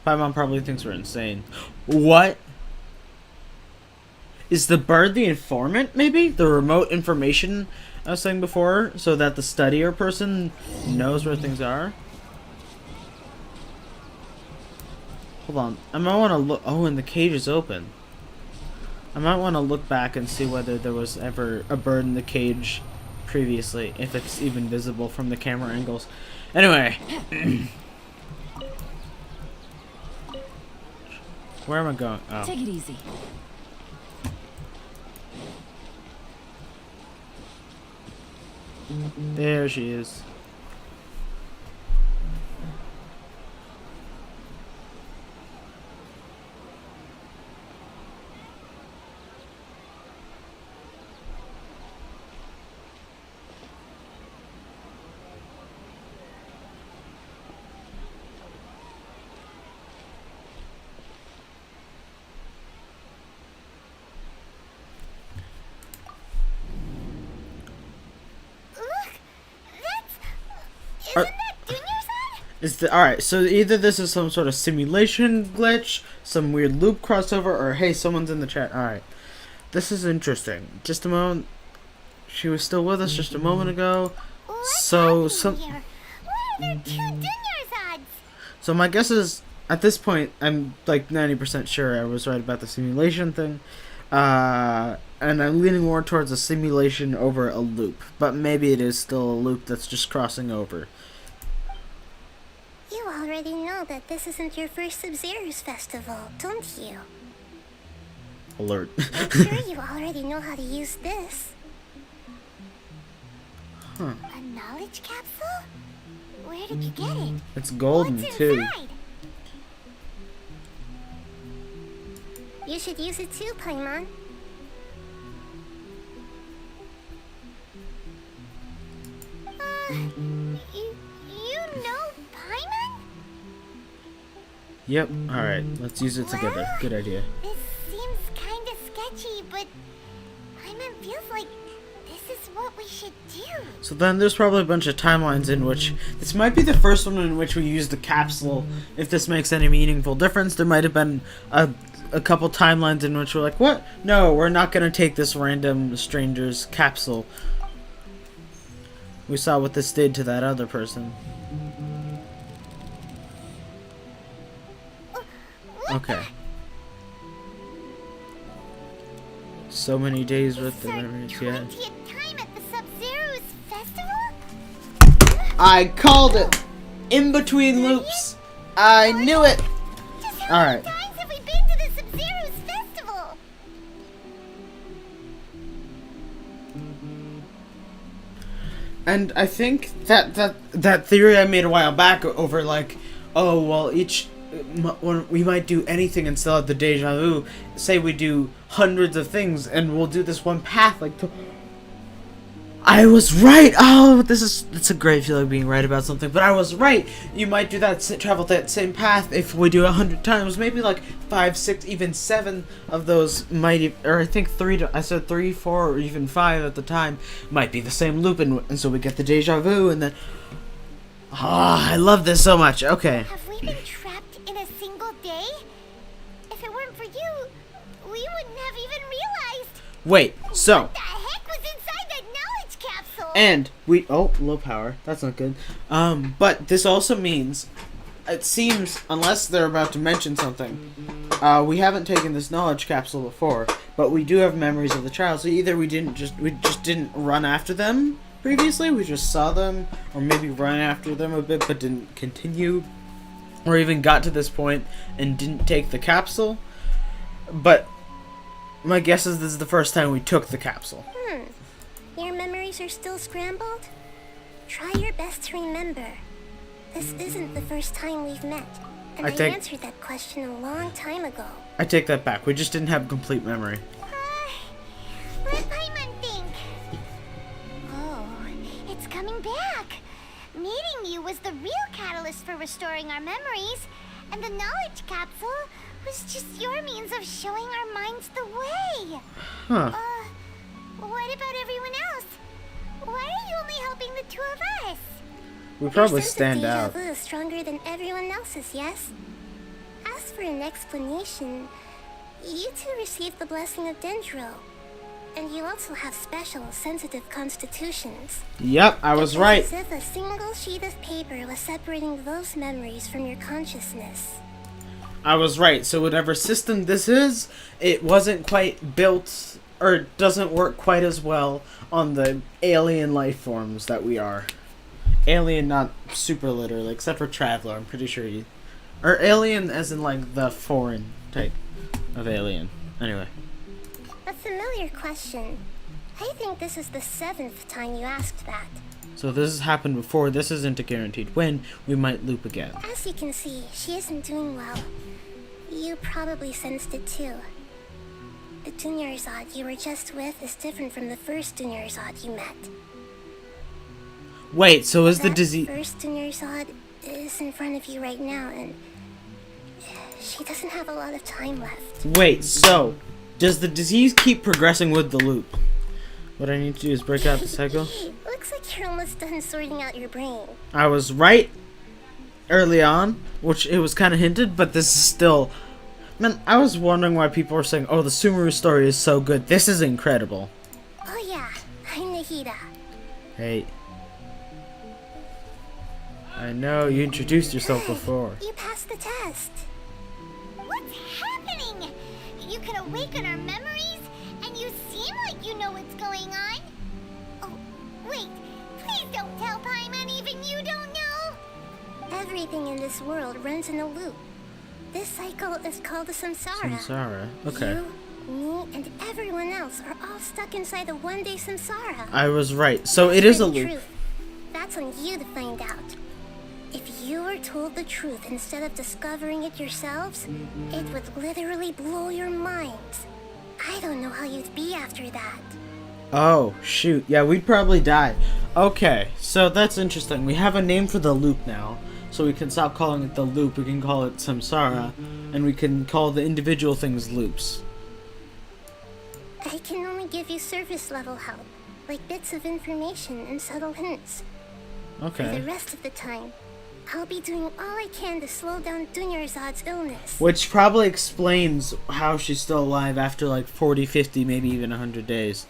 My mom probably thinks we're insane. What? Is the bird the informant, maybe? The remote information I was saying before, so that the studier person knows where things are? Hold on. I might want to look. Oh, and the cage is open. I might want to look back and see whether there was ever a bird in the cage previously, if it's even visible from the camera angles. Anyway. Where am I going? Oh. Take it easy. There she is. Alright, so either this is some sort of simulation glitch, some weird loop crossover, or hey, someone's in the chat. Alright. This is interesting. Just a moment. She was still with us just a moment ago. So my guess is, at this point, I'm like 90% sure I was right about the simulation thing. And I'm leaning more towards a simulation over a loop. But maybe it is still a loop that's just crossing over. You already know that this isn't your first Sub-Zero's festival, don't you? Alert. I'm sure you already know how to use this. Huh. A knowledge capsule? Where did you get it? It's golden, too. You should use it too, Paimon. You know Paimon? Yep, alright, let's use it together. Good idea. This seems kinda sketchy, but Paimon feels like this is what we should do. So then there's probably a bunch of timelines in which, this might be the first one in which we use the capsule, if this makes any meaningful difference. There might have been a couple timelines in which we're like, what? No, we're not gonna take this random stranger's capsule. We saw what this did to that other person. Okay. So many days worth of memories, yeah. I called it! In between loops! I knew it! Alright. And I think that theory I made a while back over like, oh well, when we might do anything and still have the deja vu. Say we do hundreds of things and we'll do this one path. Like, I was right. Oh, it's a great feeling being right about something. But I was right. You might do that, travel that same path if we do 100 times. Maybe like 5, 6, even 7 of those might, or I think 3. I said 3, 4, or even 5 at the time might be the same loop, and so we get the deja vu, and then. I love this so much. Okay. Have we been trapped in a single day? If it weren't for you, we wouldn't have even realized. Wait. So. What the heck was inside that knowledge capsule? And we low power. That's not good. But this also means, it seems, unless they're about to mention something, we haven't taken this knowledge capsule before, but we do have memories of the child. So either we just didn't run after them previously, we just saw them, or maybe ran after them a bit but didn't continue, or even got to this point and didn't take the capsule. But my guess is this is the first time we took the capsule. Your memories are still scrambled? Try your best to remember. This isn't the first time we've met, and I answered that question a long time ago. I take that back. We just didn't have complete memory. Let Paimon think. Oh, it's coming back. Meeting you was the real catalyst for restoring our memories, and the knowledge capsule was just your means of showing our minds the way. Huh. What about everyone else? Why are you only helping the 2 of us? We probably Your sense stand of out. deja vu is stronger than everyone else's, yes? As for an explanation, you 2 received the blessing of Dendro, and you also have special, sensitive constitutions. Yep, I was right. It's as if a single sheet of paper was separating those memories from your consciousness. I was right. So whatever system this is, it wasn't quite built, or doesn't work quite as well on the alien life forms that we are. Alien, not super literally, except for Traveler. I'm pretty sure or alien as in like the foreign type of alien. Anyway. A familiar question. I think this is the 7th time you asked that. So this has happened before. This isn't a guaranteed win. We might loop again. As you can see, she isn't doing well. You probably sensed it too. The Junior Zod you were just with is different from the first Junior Zod you met. Wait, so is the disease... The first Junior Zod is in front of you right now, and she doesn't have a lot of time left. Wait, so does the disease keep progressing with the loop? What I need to do is break out the cycle. Looks like you're almost done sorting out your brain. I was right early on, which it was kind of hinted, but this is still... Man, I was wondering why people were saying, oh, the Sumeru story is so good. This is incredible. Oh yeah, I'm Nahida. Hey. I know, you introduced yourself before. You passed the test. What's happening? You can awaken our memories, and you seem like you know what's going on. Oh, wait. Please don't tell Paimon even you don't know. Everything in this world runs in a loop. This cycle is called the samsara. Samsara, okay. You, me, and everyone else are all stuck inside the one-day samsara. I was right. So it is a loop. Truth. That's on you to find out. If you were told the truth instead of discovering it yourselves, it would literally blow your minds. I don't know how you'd be after that. Oh, shoot. Yeah, we'd probably die. Okay, so that's interesting. We have a name for the loop now. So we can stop calling it the loop. We can call it samsara. And we can call the individual things loops. I can only give you surface level help, like bits of information and subtle hints. Okay. For the rest of the time, I'll be doing all I can to slow down Junior Zod's illness. Which probably explains how she's still alive after like 40, 50, maybe even 100 days.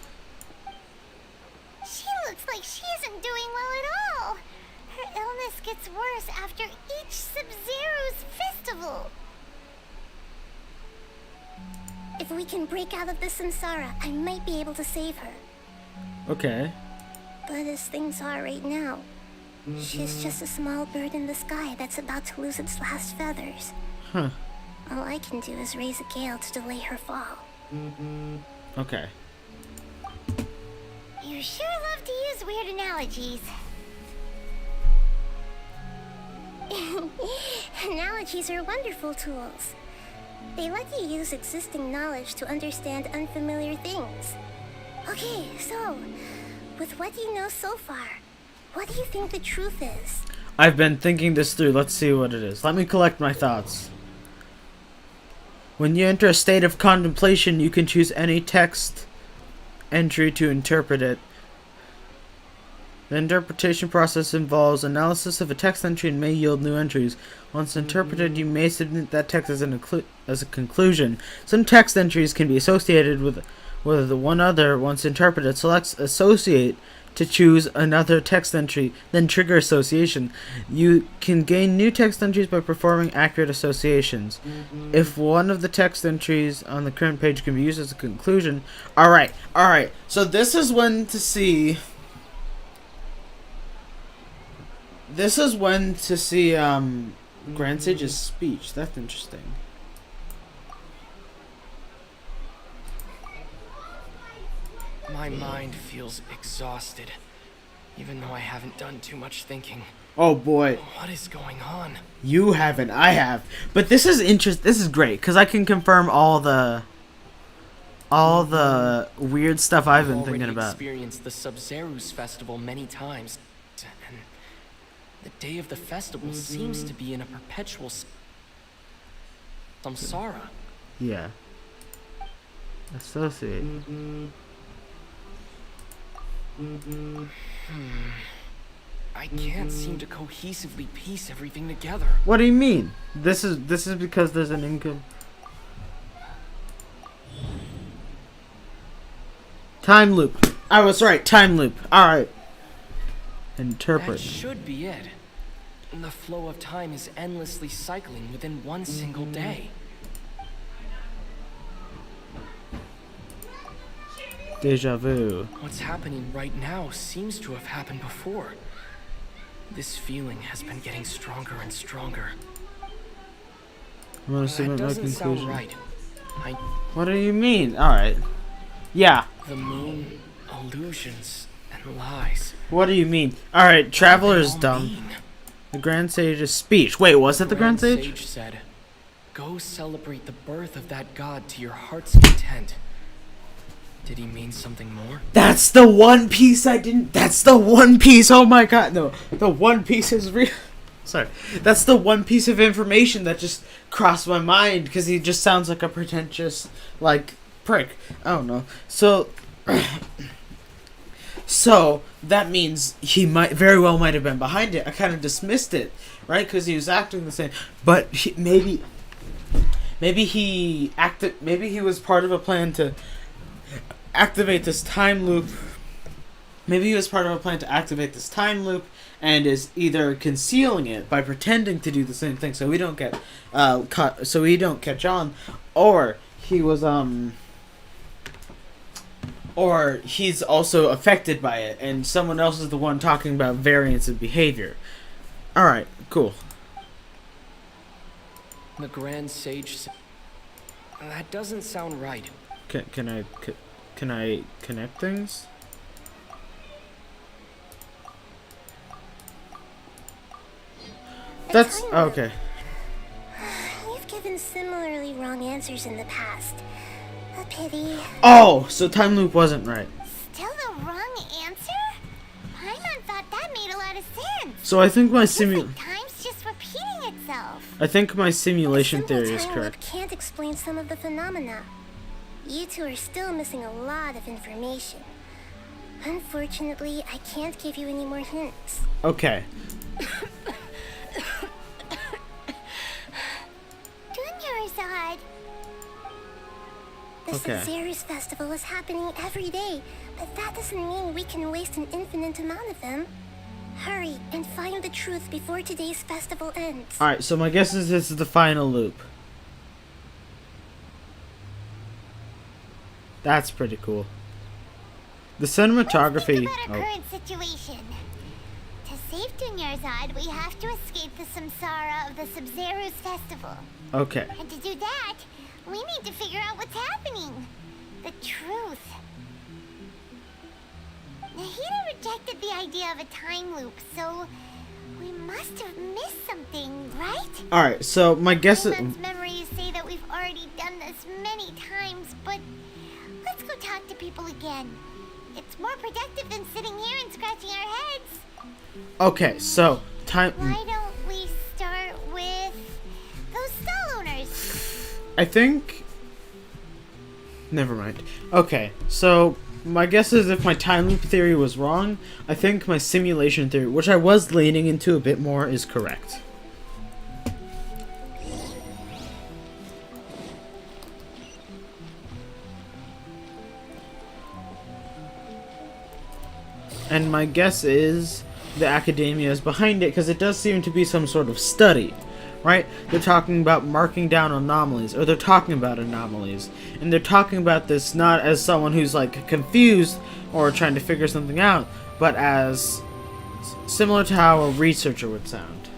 She looks like she isn't doing well at all. Her illness gets worse after each Sub-Zero's festival. If we can break out of the samsara, I might be able to save her. Okay. But as things are right now, she's just a small bird in the sky that's about to lose its last feathers. Huh. All I can do is raise a gale to delay her fall. Okay. You You sure love to use weird analogies. Analogies are wonderful tools. They let you use existing knowledge to understand unfamiliar things. Okay, so, with what you know so far, what do you think the truth is? I've been thinking this through. Let's see what it is. Let me collect my thoughts. When you enter a state of contemplation, you can choose any text entry to interpret it. The interpretation process involves analysis of a text entry and may yield new entries. Once interpreted, you may submit that text as a conclusion. Some text entries can be associated with the one other. Once interpreted, select Associate to choose another text entry, then trigger association. You can gain new text entries by performing accurate associations. If one of the text entries on the current page can be used as a conclusion... Alright. So this is when to see... Grand Sage's speech. That's interesting. My mind feels exhausted, even though I haven't done too much thinking. Oh boy. What is going on? You haven't, I have. But this is this is great, because I can confirm all the weird stuff I've been thinking about. I've experienced the Sub-Zeru's festival many times, and the day of the festival seems to be in a perpetual samsara. Yeah. Associate. I can't seem to cohesively piece everything together. What do you mean? This is because there's an income. Time loop. I was right. Time loop. All right. Interpret. That should be it. The flow of time is endlessly cycling within one single day. Deja vu. What's happening right now seems to have happened before. This feeling has been getting stronger and stronger. I'm gonna submit my doesn't conclusion. sound right. What do you mean? All right. Yeah. The moon, illusions, and lies. What do you mean? All right. Traveler's dumb. The Grand Sage's speech. Wait, was it the Grand Sage? Sage said, "Go celebrate the birth of that god to your heart's content." Did he mean something more? That's the one piece I didn't... That's the one piece... Oh my god, no. The one piece is real... Sorry. That's the one piece of information that just crossed my mind, because he just sounds like a pretentious, like, prick. I don't know. So... So, that means he very well might have been behind it. I kind of dismissed it, right? Because he was acting the same. But maybe he was part of a plan to... activate this time loop. Maybe he was part of a plan to activate this time loop and is either concealing it by pretending to do the same thing so we don't get caught, so we don't catch on, or he was or he's also affected by it and someone else is the one talking about variance of behavior. All right, cool. The Grand Sage said, that doesn't sound right. Can I connect things? That's okay. You've given similarly wrong answers in the past. A pity. Oh, so time loop wasn't right. Still the wrong answer? Paimon thought that made a lot of sense. So I think my time's just repeating itself. I think my simulation theory is Time correct. loop can't explain some of the phenomena. You two are still missing a lot of information. Unfortunately, I can't give you any more hints. Okay. Dunyarzad. The Sub-Zeru's festival is happening every day, but that doesn't mean we can waste an infinite amount of them. Hurry and find the truth before today's festival ends. Alright, so my guess is this is the final loop. That's pretty cool. The cinematography... Let's think about our current situation. To save Dunyarzad, we have to escape the samsara of the Sub-Zeru's festival. Okay. And to do that, we need to figure out what's happening. The truth. rejected the idea of a time loop, so we must have missed something, right? Alright, so my guess is... Paimon's memories say that we've already done this many times, but let's go talk to people again. It's more productive than sitting here and scratching our heads. Okay, so time... Why don't we start with those stall owners? I think... Never mind. Okay, so my guess is if my time loop theory was wrong, I think my simulation theory, which I was leaning into a bit more, is correct. And my guess is the academia is behind it because it does seem to be some sort of study, right? They're talking about marking down anomalies, or they're talking about anomalies. And they're talking about this not as someone who's like confused or trying to figure something out, but as similar to how a researcher would sound.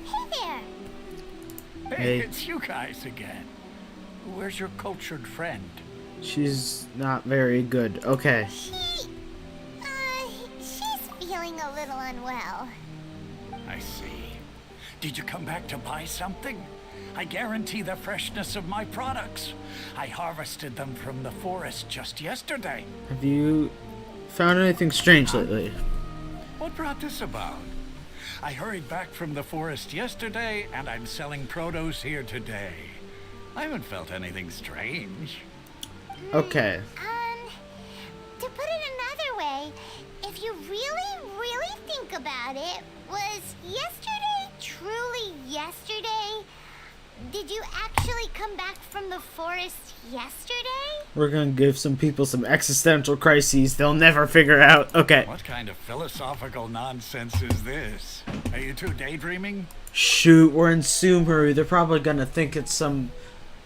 Hey there! Hey, it's you guys again. Where's your cultured friend? She's not very good. Okay. She's feeling a little unwell. I see. Did you come back to buy something? I guarantee the freshness of my products. I harvested them from the forest just yesterday. Have you found anything strange lately? What brought this about? I hurried back from the forest yesterday, and I'm selling produce here today. I haven't felt anything strange. Okay. To put it another way, if you really think about it, was yesterday truly yesterday? Did you actually come back from the forest yesterday? We're gonna give some people some existential crises they'll never figure out. Okay. What kind of philosophical nonsense is this? Are you two daydreaming? Shoot, we're in Sumeru. They're probably gonna think it's some,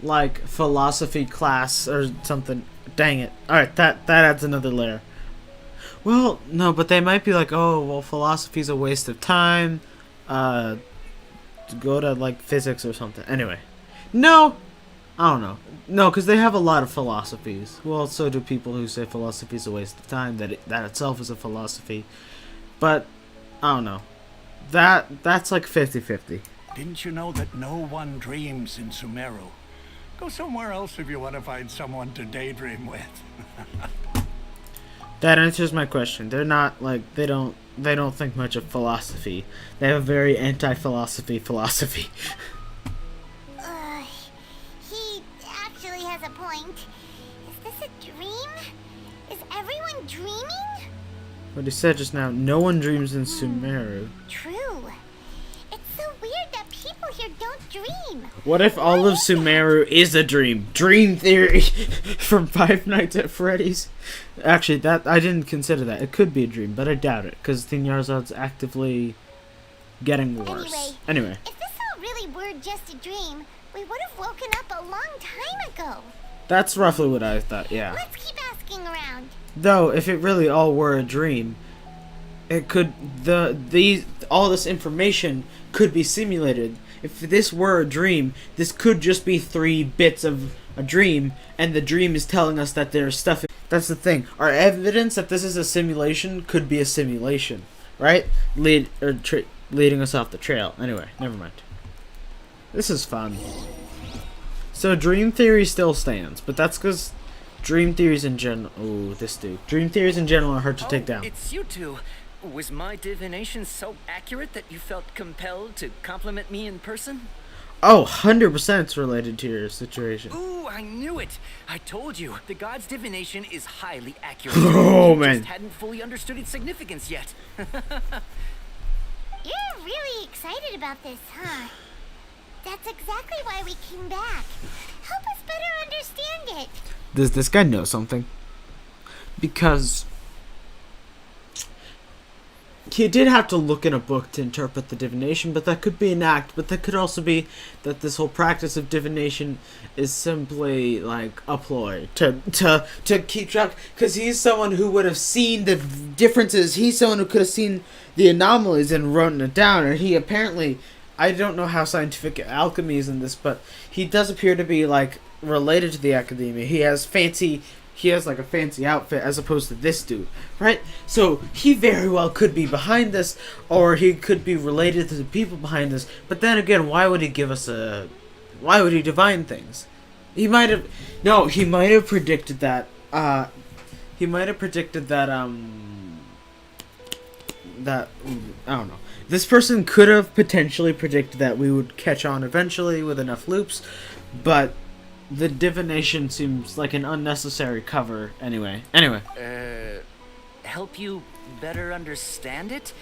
like, philosophy class or something. Dang it. Alright, that adds another layer. Well, no, but they might be like, oh, well, philosophy's a waste of time. To go to, like, physics or something. Anyway. No! I don't know. No, because they have a lot of philosophies. Well, so do people who say philosophy's a waste of time. That itself is a philosophy. But, I don't know. That's like 50-50. Didn't you know that no one dreams in Sumeru? Go somewhere else if you want to find someone to daydream with. That answers my question. They're not, like, they don't think much of philosophy. They have a very anti-philosophy philosophy. He actually has a point. Is this a dream? Is everyone dreaming? What he said just now, no one dreams in Sumeru. True. It's so weird that people here don't dream. What if all of Sumeru is a dream? Dream theory from Five Nights at Freddy's. Actually, that I didn't consider that. It could be a dream, but I doubt it, because Thinyarzad's actively getting worse. Anyway. If this all really were just a dream, we would have woken up a long time ago. That's roughly what I thought, yeah. Let's keep asking around. Though, if it really all were a dream, it could all this information could be simulated. If this were a dream, this could just be 3 bits of a dream, and the dream is telling us that there's stuff. That's the thing. Our evidence that this is a simulation could be a simulation, right? Leading us off the trail. Anyway, never mind. This is fun. So dream theory still stands, but that's because dream theories in general. Oh, this dude. Dream theories in general are hard to take down. It's you two. Was my divination so accurate that you felt compelled to compliment me in person? Oh, 100% it's related to your situation. Ooh, I knew it. I told you, the god's divination is highly accurate. Oh, you man. just hadn't fully understood its significance yet. You're really excited about this, huh? That's exactly why we came back. Help us better understand it. Does this guy know something? Because he did have to look in a book to interpret the divination, but that could be an act, but that could also be that this whole practice of divination is simply like a ploy to keep track, because he's someone who would have seen the differences. He's someone who could have seen the anomalies and written it down, and he apparently, I don't know how scientific alchemy is in this, but he does appear to be like related to the academia. He has fancy he has like a fancy outfit as opposed to this dude, right? So he very well could be behind this, or he could be related to the people behind this. But then again, why would he give us a? Why would he divine things? He might have. No, he might have predicted that. He might have predicted that. That I don't know. This person could have potentially predicted that we would catch on eventually with enough loops, but the divination seems like an unnecessary cover anyway. Help you better understand it?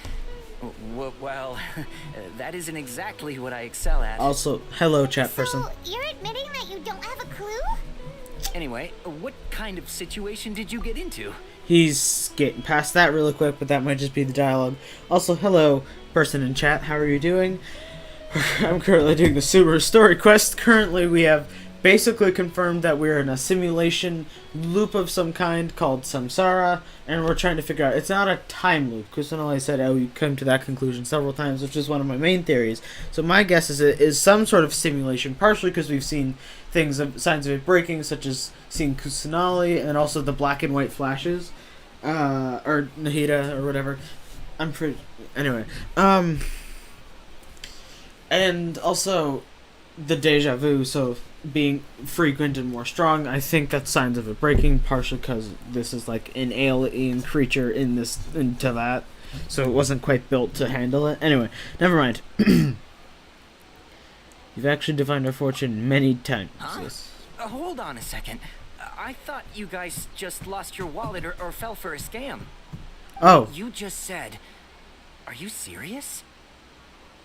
Well, that isn't exactly what I excel at. Also, hello, chat person. So, you're admitting that you don't have a clue? Anyway, what kind of situation did you get into? He's getting past that really quick, but that might just be the dialogue. Also, hello, person in chat. How are you doing? I'm currently doing the Subaru story quest. Currently, we have basically confirmed that we're in a simulation loop of some kind called Samsara, and we're trying to figure out, it's not a time loop. Kusanali said, oh, we come to that conclusion several times, which is one of my main theories. So my guess is it is some sort of simulation, partially because we've seen things, signs of it breaking, such as seeing Kusanali, and also the black and white flashes, or Nahida, or whatever. I'm pretty, anyway, and also the deja vu, so being frequent and more strong. I think that's signs of it breaking, partially because this is like an alien creature into that, so it wasn't quite built to handle it. Anyway, never mind. You've actually divined our fortune many times. Huh? Hold on a second. I thought you guys just lost your wallet or fell for a scam. Oh. You just said, are you serious?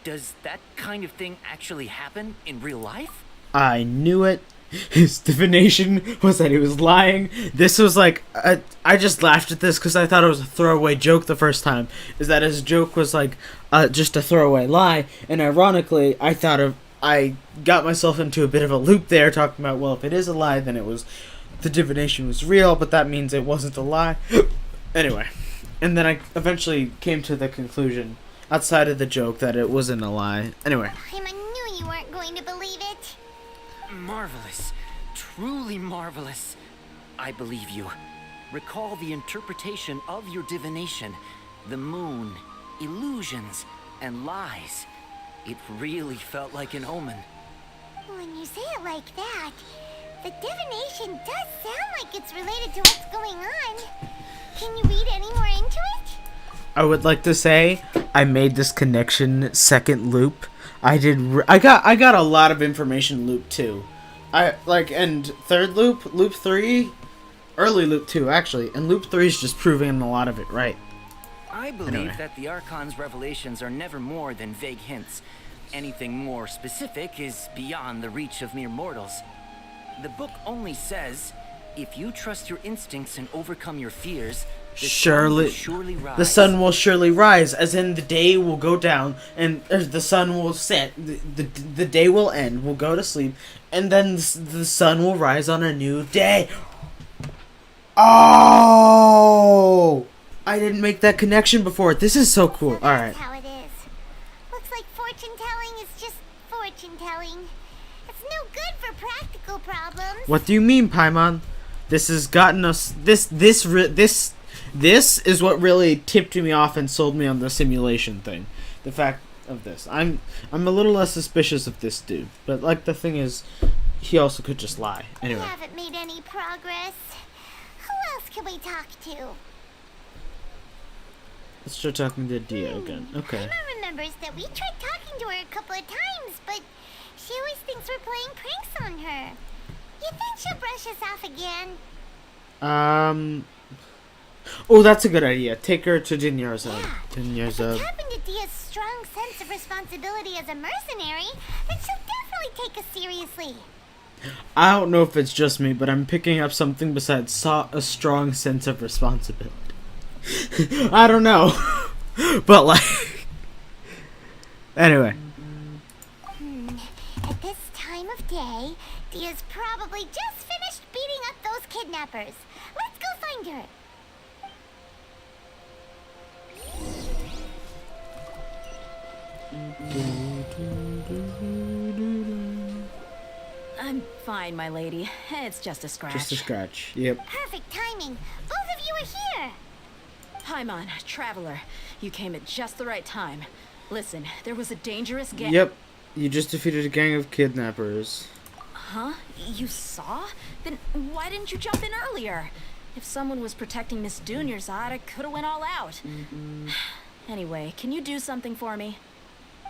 Does that kind of thing actually happen in real life? I knew it. His divination was that he was lying. This was like, I just laughed at this because I thought it was a throwaway joke the first time. Is that his joke was like just a throwaway lie, and ironically, I got myself into a bit of a loop there, talking about, well, if it is a lie, then the divination was real, but that means it wasn't a lie. Anyway, and then I eventually came to the conclusion, outside of the joke, that it wasn't a lie. Anyway. I knew you weren't going to believe it. Marvelous. Truly marvelous. I believe you. Recall the interpretation of your divination. The moon, illusions, and lies. It really felt like an omen. When you say it like that, the divination does sound like it's related to what's going on. Can you read any more into it? I would like to say I made this connection second loop. I got a lot of information loop 2. And third loop 3, early loop 2 actually, and loop 3 is just proving a lot of it right. I believe that the Archon's revelations are never more than vague hints. Anything more specific is beyond the reach of mere mortals. The book only says, if you trust your instincts and overcome your fears, the sun will surely rise. The sun will surely rise, as in the day will go down, and the sun will set, the day will end, we'll go to sleep, and then the sun will rise on a new day. Oh! I didn't make that connection before. This is so cool. So alright. That's how it is. Looks like fortune-telling is just fortune-telling. It's no good for practical problems. What do you mean, Paimon? This has gotten us... This is what really tipped me off and sold me on the simulation thing. The fact of this. I'm a little less suspicious of this dude. But, like, the thing is, he also could just lie. Anyway. We haven't made any progress. Who else can we talk to? Let's try talking to Dia again. Okay. Emma remembers that we tried talking to her a couple of times, but she always thinks we're playing pranks on her. You think she'll brush us off again? Oh, that's a good idea. Take her to Dinyarzad. Yeah. If it happened to Dia's strong sense of responsibility as a mercenary, then she'll definitely take us seriously. I don't know if it's just me, but I'm picking up something besides a strong sense of responsibility. I don't know. But, like... Anyway. At this time of day, Dia's probably just finished beating up those kidnappers. Let's go find her. I'm fine, my lady. It's just a scratch. Just a scratch. Yep. Perfect timing. Both of you are here. Paimon, Traveler. You came at just the right time. Listen, there was a dangerous gang. Yep. You just defeated a gang of kidnappers. Huh? You saw? Then why didn't you jump in earlier? If someone was protecting Miss Dunyarzad, I could have went all out. Anyway, can you do something for me?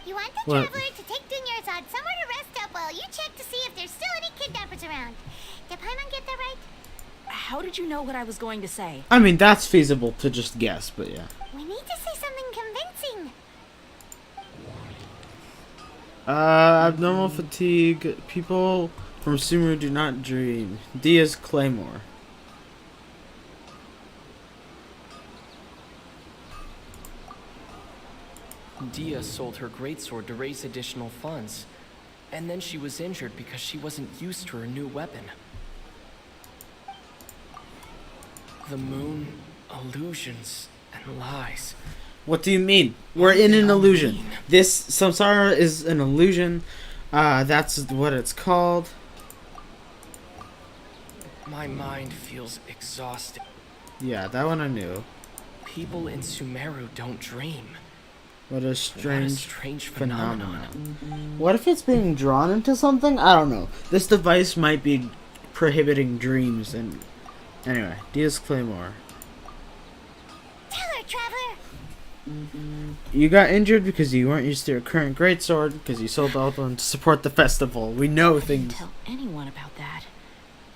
You want the Traveler to take Dunyarzad somewhere to rest up while you check to see if there's still any kidnappers around. Did Paimon get that right? How did you know what I was going to say? I mean, that's feasible to just guess, but yeah. We need to say something convincing. Abnormal fatigue. People from Sumeru do not dream. Dia's Claymore. Dia sold her greatsword to raise additional funds, and then she was injured because she wasn't used to her new weapon. The moon, illusions, and lies. What do you mean? We're in an illusion. This Samsara is an illusion. That's what it's called. My mind feels exhausted. Yeah, that one I knew. People in Sumeru don't dream. What a strange phenomenon. What if it's being drawn into something? I don't know. This device might be prohibiting dreams and... Anyway, Dia's Claymore. Tell her, Traveler! You got injured because you weren't used to your current greatsword, because you sold all of them to support the festival. We know things. Tell anyone about that,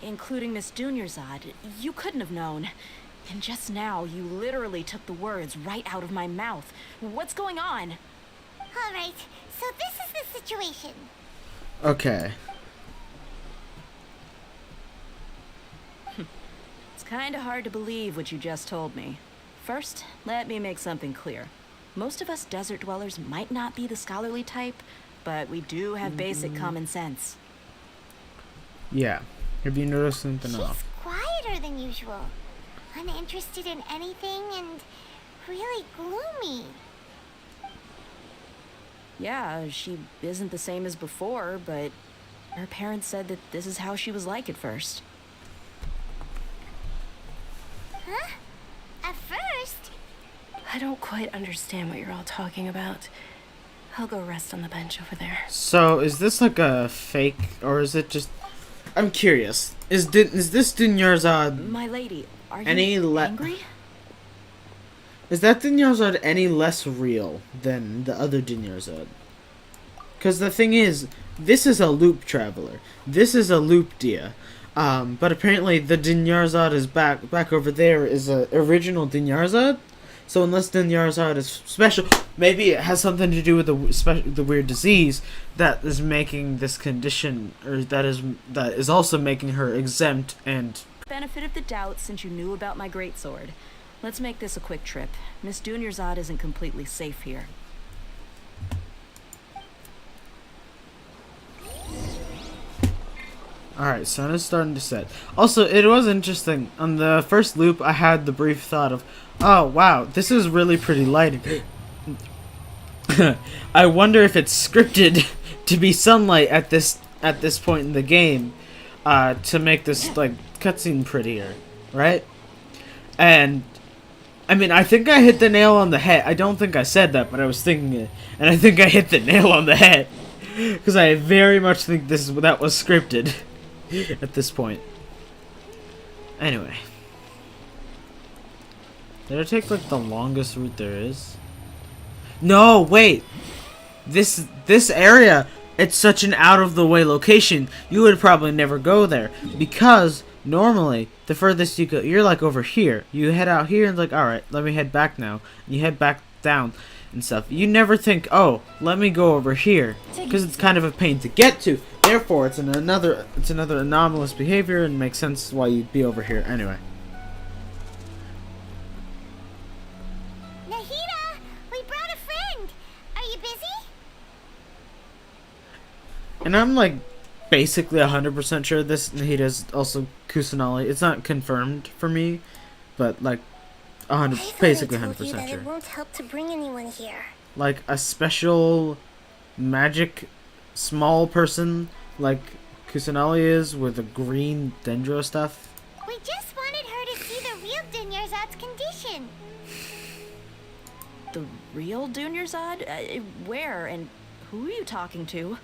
including Miss Dunyarzad. You couldn't have known. And just now, you literally took the words right out of my mouth. What's going on? Alright, so this is the situation. Okay. It's kinda hard to believe what you just told me. First, let me make something clear. Most of us desert dwellers might not be the scholarly type, but we do have basic common sense. Yeah. Have you noticed something else? She's quieter than usual. Uninterested in anything and really gloomy. Yeah, she isn't the same as before, but her parents said that this is how she was like at first. Huh? At first? I don't quite understand what you're all talking about. I'll go rest on the bench over there. So, is this like a fake, or is it just... I'm curious. Is this Dunyarzad... My lady, are you angry? Is that Dunyarzad any less real than the other Dunyarzad? Because the thing is, this is a loop traveler. This is a loop Dia. But apparently the Dunyarzad is back over there is a original Dunyarzad. So unless Dunyarzad is special, maybe it has something to do with the weird disease that is making this condition, or that is also making her exempt and... Benefit of the doubt since you knew about my greatsword. Let's make this a quick trip. Miss Dunyarzad isn't completely safe here. Alright, sun is starting to set. Also, it was interesting. On the first loop, I had the brief thought of, oh wow, this is really pretty lighting. I wonder if it's scripted to be sunlight at this point in the game, to make this like cutscene prettier, right? And I mean, I think I hit the nail on the head. I don't think I said that, but I was thinking it, and I think I hit the nail on the head because I very much think that was scripted at this point. Anyway. Did I take like the longest route there is? No, wait. This area, it's such an out of the way location. You would probably never go there because normally the furthest you go, you're like over here. You head out here and it's like, all right, let me head back now. And you head back down and stuff. You never think, oh, let me go over here because it's kind of a pain to get to. Therefore, it's another anomalous behavior and makes sense why you'd be over here anyway. Nahida, we brought a friend. Are you busy? And I'm like basically 100% sure this Nahida's also Kusanali. It's not confirmed for me, but like basically 100% that sure. it won't help to bring anyone here. Like a special magic small person like Kusanali is with the green dendro stuff. We just wanted her to see the real Dunyarzad's condition. The real Dunyarzad? Where and who are you talking to?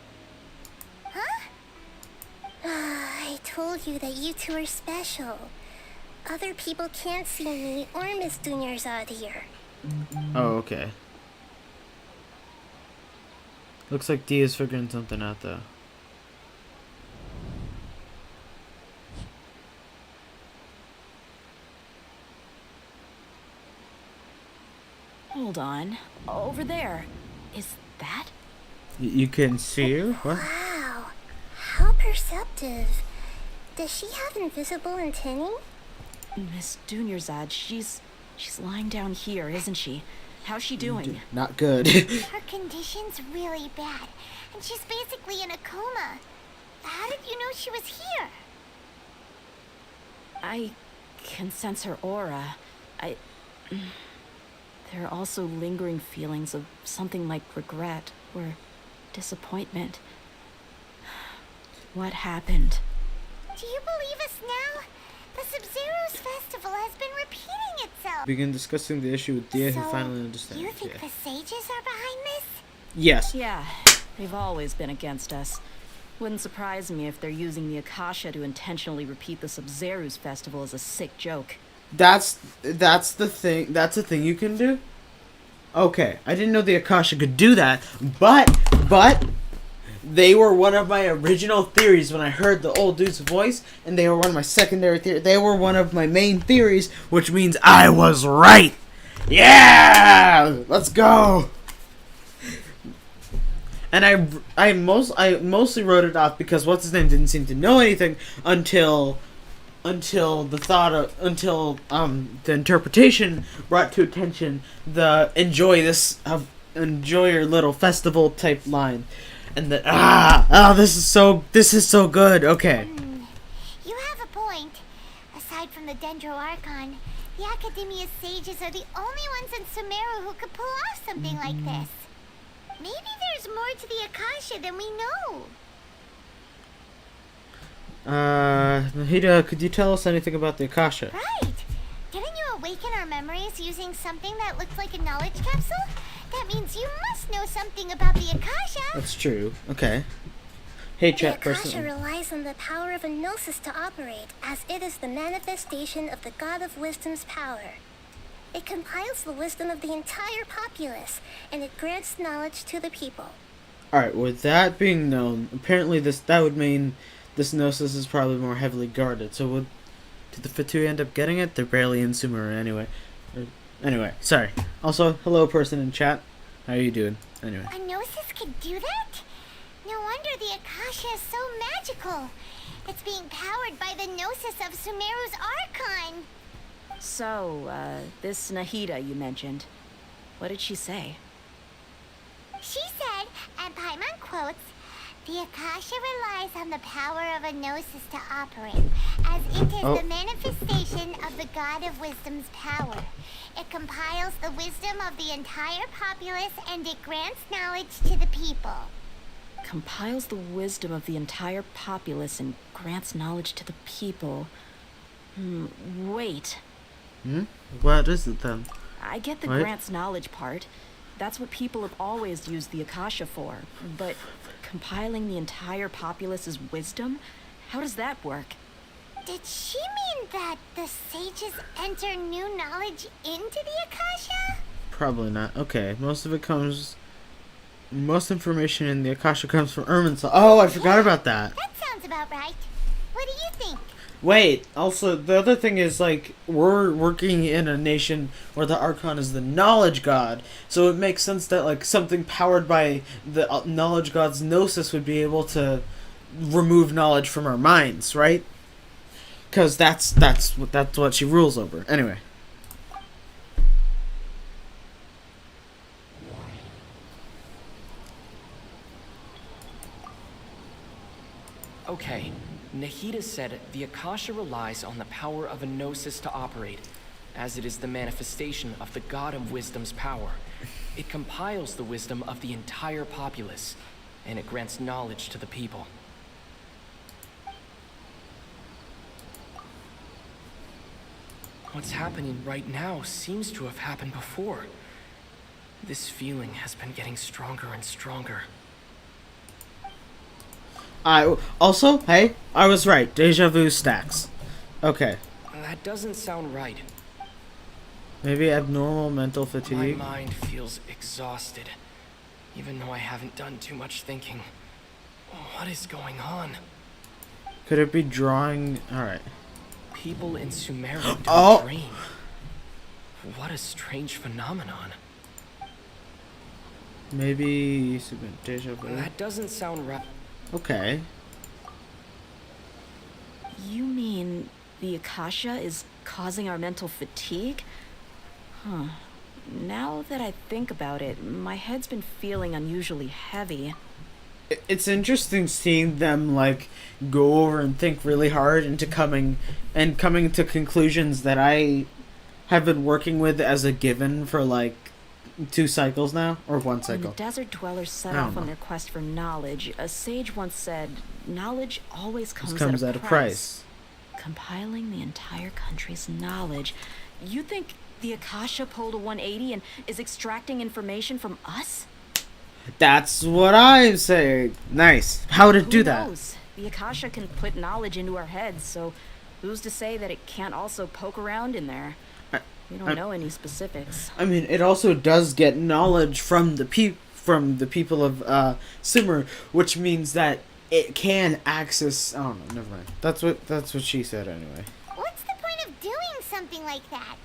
Huh? I told you that you two are special. Other people can't see me or Miss Dunyarzad here. Oh, okay. Looks like Dee is figuring something out, though. Hold on. Over there. Is that? You can see her? What? Wow. How perceptive. Does she have invisible antennae? Miss Dunyarzad, she's lying down here, isn't she? How's she doing? Not good. Her condition's really bad, and she's basically in a coma. How did you know she was here? I can sense her aura. There are also lingering feelings of something like regret or disappointment. What happened? Do you believe us now? The Sub-Zero's festival has been repeating itself. Begin discussing the issue with Dia, So, who finally understands. You think the sages are behind this? Yes. Yeah, they've always been against us. Wouldn't surprise me if they're using the Akasha to intentionally repeat the Sub-Zero's festival as a sick joke. That's the thing. That's a thing you can do. Okay, I didn't know the Akasha could do that, but they were one of my original theories when I heard the old dude's voice, and they were one of my secondary theories. They were one of my main theories, which means I was right. Yeah, let's go. And I mostly wrote it off because what's his name didn't seem to know anything until the interpretation brought to attention the enjoy your little festival type line, and that this is so good. Okay. You have a point. Aside from the Dendro Archon, the Academia's sages are the only ones in Sumeru who could pull off something like this. Maybe there's more to the Akasha than we know. Nahida, could you tell us anything about the Akasha? Right. Didn't you awaken our memories using something that looked like a knowledge capsule? That means you must know something about the Akasha. That's true. Okay. Hey, chat The Akasha person. relies on the power of a gnosis to operate, as it is the manifestation of the God of Wisdom's power. It compiles the wisdom of the entire populace, and it grants knowledge to the people. Alright, with that being known, apparently that would mean this Gnosis is probably more heavily guarded. So did the Fatui end up getting it? They're barely in Sumeru anyway. Anyway, sorry. Also, hello person in chat. How are you doing? Anyway. A gnosis could do that? No wonder the Akasha is so magical. It's being powered by the gnosis of Sumeru's Archon. So, this Nahida you mentioned, what did she say? She said, and Paimon quotes, the Akasha relies on the power of a gnosis to operate, as it is the manifestation of the God of Wisdom's power. It compiles the wisdom of the entire populace, and it grants knowledge to the people. Compiles the wisdom of the entire populace and grants knowledge to the people. Wait. What is it then? I get the grants knowledge part. That's what people have always used the Akasha for. But compiling the entire populace's wisdom? How does that work? Did she mean that the sages enter new knowledge into the Akasha? Probably not. Okay, most information in the Akasha comes from Irminsul. Oh, I forgot about that. That sounds about right. What do you think? Wait, also, the other thing is, like, we're working in a nation where the Archon is the knowledge god, so it makes sense that, like, something powered by the knowledge god's gnosis would be able to remove knowledge from our minds, right? Because that's what she rules over. Anyway. Okay, Nahida said the Akasha relies on the power of a gnosis to operate, as it is the manifestation of the God of Wisdom's power. It compiles the wisdom of the entire populace, and it grants knowledge to the people. What's happening right now seems to have happened before. This feeling has been getting stronger and stronger. Also, hey, I was right. Deja vu stacks. Okay. That doesn't sound right. Maybe abnormal mental fatigue. My mind feels exhausted, even though I haven't done too much thinking. What is going on? Could it be drawing? Alright. People in Sumeru don't dream. What a strange phenomenon. Maybe deja vu. That doesn't sound right. Okay. You mean the Akasha is causing our mental fatigue? Huh. Now that I think about it, my head's been feeling unusually heavy. It's interesting seeing them like go over and think really hard into coming to conclusions that I have been working with as a given for like 2 cycles now, or 1 cycle. When the desert dwellers set off on their quest for knowledge, a sage once said, "Knowledge always comes at a price." Compiling the entire country's knowledge. You think the Akasha pulled a 180 and is extracting information from us? That's what I'm saying. Nice. How to do that? Who knows? The Akasha can put knowledge into our heads, so who's to say that it can't also poke around in there? We don't know any specifics. I mean, it also does get knowledge from the people of Simmer, which means that it can access. Oh no, never mind. That's what she said anyway. What's the point of doing something like that?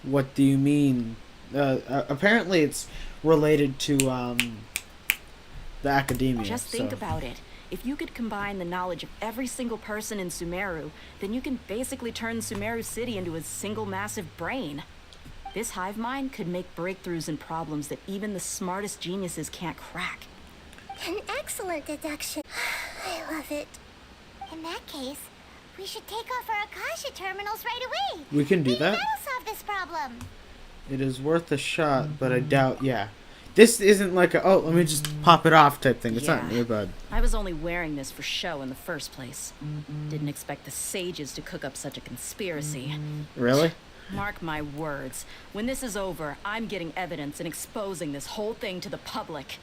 What do you mean? Apparently, it's related to the academia. Just think about it. If you could combine the knowledge of every single person in Sumeru, then you can basically turn Sumeru City into a single massive brain. This hive mind could make breakthroughs in problems that even the smartest geniuses can't crack. An excellent deduction. I love it. In that case, we should take off our Akasha terminals right away. We can do Maybe that? that'll solve this problem. It is worth a shot, but I doubt. Yeah, this isn't like a let me just pop it off type thing. It's not near bud. I was only wearing this for show in the first place. Didn't expect the sages to cook up such a conspiracy. Really? Mark my words. When this is over, I'm getting evidence and exposing this whole thing to the public.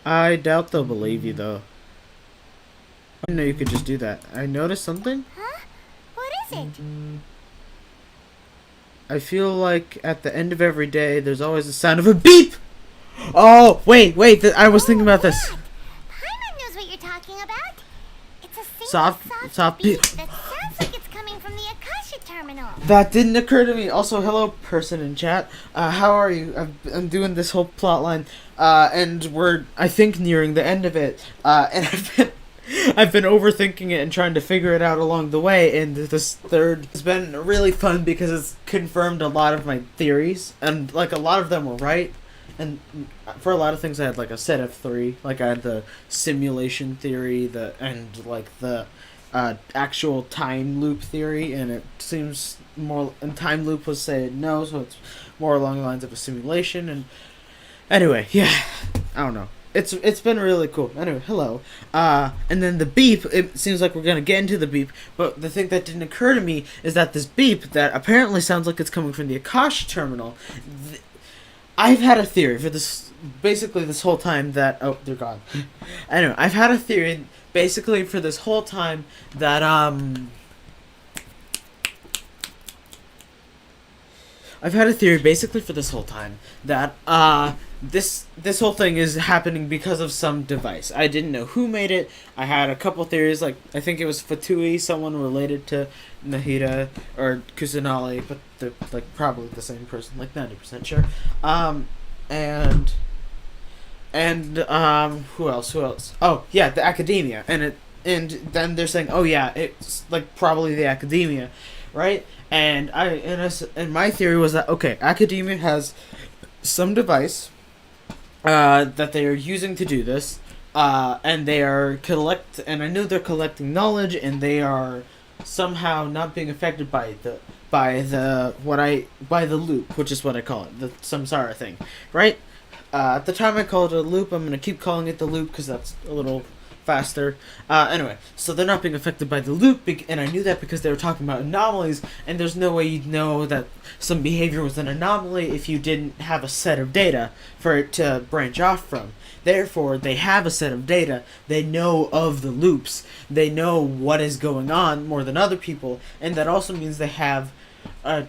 I doubt they'll believe you though. I didn't know you could just do that. I noticed something. Huh? What is it? I feel like at the end of every day, there's always the sound of a beep. Oh, wait, I was thinking about this. Paimon knows what you're talking about. It's a single Soft beep. that sounds like it's coming from the Akasha terminal. That didn't occur to me. Also, hello, person in chat. How are you? I'm doing this whole plot line, and we're, I think, nearing the end of it. And I've been overthinking it and trying to figure it out along the way, and this third has been really fun because it's confirmed a lot of my theories, and like a lot of them were right. And for a lot of things, I had like a set of 3. Like I had the simulation theory, the actual time loop theory, and it seems more. And time loop was saying no, so it's more along the lines of a simulation. And anyway, yeah, I don't know. It's been really cool. Anyway, hello. And then the beep. It seems like we're gonna get into the beep, but the thing that didn't occur to me is that this beep that apparently sounds like it's coming from the Akasha terminal. I've had a theory for this, basically this whole time that, oh, they're gone. Anyway, I've had a theory basically for this whole time that, this whole thing is happening because of some device. I didn't know who made it. I had a couple theories, like I think it was Fatui, someone related to Nahida or Kusanali, but they're like probably the same person, like 90% sure. Who else? Oh yeah, the academia, and then they're saying, oh yeah, it's like probably the academia, right? And my theory was that okay, academia has some device that they are using to do this, and they are and I know they're collecting knowledge, and they are somehow not being affected by the loop, which is what I call it, the samsara thing, right? At the time I called it a loop. I'm gonna keep calling it the loop because that's a little faster. Anyway, so they're not being affected by the loop, and I knew that because they were talking about anomalies, and there's no way you'd know that some behavior was an anomaly if you didn't have a set of data for it to branch off from. Therefore, they have a set of data, they know of the loops, they know what is going on more than other people, and that also means they have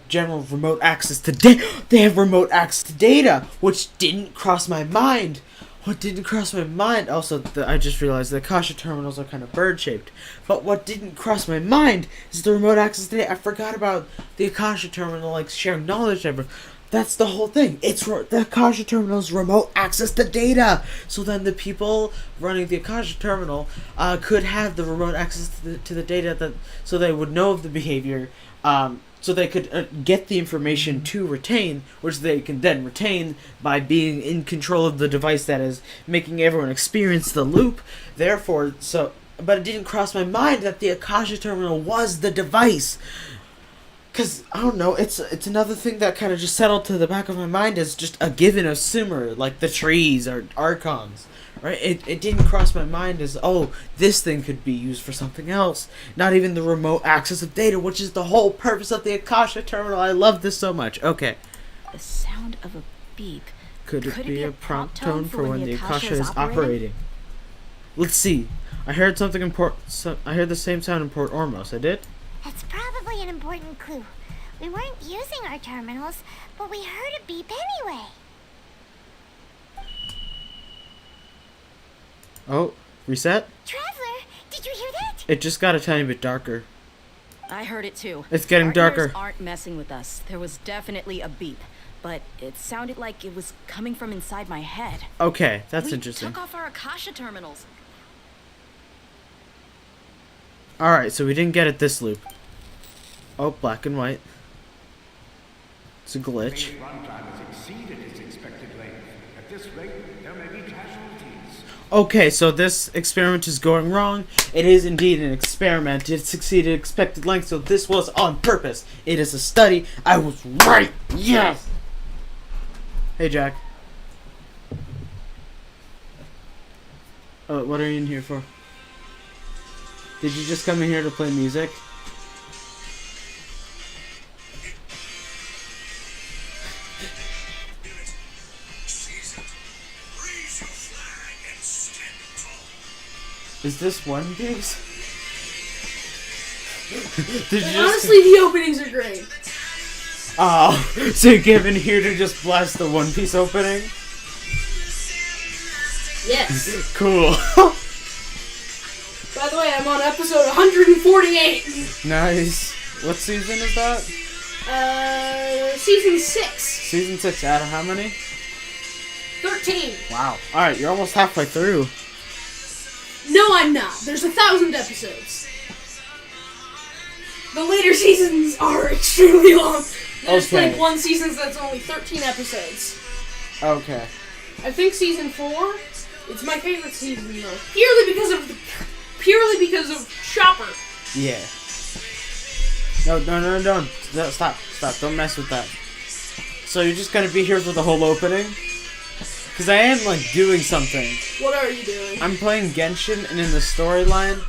general remote access to data. They have remote access to data, which didn't cross my mind. What didn't cross my mind, also, I just realized the Akasha terminals are kind of bird-shaped. But what didn't cross my mind is the remote access to data. I forgot about the Akasha terminal, like, sharing knowledge ever. That's the whole thing. The Akasha terminal's remote access to data. So then the people running the Akasha terminal could have the remote access to the data, so they would know of the behavior, so they could get the information to retain, which they can then retain by being in control of the device that is making everyone experience the loop. Therefore, but it didn't cross my mind that the Akasha terminal was the device. Because, I don't know, it's another thing that kind of just settled to the back of my mind as just a given assumer, like the trees or archons. Right? It didn't cross my mind as, oh, this thing could be used for something else. Not even the remote access of data, which is the whole purpose of the Akasha terminal. I love this so much. Okay. The sound of a beep. Could it be a prompt tone for when the Akasha is operating? Let's see. I heard something important. I heard the same sound in Port Ormos. I did? That's probably an important clue. We weren't using our terminals, but we heard a beep anyway. Oh, reset? Traveler, did you hear that? It just got a tiny bit darker. I heard it too. It's getting darker. Aren't messing with us. There was definitely a beep, but it sounded like it was coming from inside my head. Okay, that's interesting. We took off our Akasha terminals. Alright, so we didn't get it this loop. Oh, black and white. It's a glitch. Okay, so this experiment is going wrong. It is indeed an experiment. It succeeded expected length, so this was on purpose. It is a study. I was right. Yes. Hey, Jack. What are you in here for? Did you just come in here to play music? Is this One Piece? Honestly, the openings are great. Oh, so you came in here to just blast the One Piece opening? Yes. Cool. By the way, I'm on episode 148. Nice. What season is that? Season 6. Season 6, out of how many? 13. Wow. Alright, you're almost halfway through. No, I'm not. There's 1,000 episodes. The later seasons are extremely long. There's like one season that's only 13 episodes. Okay. I think season 4, it's my favorite season though. Purely because of Chopper. Yeah. No. Stop. Don't mess with that. So you're just gonna be here for the whole opening? Because I am, like, doing something. What are you doing? I'm playing Genshin, and in the storyline...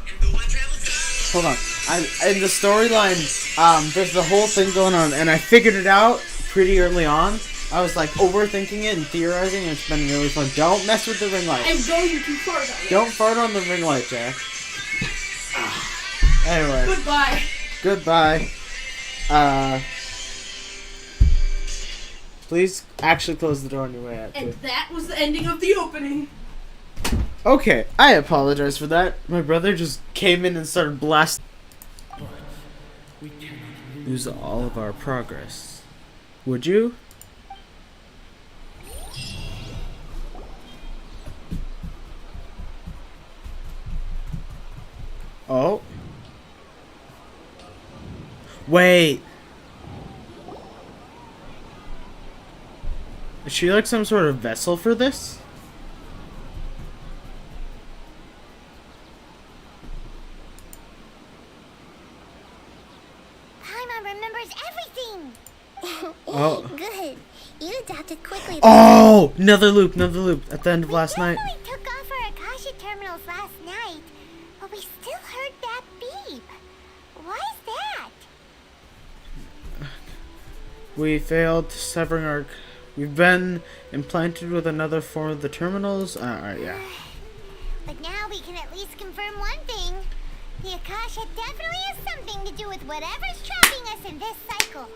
Hold on. In the storyline, there's the whole thing going on, and I figured it out pretty early on. I was, like, overthinking it and theorizing, and it's been really fun. Don't mess with the ring light. I'm going to fart on it. Don't fart on the ring light, Jack. Anyway. Goodbye. Please actually close the door on your way out, And too. that was the ending of the opening. Okay, I apologize for that. My brother just came in and started blasting. Lose all of our progress. Would you? Oh. Wait. Is she like some sort of vessel for this? Paimon remembers everything! Oh. Good. You adapted quickly. Oh! Another loop at the end of last night. We took off our Akasha terminals last night. We failed severing our... We've been implanted with another form of the terminals. Alright, yeah. But now we can at least confirm one thing. The Akasha definitely has something to do with whatever's trapping us in this cycle.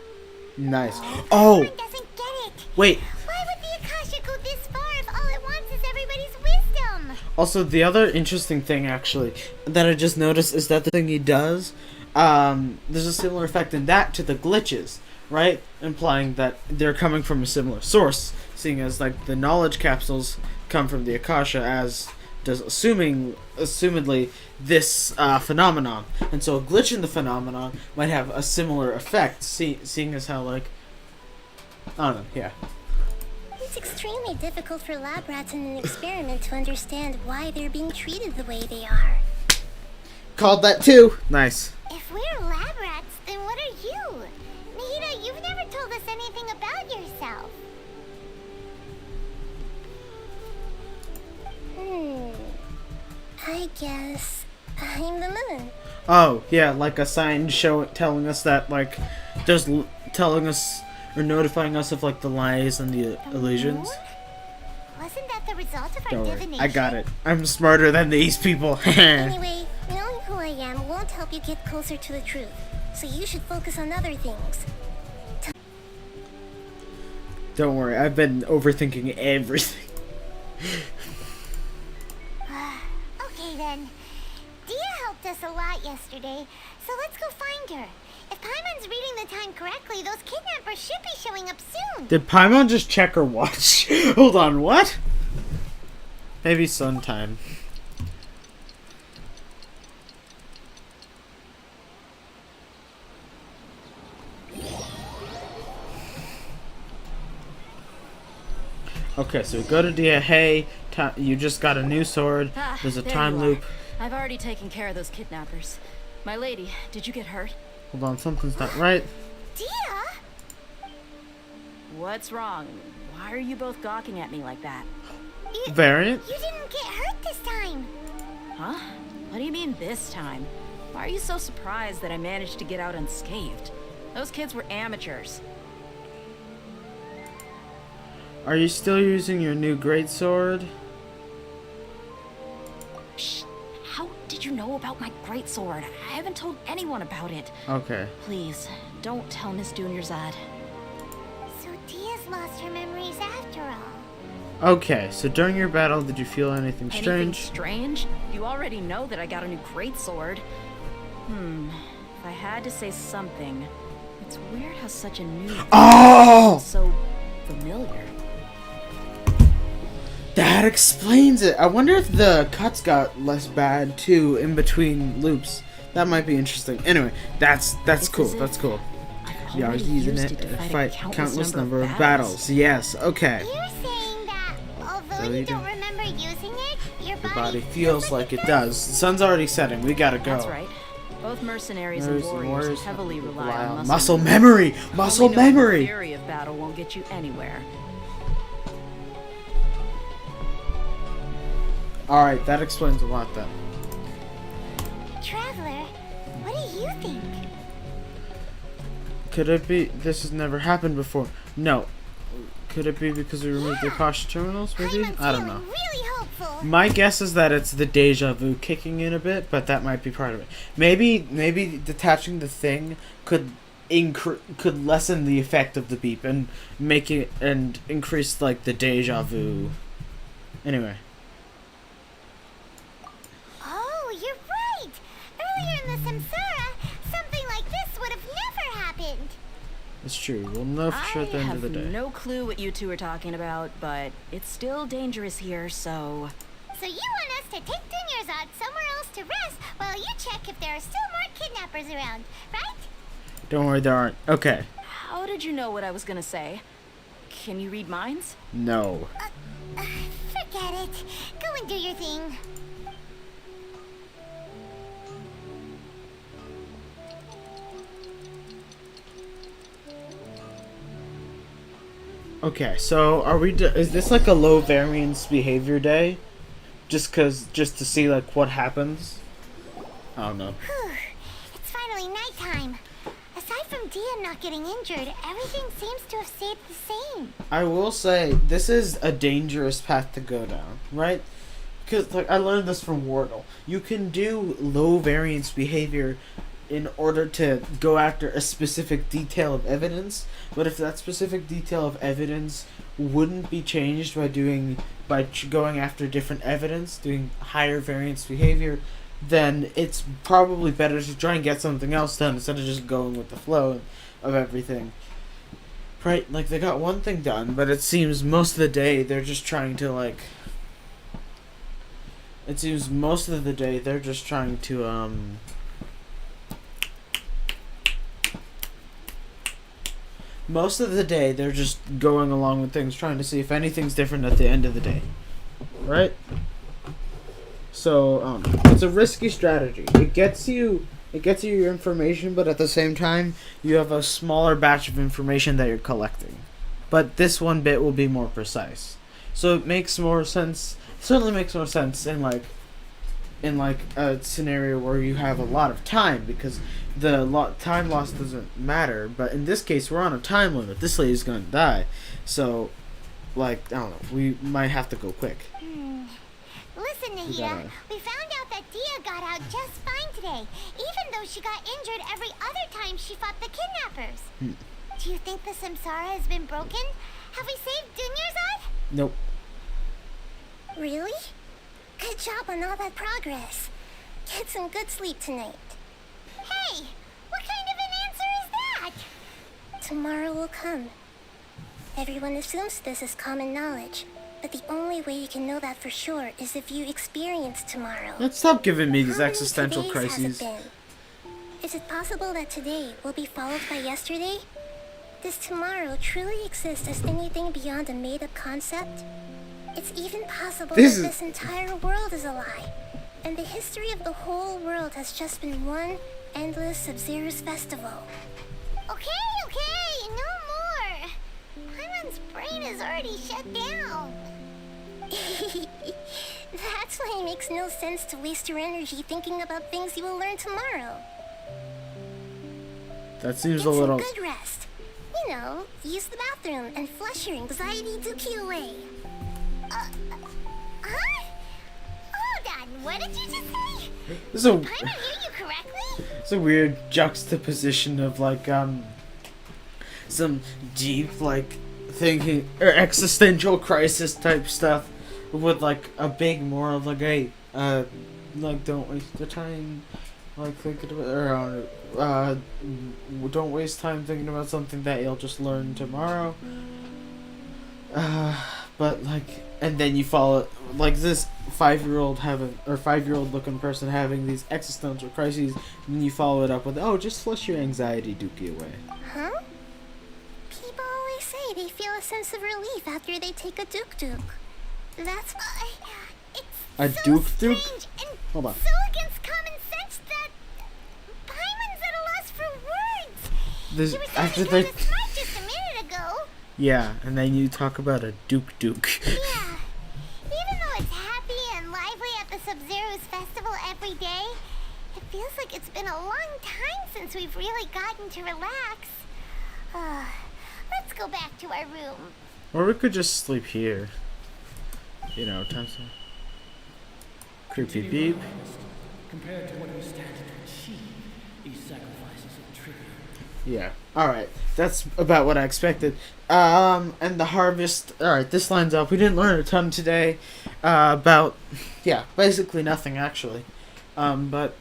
Nice. Oh! Everyone doesn't get it. Wait. Why would the Akasha go this far if all it wants is everybody's wisdom? Also, the other interesting thing, actually, that I just noticed is that the thing he does, there's a similar effect in that to the glitches, right? Implying that they're coming from a similar source, seeing as, like, the knowledge capsules come from the Akasha, as does assumedly this phenomenon. And so a glitch in the phenomenon might have a similar effect, seeing as how, like, I don't know, yeah. It's extremely difficult for lab rats in an experiment to understand why they're being treated the way they are. Called that too. Nice. If we're lab rats, then what are you? Nahida, you've never told us anything about yourself. I guess I'm the moon. Oh, yeah, like a sign telling us that, like, telling us or notifying us of, like, the lies and the illusions. Wasn't that the result of our Don't worry, divination? I got it. I'm smarter than these people. Anyway, knowing who I am won't help you get closer to the truth. So you should focus on other things. Don't worry, I've been overthinking everything. Okay then. Dia helped us a lot yesterday, so let's go find her. If Paimon's reading the time correctly, those kidnappers should be showing up soon. Did Paimon just check her watch? Hold on, what? Maybe sometime. Okay, so we go to Dia. Hey, you just got a new sword. There's a time loop. I've already taken care of those kidnappers. My lady, did you get hurt? Hold on, something's not right. Dia? What's wrong? Why are you both gawking at me like that? Variant? You didn't get hurt this time. Huh? What do you mean this time? Why are you so surprised that I managed to get out unscathed? Those kids were amateurs. Are you still using your new greatsword? Shh. How did you know about my greatsword? I haven't told anyone about it. Okay. Please, don't tell Miss Dunyarzad. So Dia's lost her memories after all. Okay, so during your battle, did you feel anything strange? Anything strange? You already know that I got a new greatsword. If I had to say something, it's weird how such a new Oh! so familiar. That explains it. I wonder if the cuts got less bad too in between loops. That might be interesting. Anyway, that's cool. That's cool. Yeah, I was using it to fight countless number of battles. Yes. Okay. You're saying that although So you you don't remember using it, your The body feels like it does. The sun's already setting. We gotta go. That's right. Both mercenaries and warriors heavily rely on muscle memory. Muscle memory. The theory of battle won't get you anywhere. Alright, that explains a lot then. Traveler, what do you think? Could it be this has never happened before? No. Could it be because we removed the Akasha terminals, maybe? I don't know. Really hopeful. My guess is that it's the deja vu kicking in a bit, but that might be part of it. Maybe detaching the thing could lessen the effect of the beep and make it and increase like the deja vu. Anyway. Oh, you're right. Earlier in the Samsara, something like this would have never happened. It's true. We'll know for sure at the end of the day. I have no clue what you two are talking about, but it's still dangerous here, so... So you want us to take Dunyarzad somewhere else to rest while you check if there are still more kidnappers around, right? Don't worry, there aren't. Okay. How did you know what I was gonna say? Can you read minds? No. Forget it. Go and do your thing. Okay, so are we? Is this like a low variance behavior day? Just to see like what happens? I don't know. Whew. It's finally nighttime. Aside from Dia not getting injured, everything seems to have stayed the same. I will say, this is a dangerous path to go down, right? Because, like, I learned this from Wardle. You can do low variance behavior in order to go after a specific detail of evidence, but if that specific detail of evidence wouldn't be changed by going after different evidence, doing higher variance behavior, then it's probably better to try and get something else done instead of just going with the flow of everything. Right? Like, they got one thing done, but it seems most of the day they're just trying to, like... It seems most of the day they're just trying to, Most of the day they're just going along with things, trying to see if anything's different at the end of the day. Right? So, it's a risky strategy. It gets you your information, but at the same time, you have a smaller batch of information that you're collecting. But this one bit will be more precise. So it makes more sense. Certainly makes more sense in a scenario where you have a lot of time, because the time loss doesn't matter. But in this case, we're on a time limit. This lady's gonna die, so like, I don't know. We might have to go quick. Listen, Nahida, we found out that Dia got out just fine today, even though she got injured every other time she fought the kidnappers. Do you think the Samsara has been broken? Have we saved Dunyarzad? Nope. Really? Good job on all that progress. Get some good sleep tonight. Hey, what kind of an answer is that? Tomorrow will come. Everyone assumes this is common knowledge, but the only way you can know that for sure is if you experience tomorrow. Let's stop giving me these existential crises. Is it possible that today will be followed by yesterday? Does tomorrow truly exist as anything beyond a made-up concept? It's even possible that this entire world is a lie, and the history of the whole world has just been one endless Sub-Zero's festival. Okay, no more. Paimon's brain is already shut down. That's why it makes no sense to waste your energy thinking about things you will learn tomorrow. That seems a little... Get some good rest. You know, use the bathroom and flush your anxiety dookie away. Huh? Hold on, what did you just say? This is a... Did Paimon hear you correctly? It's a weird juxtaposition of, like, some deep, like, thinking, or existential crisis type stuff with, like, a big moral, like, hey, like, don't waste the time, like, thinking about, or, don't waste time thinking about something that you'll just learn tomorrow. But, like, and then you follow, like, this 5-year-old looking person having these existential crises, and then you follow it up with, oh, just flush your anxiety dookie away. Huh? People always say they feel a sense of relief after they take a duk-duk. That's why it's a duk-duk? Hold on. So against common sense that Paimon's at a loss for words. This, he was after they... they... smart just a minute ago. Yeah, and then you talk about a duk-duk. Yeah. Even though it's happy and lively at the Sub-Zero's festival every day, it feels like it's been a long time since we've really gotten to relax. Let's go back to our room. Or we could just sleep here. You know, times. Creepy beep. Compared to what we stand to achieve, these sacrifices are trivial. Yeah. Alright. That's about what I expected. And the harvest. Alright, this lines up. We didn't learn a ton today. About. Yeah, basically nothing, actually. But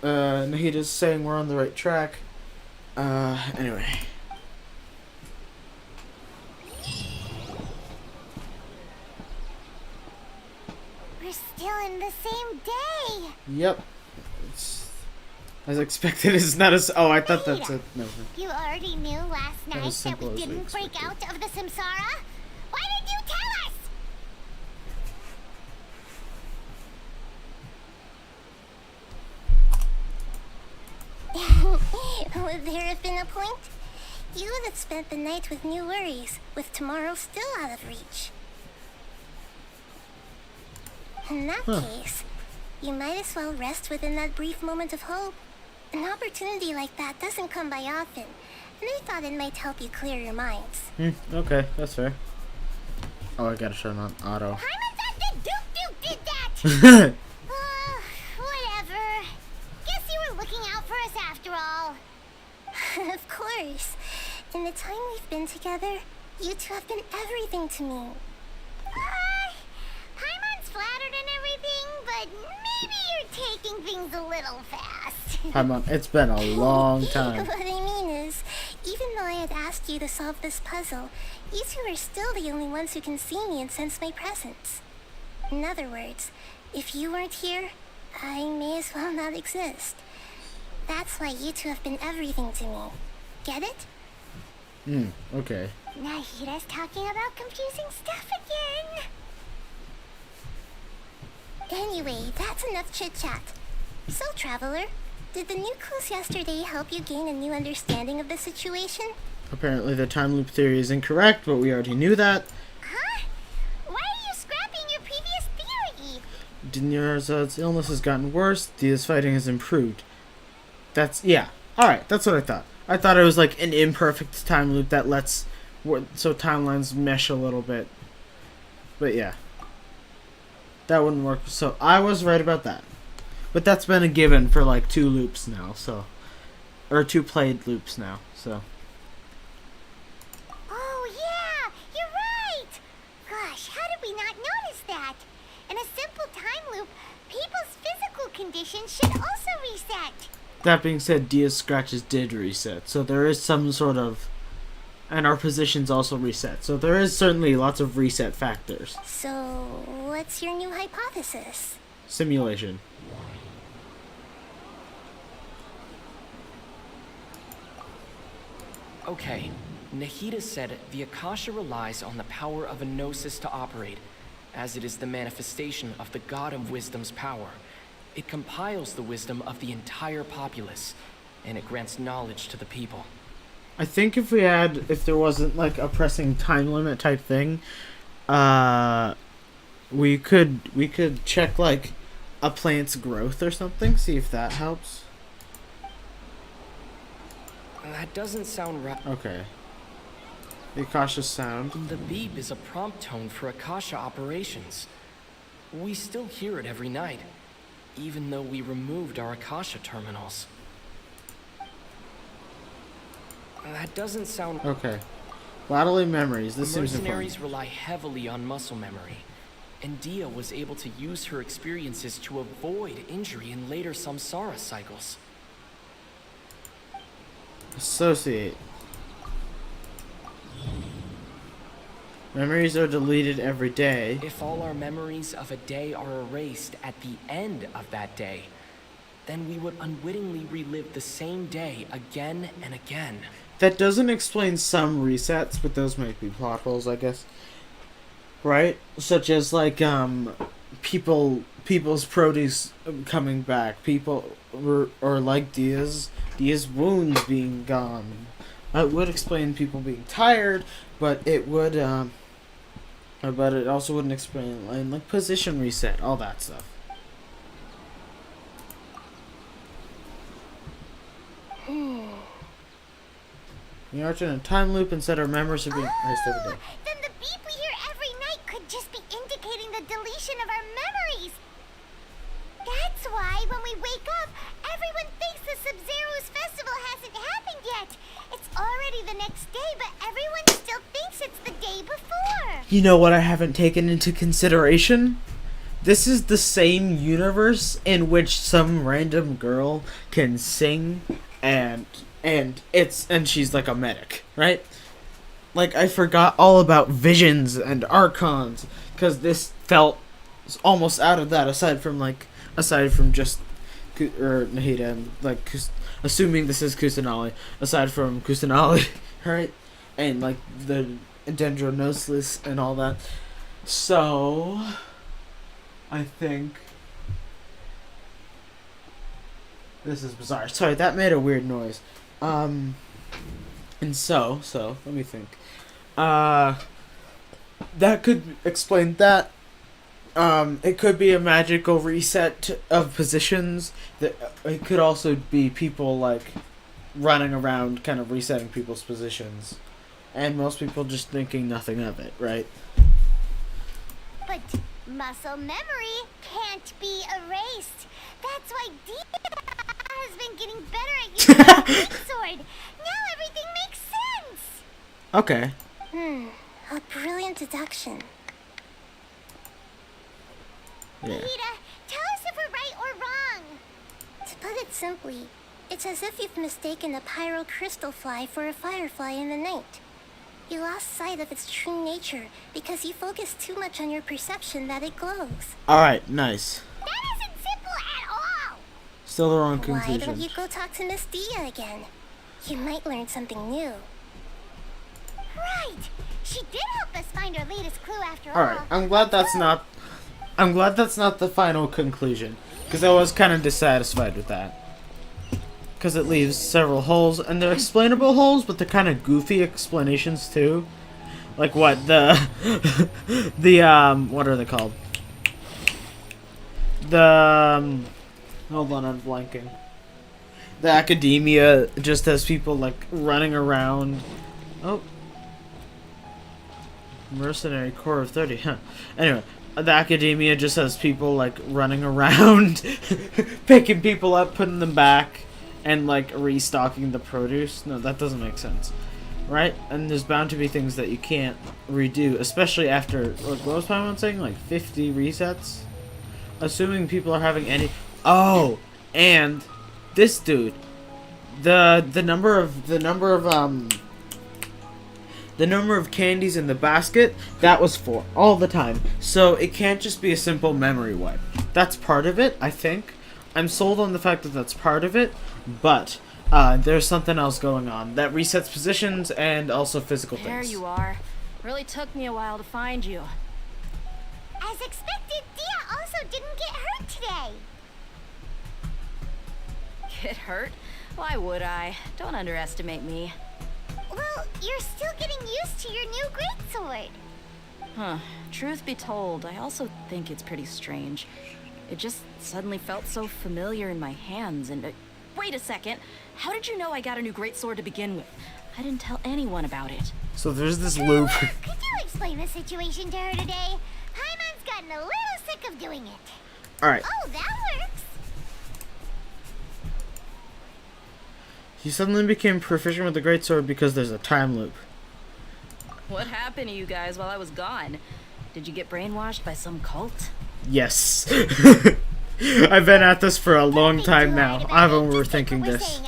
Nahida's saying we're on the right track. Anyway. We're still in the same day. Yep. It's, as expected, it's not as... Oh, I thought that's it. No. You already knew last night that we didn't break out of the Samsara? Why did you tell us? Would there have been a point? You would have spent the night with new worries, with tomorrow still out of reach. In that case, you might as well rest within that brief moment of hope. An opportunity like that doesn't come by often, and I thought it might help you clear your minds. Okay, that's fair. Oh, I gotta turn on auto. Duke did that! Whatever. Guess you were looking out for us after all. Of course. In the time we've been together, you two have been everything to me. Paimon's flattered and everything, but maybe you're taking things a little fast. Paimon, it's been a long time. What I mean is, even though I had asked you to solve this puzzle, you two are still the only ones who can see me and sense my presence. In other words, if you weren't here, I may as well not exist. That's why you two have been everything to me. Get it? Okay. Nahida's talking about confusing stuff again. Anyway, that's enough chit-chat. So, Traveler, did the new clues yesterday help you gain a new understanding of the situation? Apparently the time loop theory is incorrect, but we already knew that. Huh? Why are you scrapping your previous theory? Dinyarzad's illness has gotten worse, Dia's fighting has improved. Yeah. Alright, that's what I thought. I thought it was like an imperfect time loop that lets so timelines mesh a little bit. But yeah. That wouldn't work. So I was right about that. But that's been a given for like 2 loops now, so. Or 2 played loops now, so. Oh, yeah! You're right! Gosh, how did we not notice that? In a simple time loop, people's physical conditions should also reset. That being said, Dia's scratches did reset, so there is some sort of... And our positions also reset, so there is certainly lots of reset factors. So, what's your new hypothesis? Simulation. Okay, Nahida said the Akasha relies on the power of a gnosis to operate, as it is the manifestation of the God of Wisdom's power. It compiles the wisdom of the entire populace, and it grants knowledge to the people. I think if there wasn't like a pressing time limit type thing, we could check like a plant's growth or something, see if that helps. That doesn't sound right. Okay. The Akasha sound. The beep is a prompt tone for Akasha operations. We still hear it every night, even though we removed our Akasha terminals. That doesn't sound... Okay. Bodily memories. This seems important. Mercenaries rely heavily on muscle memory, and Dia was able to use her experiences to avoid injury in later samsara cycles. Associate. Memories are deleted every day. If all our memories of a day are erased at the end of that day, then we would unwittingly relive the same day again and again. That doesn't explain some resets, but those might be plot holes, I guess. Right? Such as like people's produce coming back, or like Dia's wounds being gone. It would explain people being tired, but it would but it also wouldn't explain like position reset, all that stuff. We are in a time loop instead our memories are being erased every day. Then the beep we hear every night could just be indicating the deletion of our memories. That's why when we wake up, everyone thinks the Sub-Zero's festival hasn't happened yet. It's already the next day, but everyone still thinks it's the day before. You know what I haven't taken into consideration? This is the same universe in which some random girl can sing and she's like a medic, right? Like I forgot all about visions and archons because this felt almost out of that aside from just Nahida and like assuming this is Kusanali, aside from Kusanali, right? And like the Dendronosis and all that. So I think this is bizarre. Sorry, that made a weird noise. And so let me think. That could explain that. It could be a magical reset of positions. That it could also be people like running around kind of resetting people's positions. And most people just thinking nothing of it, right? But muscle memory can't be erased. That's why Dia has been getting better at using the greatsword. Now everything makes sense. Okay. A brilliant deduction. Yeah. Nahida, tell us if we're right or wrong. To put it simply, it's as if you've mistaken a pyro crystal fly for a firefly in the night. You lost sight of its true nature because you focused too much on your perception that it glows. Alright, nice. That isn't simple at all. Still the wrong Why conclusion. don't you go talk to Miss Dia again? You might learn something new. Right. She did help us find our latest clue after all. Alright, I'm glad that's not the final conclusion. Because I was kind of dissatisfied with that. Because it leaves several holes, and they're explainable holes, but they're kind of goofy explanations too. Like what, the what are they called? Hold on, I'm blanking. The academia just has people like running around. Oh. Mercenary Corps of 30, huh. Anyway, the academia just has people like running around, picking people up, putting them back, and like restocking the produce. No, that doesn't make sense, right? And there's bound to be things that you can't redo, especially after, like, what was Paimon saying, like 50 resets, assuming people are having any. Oh, and this dude, the number of candies in the basket, that was for all the time. So it can't just be a simple memory wipe. That's part of it, I think. I'm sold on the fact that that's part of it, but there's something else going on that resets positions and also physical things. There you are. Really took me a while to find you. As expected, Dia also didn't get hurt today. Get hurt? Why would I? Don't underestimate me. Well, you're still getting used to your new greatsword. Huh. Truth be told, I also think it's pretty strange. It just suddenly felt so familiar in my hands, and wait a second. How did you know I got a new greatsword to begin with? I didn't tell anyone about it. So there's this loop. Could you explain the situation to her today? Paimon's gotten a little sick of doing it. Alright. Oh, that works. He suddenly became proficient with the greatsword because there's a time loop. What happened to you guys while I was gone? Did you get brainwashed by some cult? Yes. I've been at this for a long time now. I've been overthinking this.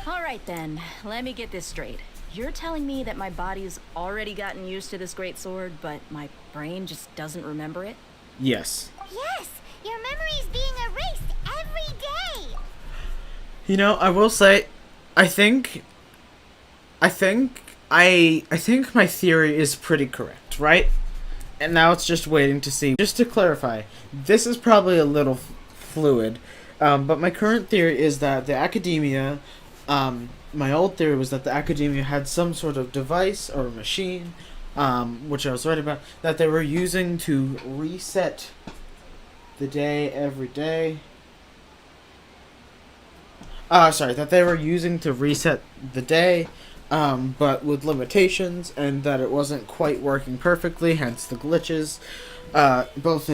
Alright then, let me get this straight. You're telling me that my body's already gotten used to this greatsword, but my brain just doesn't remember it? Yes. Yes, your memory's being erased every day. You know, I will say, I think my theory is pretty correct, right? And now it's just waiting to see. Just to clarify, this is probably a little fluid, but my current theory is that the academia, my old theory was that the academia had some sort of device or machine, which I was right about, that they were using to reset the day every day. That they were using to reset the day, but with limitations, and that it wasn't quite working perfectly, hence the glitches, both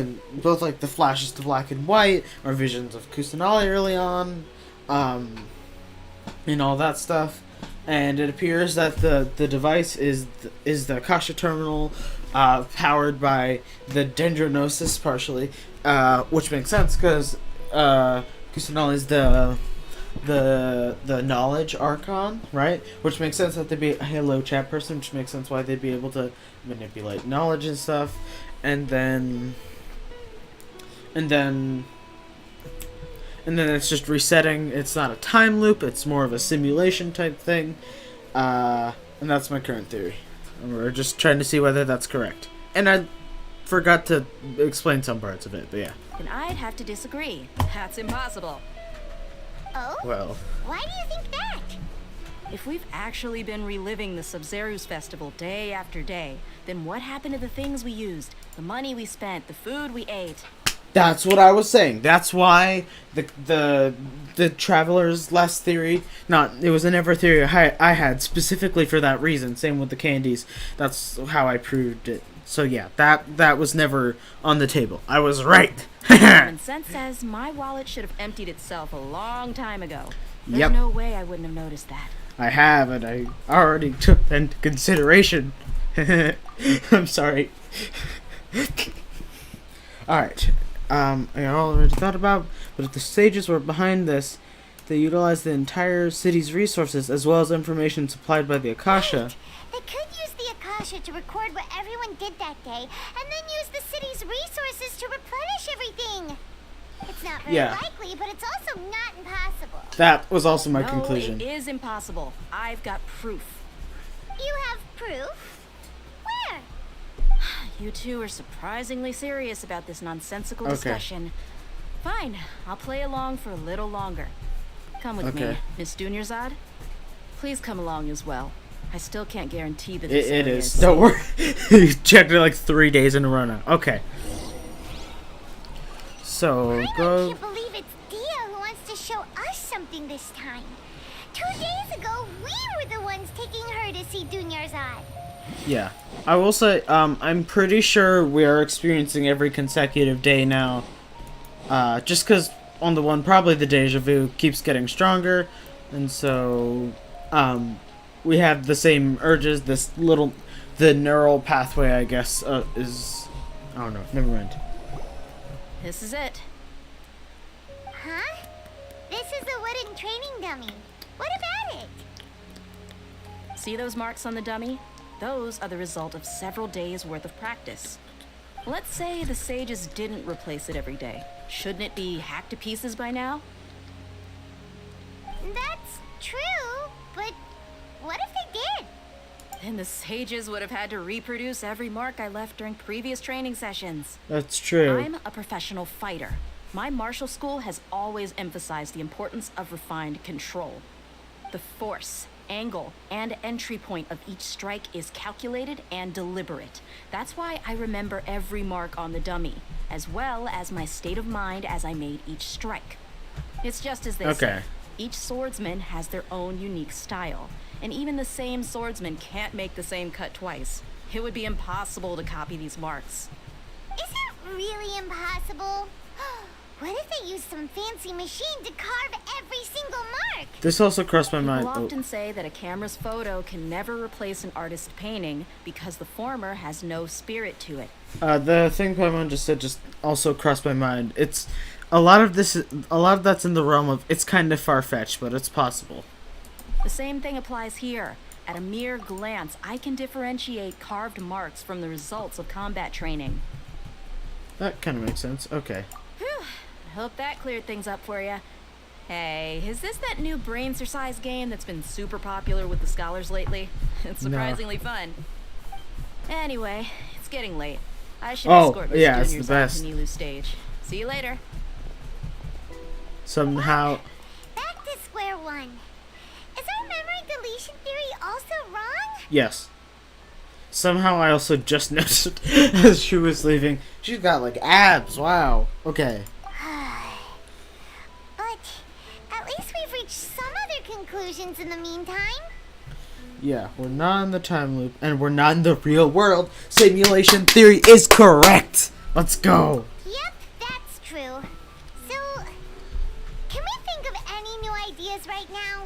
like the flashes to black and white, or visions of Kusanali early on, and all that stuff. And it appears that the device is the Akasha terminal, powered by the Dendronosis partially, which makes sense because Kusanali is the knowledge archon, right? Which makes sense that they'd be a Halo chat person, which makes sense why they'd be able to manipulate knowledge and stuff. And then it's just resetting. It's not a time loop, it's more of a simulation type thing. And that's my current theory. And we're just trying to see whether that's correct. And I forgot to explain some parts of it, but yeah. Then I'd have to disagree. That's impossible. Oh? Well. Why do you think that? If we've actually been reliving the Sub-Zero's festival day after day, then what happened to the things we used, the money we spent, the food we ate? That's what I was saying. That's why the traveler's last theory, it was another theory I had specifically for that reason. Same with the candies. That's how I proved it. So yeah, that was never on the table. I was right. Common sense says my wallet should have emptied itself a long time ago. There's no way I wouldn't have noticed that. I have, and I already took that into consideration. I'm sorry. Alright. I already thought about, but if the sages were behind this, they utilized the entire city's resources as well as information supplied by the Akasha. Right. They could use the Akasha to record what everyone did that day, and then use the city's resources to replenish everything. It's not very likely, but it's also not impossible. That was also my conclusion. It is impossible. I've got proof. You have proof? Where? You two are surprisingly serious about this nonsensical discussion. Fine, I'll play along for a little longer. Come with me, Miss Dunyarzad. Please come along as well. I still can't guarantee that this it is. Don't worry. You checked it like 3 days in a row now. Okay. So I can't believe it's Dia who wants to show us something this time. 2 days ago, we were the ones taking her to see Dunyarzad. Yeah. I will say, I'm pretty sure we are experiencing every consecutive day now. Just because on the one, probably the deja vu keeps getting stronger. And so, we have the same urges. The neural pathway, I guess, is, I don't know, never mind. This is it. Huh? This is a wooden training dummy. What about it? See those marks on the dummy? Those are the result of several days' worth of practice. Let's say the sages didn't replace it every day. Shouldn't it be hacked to pieces by now? That's true, but what if they did? Then the sages would have had to reproduce every mark I left during previous training sessions. That's true. I'm a professional fighter. My martial school has always emphasized the importance of refined control. The force, angle, and entry point of each strike is calculated and deliberate. That's why I remember every mark on the dummy, as well as my state of mind as I made each strike. It's just as they say. Each swordsman has their own unique style, and even the same swordsman can't make the same cut twice. It would be impossible to copy these marks. Is it really impossible? What if they use some fancy machine to carve every single mark? This also crossed my mind. People often say that a camera's photo can never replace an artist's painting because the former has no spirit to it. The thing Paimon just said just also crossed my mind. It's a lot of that's in the realm of it's kind of far-fetched, but it's possible. The same thing applies here. At a mere glance, I can differentiate carved marks from the results of combat training. That kind of makes sense. Okay. Whew. Hope that cleared things up for you. Hey, is this that new brain exercise game that's been super popular with the scholars lately? It's surprisingly fun. Anyway, it's getting late. I should escort Miss Junior's to Nilu's stage. See you later. Somehow. Back to square one. Is our memory deletion theory also wrong? Yes. Somehow I also just noticed as she was leaving, she's got like abs. Wow. Okay. But at least we've reached some other conclusions in the meantime. Yeah, we're not in the time loop, and we're not in the real world. Simulation theory is correct. Let's go. Yep, that's true. So, can we think of any new ideas right now?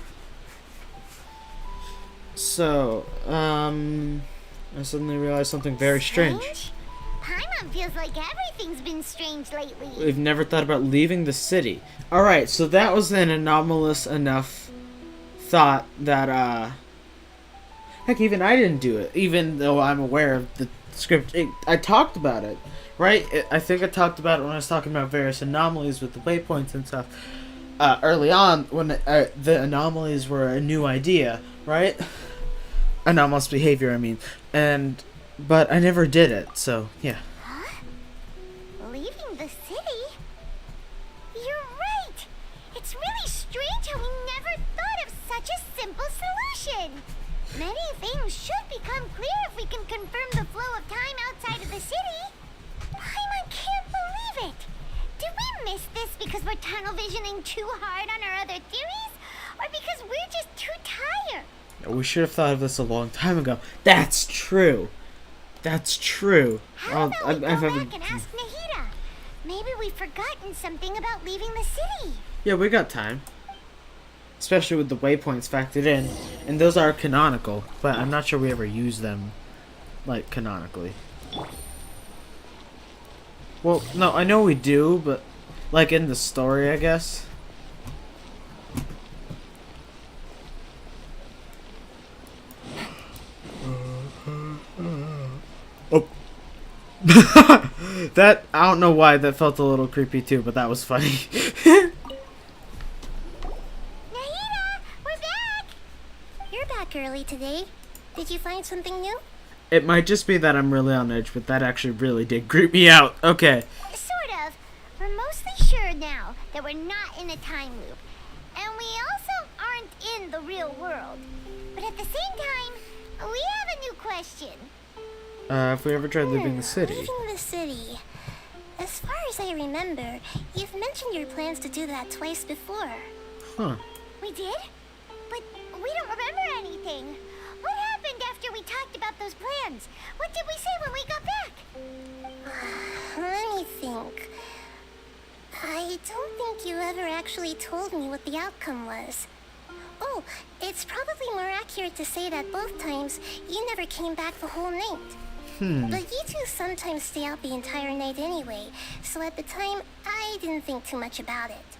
So, I suddenly realized something very strange. Paimon feels like everything's been strange lately. We've never thought about leaving the city. Alright, so that was an anomalous enough thought that, heck, even I didn't do it. Even though I'm aware of the script. I talked about it, right? I think I talked about it when I was talking about various anomalies with the waypoints and stuff. Early on, when the anomalies were a new idea, right? Anomalous behavior, I mean. But I never did it, so, yeah. Huh? Leaving the city? You're right! It's really strange how we never thought of such a simple solution! Many things should become clear if we can confirm the flow of time outside of the city. Paimon can't believe it! we're tunnel visioning too hard on our other theories, or because we're just too tired. We should have thought of this a long time ago. That's true. That's true. How about we go back and ask Nahida? Maybe we've forgotten something about leaving the city. Yeah, we got time. Especially with the waypoints factored in. And those are canonical, but I'm not sure we ever use them, like, canonically. Well, no, I know we do, but, like, in the story, I guess. Oh. That, I don't know why, that felt a little creepy too, but that was funny. Nahida, we're back! You're back early today. Did you find something new? It might just be that I'm really on edge, but that actually really did creep me out. Okay. Sort of. We're mostly sure now that we're not in a time loop. And we also aren't in the real world. But at the same time, we have a new question. If we ever tried leaving the city. Leaving the city. As far as I remember, you've mentioned your plans to do that twice before. Huh. We did? But we don't remember anything. What happened after we talked about those plans? What did we say when we got back? Let me think. I don't think you ever actually told me what the outcome was. Oh, it's probably more accurate to say that both times you never came back the whole night. But you two sometimes stay out the entire night anyway, so at the time, I didn't think too much about it.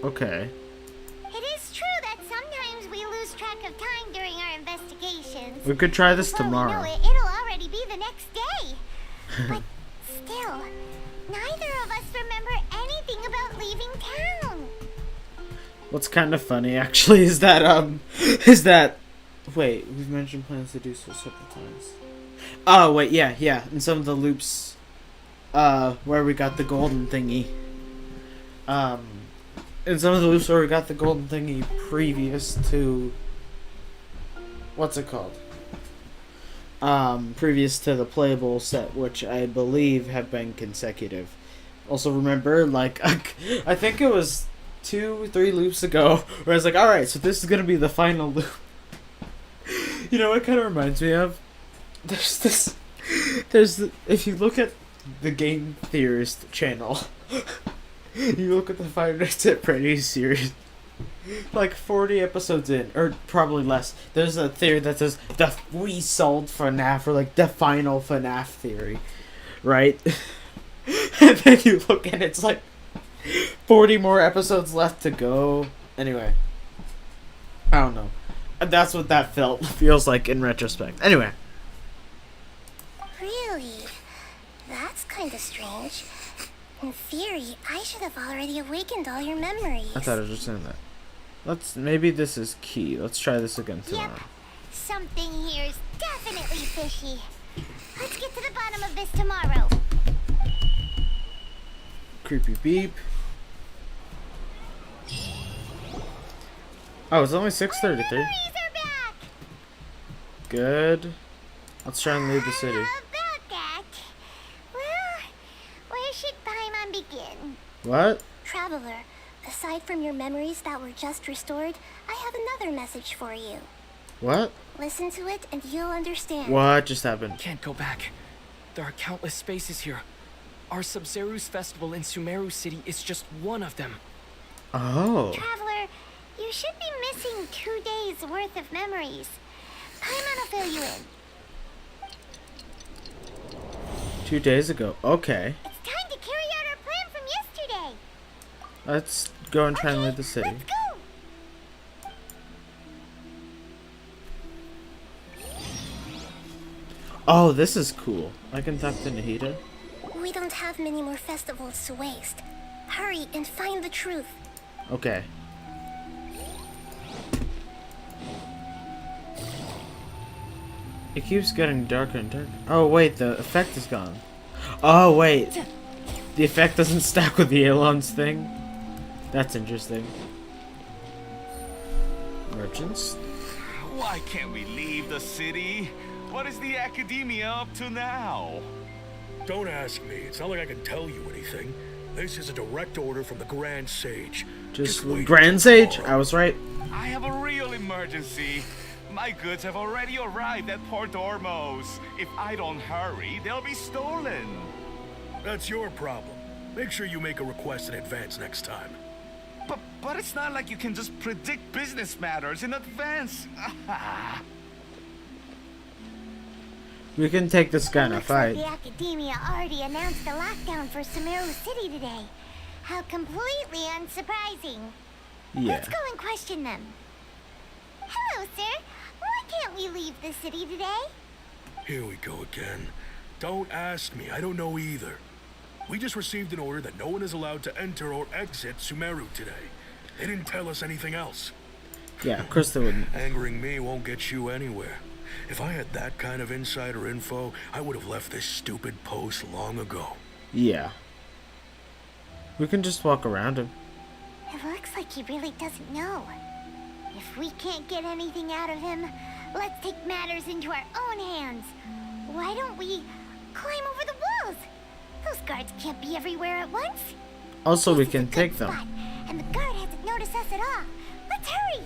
Okay. It is true that sometimes we lose track of time during our investigations. We could try this Before tomorrow. we know it, it'll already be the next day. But still, neither of us remember anything about leaving town. What's kind of funny, actually, is that, wait, we've mentioned plans to do so several times. Oh, wait, yeah, in some of the loops, where we got the golden thingy. In some of the loops where we got the golden thingy previous to, what's it called? Previous to the playable set, which I believe have been consecutive. Also remember, like, I think it was 2-3 loops ago, where I was like, alright, so this is gonna be the final loop. You know, it kind of reminds me of, if you look at the Game Theorist channel, you look at the Five Nights at Freddy's series, like 40 episodes in, or probably less, there's a theory that says, we solved FNAF, or like the final FNAF theory, right? And then you look and it's like 40 more episodes left to go. Anyway, I don't know. That's what that feels like in retrospect. Anyway. Really? That's kind of strange. In theory, I should have already awakened all your memories. I thought I was just saying that. Maybe this is key. Let's try this again tomorrow. Yep. Something here is definitely fishy. Let's get to the bottom of this tomorrow. Creepy beep. Oh, it's only 6:33. Good. Let's try and leave the city. About that. Well, where should Paimon begin? What? Traveler, aside from your memories that were just restored, I have another message for you. What? Listen to it and you'll understand. What just happened? Can't go back. There are countless spaces here. Our Sub-Zero's festival in Sumeru City is just one of them. Oh. Traveler, you should be missing 2 days worth of memories. Paimon will fill you in. 2 days ago. Okay. It's time to carry out our plan from yesterday. Let's go and try and leave the city. Let's go. Oh, this is cool. I can talk to Nahida. We don't have many more festivals to waste. Hurry and find the truth. Okay. It keeps getting darker and darker. Oh wait, the effect is gone. Oh wait. The effect doesn't stack with the Elon's thing. That's interesting. Merchants? Why can't we leave the city? What is the academia up to now? Don't ask me. It's not like I can tell you anything. This is a direct order from the Grand Sage. Just Grand Sage? I was right. I have a real emergency. My goods have already arrived at Port Ormos. If I don't hurry, they'll be stolen. That's your problem. Make sure you make a request in advance next time. But it's not like you can just predict business matters in advance. We can take this guy in a fight. The Academia already announced a lockdown for Sumeru City today. How completely unsurprising. Yeah. Let's go and question them. Hello, sir. Why can't we leave the city today? Here we go again. Don't ask me. I don't know either. We just received an order that no one is allowed to enter or exit Sumeru today. They didn't tell us anything else. Yeah, of course they wouldn't. Angering me won't get you anywhere. If I had that kind of insider info, I would have left this stupid post long ago. Yeah. We can just walk around him. It looks like he really doesn't know. If we can't get anything out of him, let's take matters into our own hands. Why don't we climb over the walls? Those guards can't be everywhere at once. Also, we can take them. And the guard hasn't noticed us at all. Let's hurry.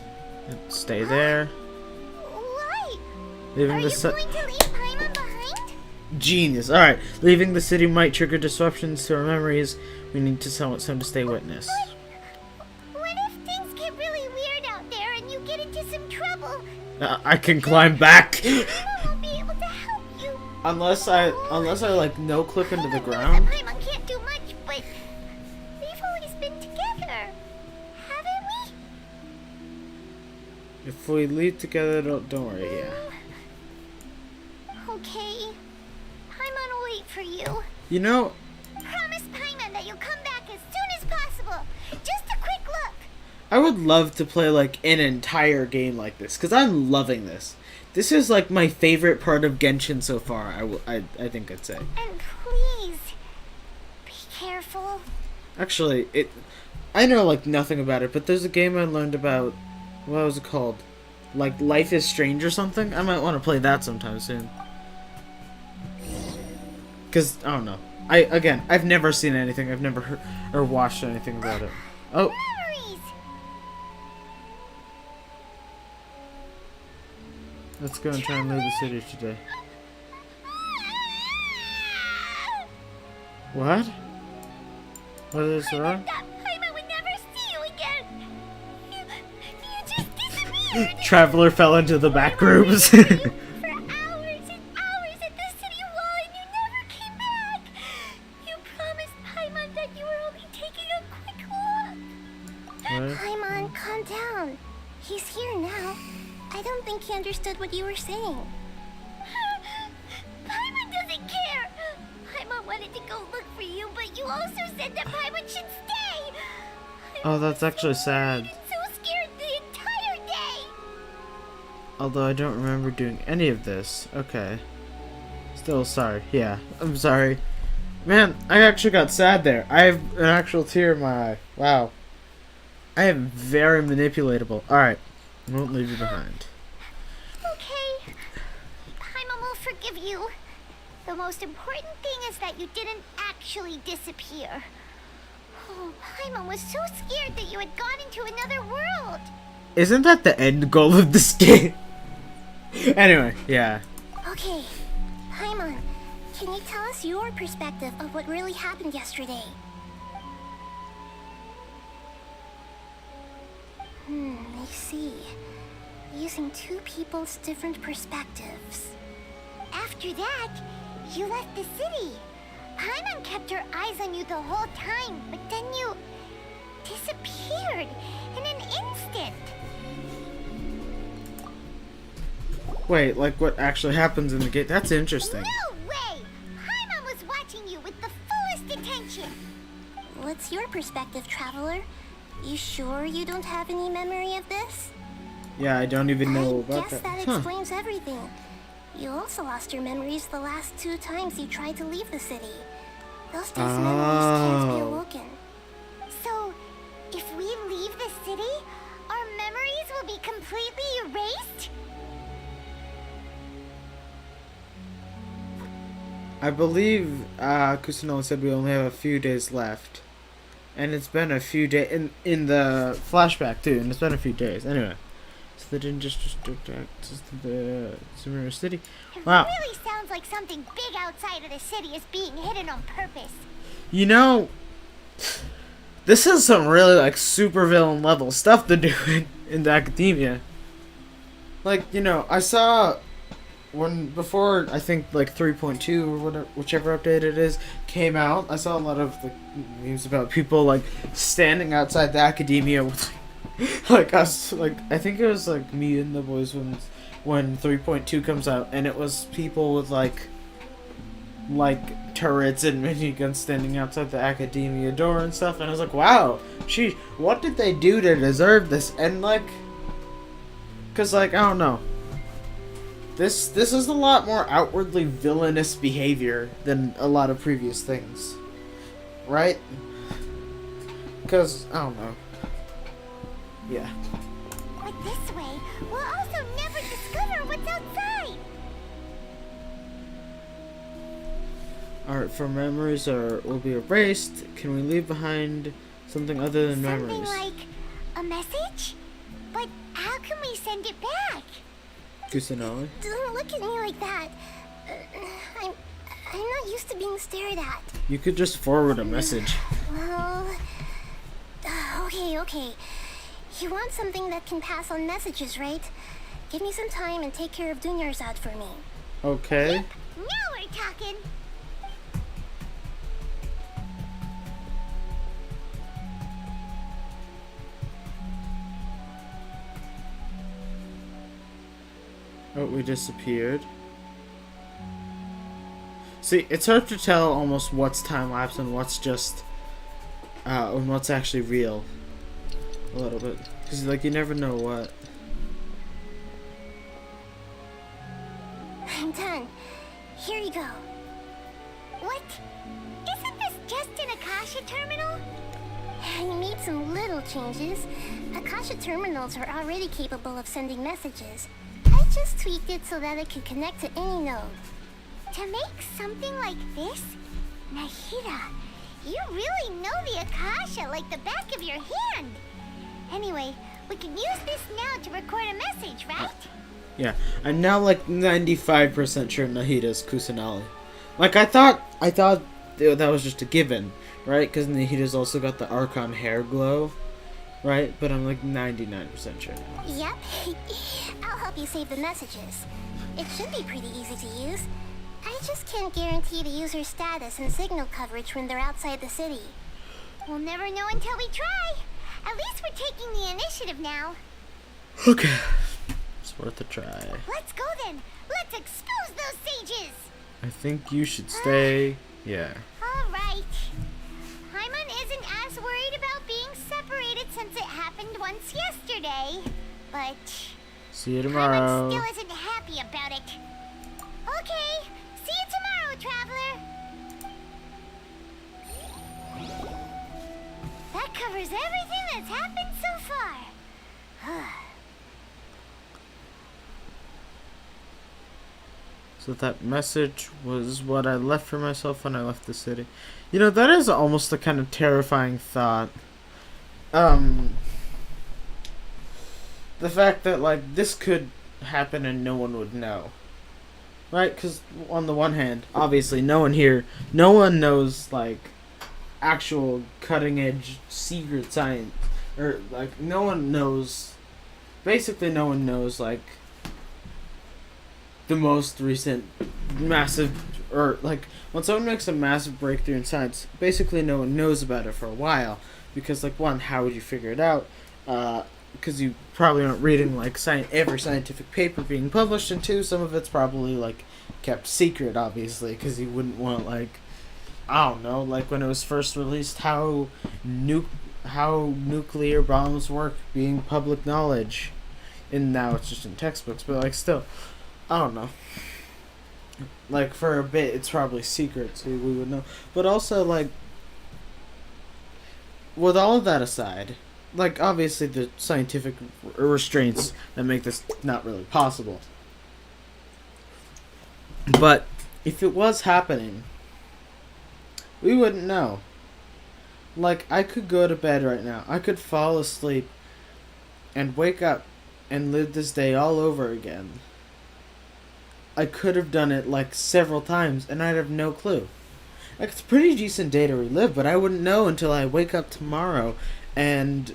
Stay there. Why? Leaving Are the you going to leave Paimon behind? Genius. Alright. Leaving the city might trigger disruptions to our memories. We need to summon some to stay witness. What if things get really weird out there and you get into some trouble? I can climb back. Paimon won't be able to help you. Unless I like no clip into the ground. Paimon can't do much, but we've always been together, haven't we? If we leave together, don't worry. Yeah. Okay. Paimon will wait for you. You know, Promise Paimon that you'll come back as soon as possible. Just a quick look. I would love to play like an entire game like this because I'm loving this. This is like my favorite part of Genshin so far. I think I'd say. And please be careful. Actually, I know like nothing about it, but there's a game I learned about. What was it called? Like Life is Strange or something? I might want to play that sometime soon. Cause I don't know. I've never seen anything. I've never heard or watched anything about it. Oh. Memories. Let's go and try and leave the city today. What? What is wrong? Paimon would never see you again. You just disappeared. Traveler fell into the back rooms. For hours and hours at the city wall and you never came back. You promised Paimon that you were only taking a quick look. Paimon, calm down. He's here now. I don't think he understood what you were saying. Paimon doesn't care. Paimon wanted to go look for you, but you also said that Paimon should stay. Oh, that's actually sad. So scared the entire day. Although I don't remember doing any of this. Okay. Still sorry. Yeah, I'm sorry. Man, I actually got sad there. I have an actual tear in my eye. Wow. I am very manipulatable. Alright. I won't leave you behind. Okay. Paimon will forgive you. The most important thing is that you didn't actually disappear. Oh, Paimon was so scared that you had gone into another world. Isn't that the end goal of this game? Anyway, yeah. Okay. Paimon, can you tell us your perspective of what really happened yesterday? I see. Using two people's different perspectives. After that, you left the city. Paimon kept her eyes on you the whole time, but then you disappeared in an instant. Wait, like what actually happens in the game? That's interesting. No way! Paimon was watching you with the fullest attention. What's your perspective, Traveler? You sure you don't have any memory of this? Yeah, I don't even know about Guess that explains everything. You also lost your memories the last 2 times you tried to leave the city. Those days memories can't be awoken. So, if we leave the city, our memories will be completely erased? I believe Kusunoa said we only have a few days left. and it's been a few days in the flashback too, and it's been a few days. Anyway, so they didn't just restrict access to the Sumeru city. Wow. It really sounds like something big outside of the city is being hidden on purpose. You know, this is some really like super villain level stuff to do in the academia. Like, you know, I saw before I think like 3.2 or whatever, whichever update it is, came out. I saw a lot of like memes about people like standing outside the academia with like us, like I think it was like me and the boys when 3.2 comes out, and it was people with like turrets and miniguns standing outside the academia door and stuff, and I was like, wow, sheesh, what did they do to deserve this? And like, cause like, I don't know, this is a lot more outwardly villainous behavior than a lot of previous things, right? Cause I don't know, yeah. But this way, we'll also never discover what's outside. Alright, for memories will be erased. Can we leave behind something other than memories? Something like a message? But how can we send it back? Kusanagi? Don't look at me like that. I'm not used to being stared at. You could just forward a message. Well, okay. You want something that can pass on messages, right? Give me some time and take care of Dunyarzad for me. Okay. Yep, now we're talking. Oh, we disappeared. See, it's hard to tell almost what's time-lapse and what's just, and what's actually real. A little bit. Because, like, you never know what. I'm done. Here you go. What? Isn't this just an Akasha terminal? I made some little changes. Akasha terminals are already capable of sending messages. I just tweaked it so that it could connect to any node. To make something like this? Nahida, you really know the Akasha like the back of your hand. Anyway, we can use this now to record a message, right? Yeah, I'm now like 95% sure Nahida's Kusanagi. Like, I thought that was just a given, right? Because Nahida's also got the Archon hair glow, right? But I'm like 99% sure now. Yep. I'll help you save the messages. It should be pretty easy to use. I just can't guarantee the user's status and signal coverage when they're outside the city. We'll never know until we try. At least we're taking the initiative now. Okay. It's worth a try. Let's go then. Let's expose those sages. I think you should stay. Yeah. Alright. Paimon isn't as worried about being separated since it happened once yesterday. But See you tomorrow. Paimon still isn't happy about it. Okay. See you tomorrow, traveler. That covers everything that's happened so far. So that message was what I left for myself when I left the city. You know, that is almost a kind of terrifying thought. The fact that, like, this could happen and no one would know. Right? Because, on the one hand, obviously, no one knows, like, actual cutting-edge secret science. Or, like, no one knows, like, the most recent massive, or like when someone makes a massive breakthrough in science, basically no one knows about it for a while, because like, one, how would you figure it out? Because you probably aren't reading like every scientific paper being published, and two, some of it's probably like kept secret, obviously, because you wouldn't want, like, I don't know, like when it was first released, how nuclear bombs work being public knowledge, and now it's just in textbooks, but like still, I don't know. Like, for a bit, it's probably secret, so we would know. But also, like, with all of that aside, like, obviously the scientific restraints that make this not really possible. But if it was happening, we wouldn't know. Like, I could go to bed right now. I could fall asleep and wake up and live this day all over again. I could have done it, like, several times, and I'd have no clue. Like, it's a pretty decent day to relive, but I wouldn't know until I wake up tomorrow and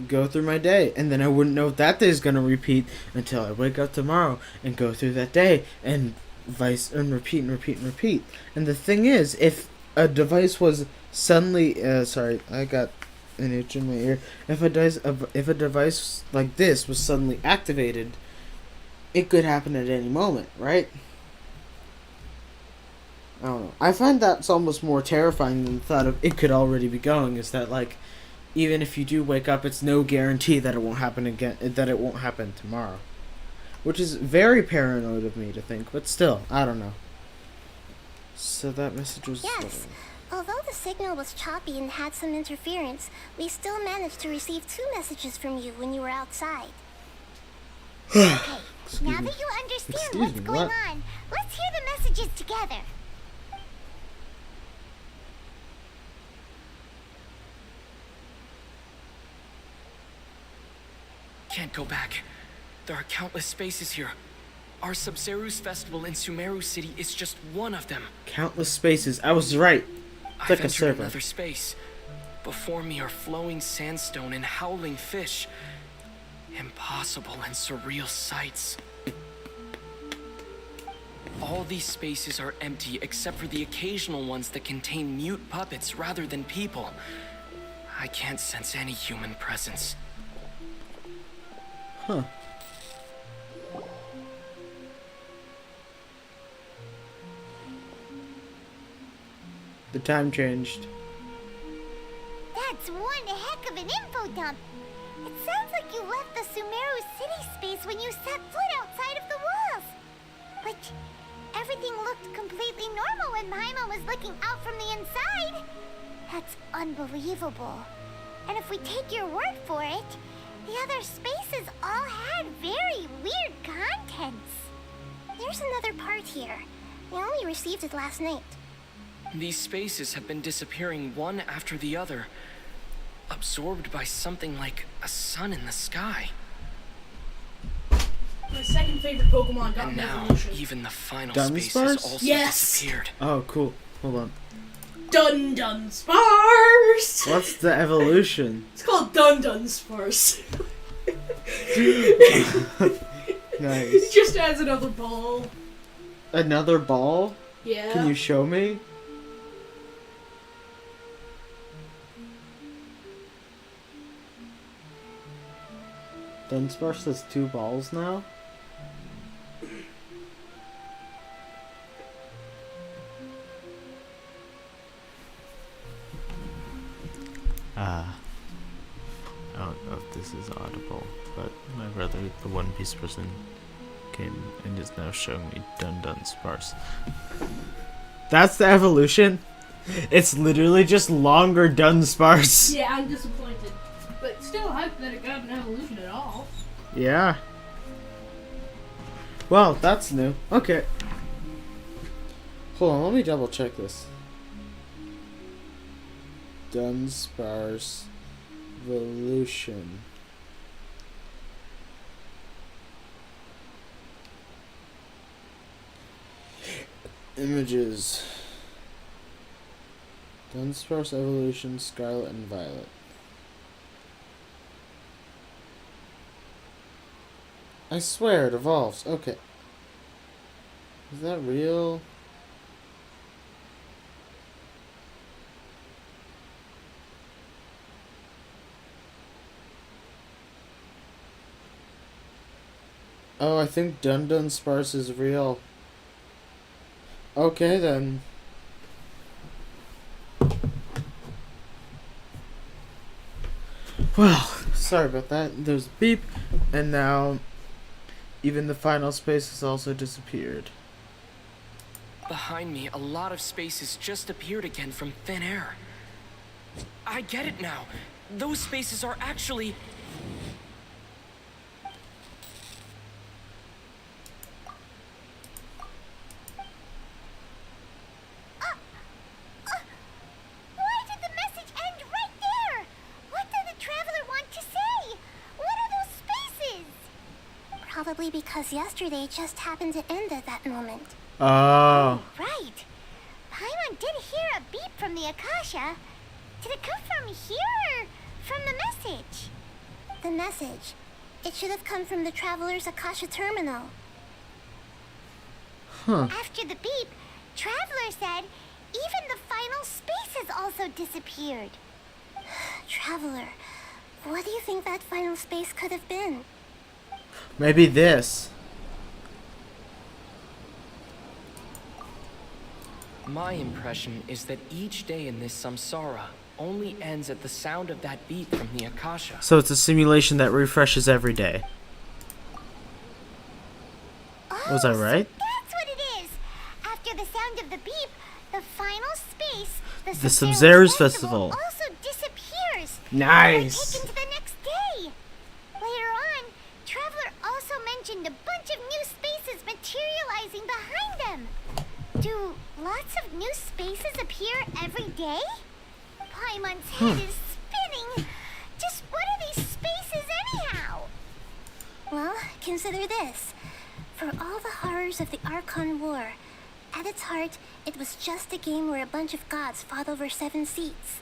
go through my day. And then I wouldn't know if that day's going to repeat until I wake up tomorrow and go through that day and repeat and repeat and repeat. And the thing is, if a device was suddenly... sorry, I got an itch in my ear. If a device like this was suddenly activated, it could happen at any moment, right? I don't know. I find that's almost more terrifying than the thought of it could already be going. Is that, like, even if you do wake up, it's no guarantee that it won't happen again. That it won't happen tomorrow, which is very paranoid of me to think. But still, I don't know. So that message was. Yes. Although the signal was choppy and had some interference, we still managed to receive 2 messages from you when you were outside. Okay, now that you understand what's going on, let's hear the messages together. Can't go back. There are countless spaces here. Our Sub-Zeru's festival in Sumeru City is just one of them. Countless spaces. I was right. It's like I've a server. entered another space. Before me are flowing sandstone and howling fish. Impossible and surreal sights. All these spaces are empty except for the occasional ones that contain mute puppets rather than people. I can't sense any human presence. Huh. The time changed. That's one heck of an info dump. It sounds like you left the Sumeru city space when you set foot outside of the walls. But everything looked completely normal when Paimon was looking out from the inside. That's unbelievable. And if we take your word for it, the other spaces all had very weird contents. There's another part here. We only received it last night. These spaces have been disappearing one after the other, absorbed by something like a sun in the sky. My second favorite Pokemon got And an now, evolution. even the final Dunsparce? spaces also Yes! disappeared. Oh, cool. Hold on. Dunsparce! What's the evolution? It's called Dunsparce. Nice. It just adds another ball. Another ball? Yeah. Can you show me? Dunsparce has 2 balls now? I don't know if this is audible, but my brother, the One Piece person, came and is now showing me Dunsparce. That's the evolution? It's literally just longer Dunsparce. Yeah, I'm disappointed. But still hyped that it got an evolution at all. Yeah. Well, that's new. Okay. Hold on, let me double check this. Dunsparce evolution. Images. Dunsparce evolution, Scarlet and Violet. I swear it evolves. Okay. Is that real? Oh, I think Dunsparce is real. Okay then. Well, sorry about that. There's a beep, and now even the final space has also disappeared. Behind me, a lot of spaces just appeared again from thin air. I get it now. Those spaces are actually... Why did the message Probably because yesterday just happened to end at that moment. Oh. Right. Paimon did hear a beep from the Akasha. Did it come from here or from the message? The message. It should have come from the Traveler's Akasha terminal. Huh. After the beep, Traveler said even the final spaces also disappeared. Traveler, what do you think that final space could have been? Maybe this. My impression is that each day in this samsara only ends at the sound of that beep from the Akasha. So it's a simulation that refreshes every day. Was I right? That's what it is. After the sound of the beep, the final space, The Sub-Zero's Festival. also disappears. Nice. Taken to the next day. Later on, Traveler also mentioned a bunch of new spaces materializing behind them. Do lots of new spaces appear every day? Paimon's head is spinning. Just what are these spaces anyhow? Well, consider this. For all the horrors of the Archon War, at its heart, it was just a game where a bunch of gods fought over 7 seats.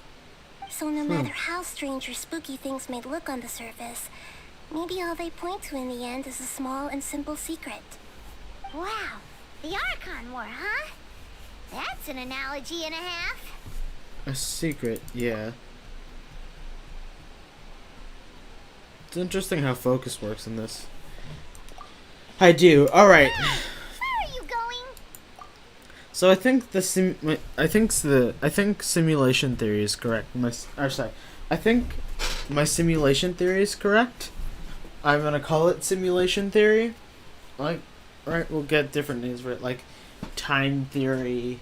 So no matter how strange or spooky things may look on the surface, maybe all they point to in the end is a small and simple secret. Wow, the Archon War, huh? That's an analogy and a half. A secret, yeah. It's interesting how focus works in this. I do. All right. Where are you going? So I think I think simulation theory is correct. I think my simulation theory is correct. I'm gonna call it simulation theory. Like, right? We'll get different names for it, like time theory,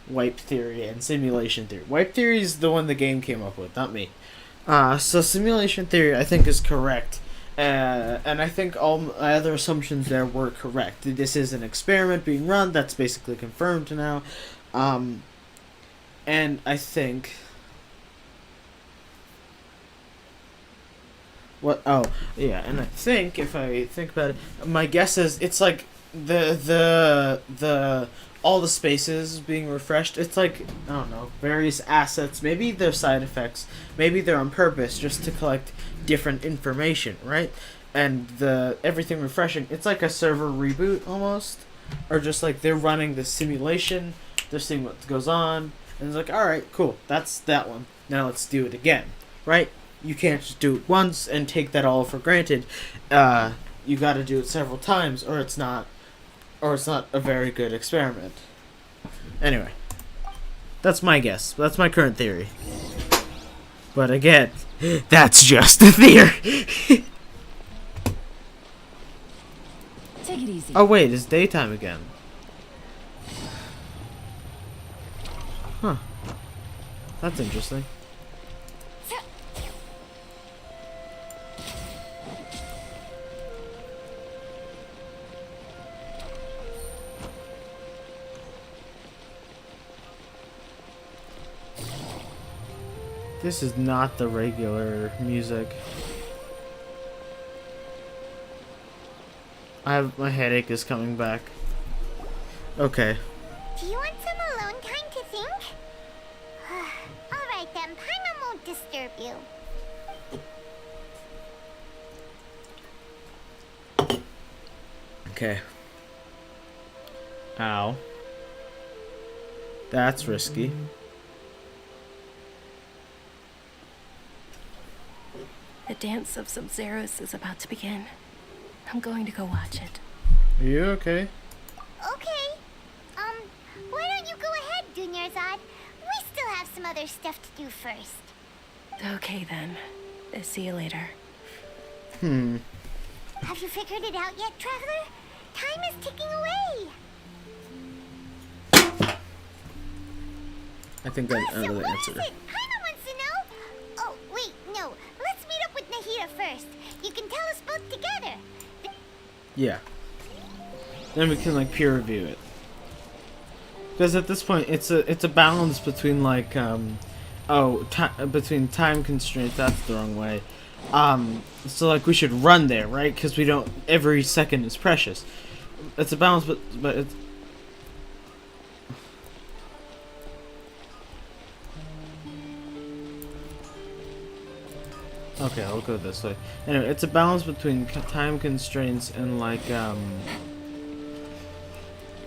wipe theory, and simulation theory. Wipe theory is the one the game came up with, not me. So simulation theory, I think, is correct. And I think all my other assumptions there were correct. This is an experiment being run. That's basically confirmed now. And I think... What? Oh, yeah. And I think, if I think about it, my guess is it's like all the spaces being refreshed. It's like, I don't know, various assets. Maybe they're side effects. Maybe they're on purpose just to collect different information, right? And everything refreshing. It's like a server reboot almost, or just like they're running the simulation. They're seeing what goes on, and it's like, all right, cool, that's that one. Now let's do it again, right? You can't just do it once and take that all for granted. You got to do it several times, or it's not a very good experiment. Anyway, that's my guess. That's my current theory. But again, that's just a theory. Take it easy. Oh wait, it's daytime again. Huh. That's interesting. This is not the regular music. My headache is coming back. Okay. Do you want some alone time to think? Alright then, Paimon won't disturb you. Okay. Ow. That's risky. The dance of Sub-Zeros is about to begin. I'm going to go watch it. Are you okay? Okay. Why don't you go ahead, Dunyarzad? We still have some other stuff to do first. Okay then. See you later. Have you figured it out yet, Traveler? Time is ticking away. I think I know the answer. Paimon wants to know. Oh, wait, no. Let's meet up with Nahida first. You can tell us both together. Yeah. Then we can like peer review it. Because at this point, it's a balance between like between time constraints. That's the wrong way. So like we should run there, right? Because we don't. Every second is precious. It's a balance, but it's. Okay, I'll go this way. Anyway, it's a balance between time constraints and like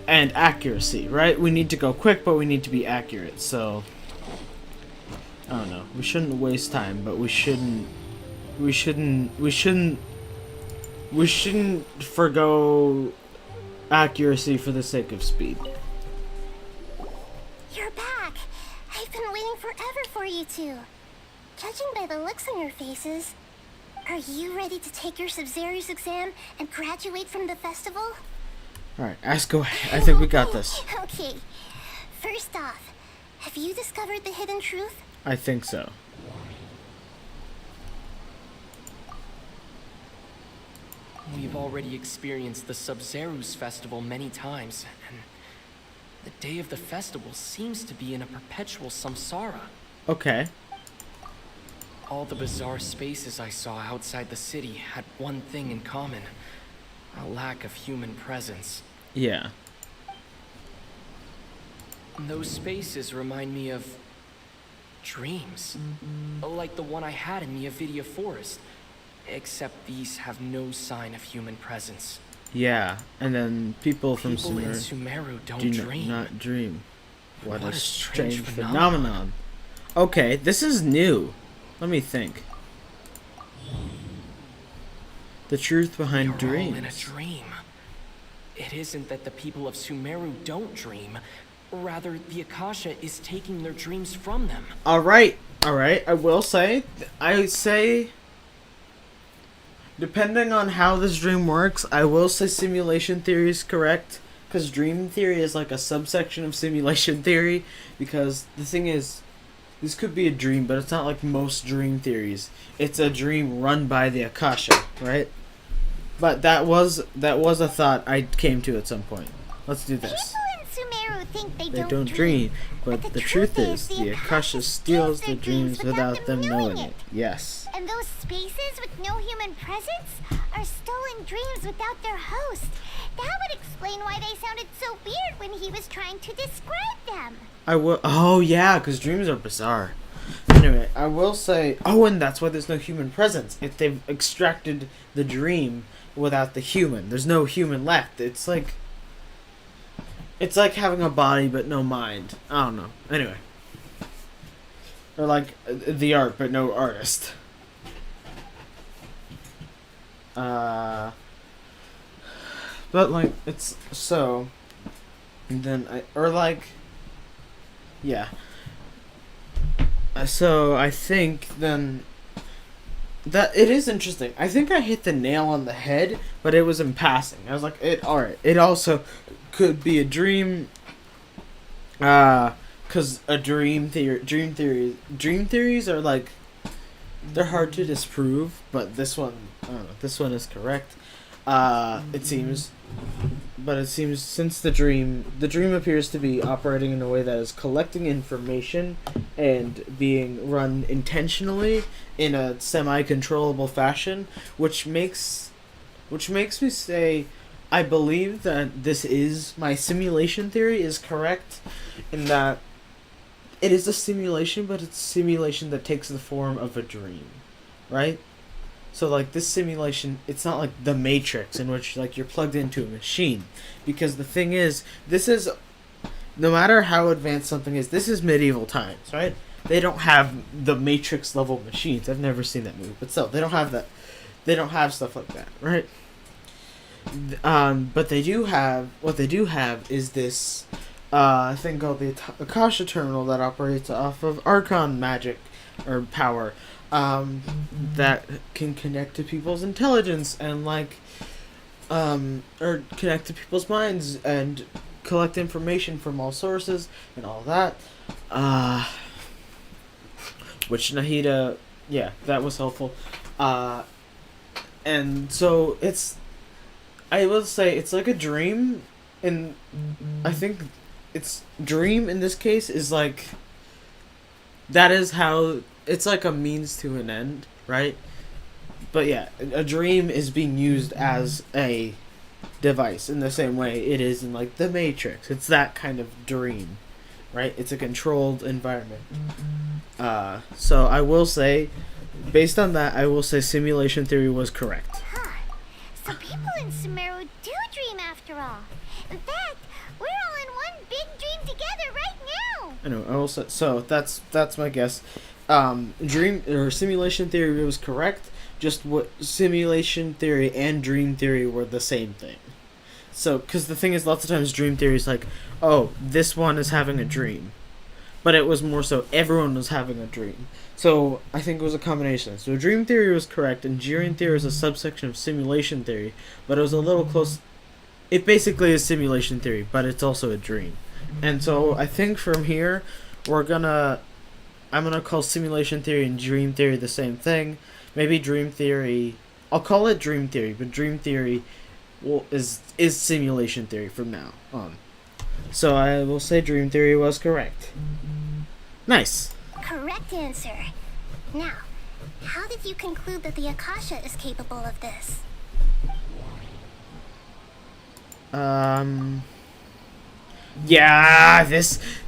and accuracy, right? We need to go quick, but we need to be accurate. So I don't know. We shouldn't waste time, but we shouldn't forgo accuracy for the sake of speed. You're back. I've been waiting forever for you two. Judging by the looks on your faces, are you ready to take your Sub-Zero's exam and graduate from the festival? Alright, ask away. I think we got this. Okay. First off, have you discovered the hidden truth? I think so. We've already experienced the Sub-Zero's festival many times, and the day of the festival seems to be in a perpetual samsara. Okay. All the bizarre spaces I saw outside the city had one thing in common: a lack of human presence. Yeah. Those spaces remind me of dreams, like the one I had in the Avidia Forest, except these have no sign of human presence. Yeah, and then people from in Sumeru Sumeru don't do dream. not dream. What a strange strange phenomenon. Okay, this is new. Let me think. The truth behind You're dreams. all in a dream. It isn't that the people of Sumeru don't dream. Rather, the Akasha is taking their dreams from them. Alright, I will say, depending on how this dream works, I will say simulation theory is correct. Because dream theory is like a subsection of simulation theory. Because the thing is, this could be a dream, but it's not like most dream theories. It's a dream run by the Akasha, right? But that was a thought I came to at some point. Let's do this. People in Sumeru think They don't dream, but the truth is, the Akasha steals their dreams without them knowing it. Yes. And those spaces with no human presence are stolen dreams without their host. That would explain why they sounded so weird when he was trying to describe them. I will. Oh yeah, because dreams are bizarre. Anyway, I will say. Oh, and that's why there's no human presence. If they've extracted the dream without the human, there's no human left. It's like having a body but no mind. I don't know. Anyway, or like the art but no artist. But like it's so. And then yeah. So I think then that it is interesting. I think I hit the nail on the head, but it was in passing. I was like, alright. It also could be a dream. Cause a dream theories are like, they're hard to disprove, but this one, I don't know, this one is correct. It seems. But it seems since the dream appears to be operating in a way that is collecting information and being run intentionally in a semi-controllable fashion, which makes me say I believe that this is my simulation theory is correct in that it is a simulation, but it's a simulation that takes the form of a dream, right? So like this simulation, it's not like the Matrix in which like you're plugged into a machine, because the thing is, this is, no matter how advanced something is, this is medieval times, right? They don't have the Matrix level machines. I've never seen that movie, but still, they don't have that. They don't have stuff like that, right? But they do have, what they do have is this thing called the Akasha Terminal that operates off of Archon magic or power. That can connect to people's intelligence and like, or connect to people's minds and collect information from all sources and all that. Which Nahida, yeah, that was helpful. And so I will say it's like a dream, and I think it's dream in this case is like, that is how. It's like a means to an end, right? But yeah, a dream is being used as a device in the same way it is in like the Matrix. It's that kind of dream, right? It's a controlled environment. So I will say, based on that, I will say simulation theory was correct. So people in Sumeru do dream after all. In fact, we're all in one big dream together right now. I know. I will say, so that's my guess. Dream or simulation theory was correct. Just what simulation theory and dream theory were the same thing. So, because the thing is, lots of times dream theory is like, oh, this one is having a dream. But it was more so everyone was having a dream. So, I think it was a combination. So, dream theory was correct, and dream theory is a subsection of simulation theory, but it was a little close. It basically is simulation theory, but it's also a dream. And so, I think from here, I'm gonna call simulation theory and dream theory the same thing. Maybe dream theory, I'll call it dream theory, but dream theory is simulation theory from now on. So I will say dream theory was correct. Nice. Correct answer. Now, how did you conclude that the Akasha is capable of this? Yeah,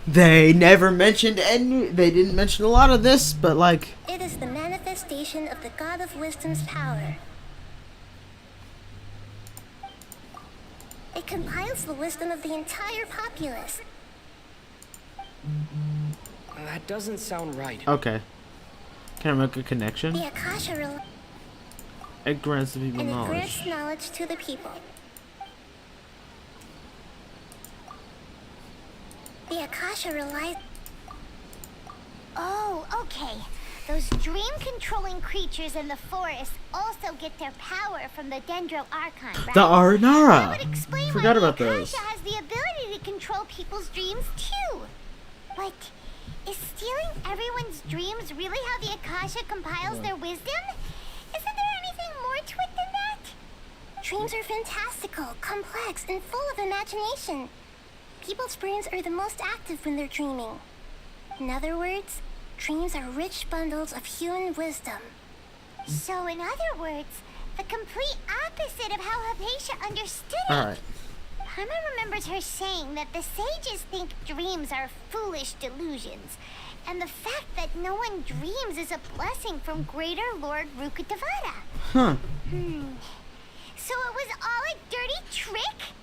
they never mentioned they didn't mention a lot of this, but like... It is the manifestation of the God of Wisdom's power. It compiles the wisdom of the entire populace. That doesn't sound right. Okay. Can I make a connection? The Akasha it grants the people knowledge. It grants knowledge to the people. The Akasha relies... Oh, okay. Those dream-controlling creatures in the forest also get their power from the Dendro Archon, right? The Aranara! That would explain Forgot why about the those. Akasha has the ability to control people's dreams, too. But is stealing everyone's dreams really how the Akasha compiles their wisdom? Isn't there anything more to it than that? Dreams are fantastical, complex, and full of imagination. People's brains are the most active when they're dreaming. In other words, dreams are rich bundles of human wisdom. So in other words, the complete opposite of how Hypatia understood it. Alright. Paimon remembers her saying that the sages think dreams are foolish delusions, and the fact that no one dreams is a blessing from Greater Lord Rukkhadevata. Huh. So it was all a dirty trick?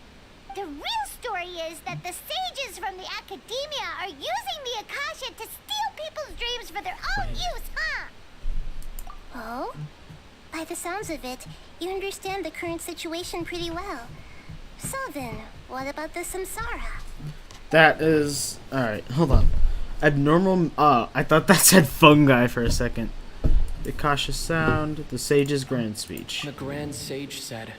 The real story is that the sages from the academia are using the Akasha to steal people's dreams for their own use, huh? Oh? By the sounds of it, you understand the current situation pretty well. So then, what about the samsara? That is... Alright, hold on. Abnormal... I thought that said fungi for a second. The Akasha sound, the sage's grand speech. The grand sage said,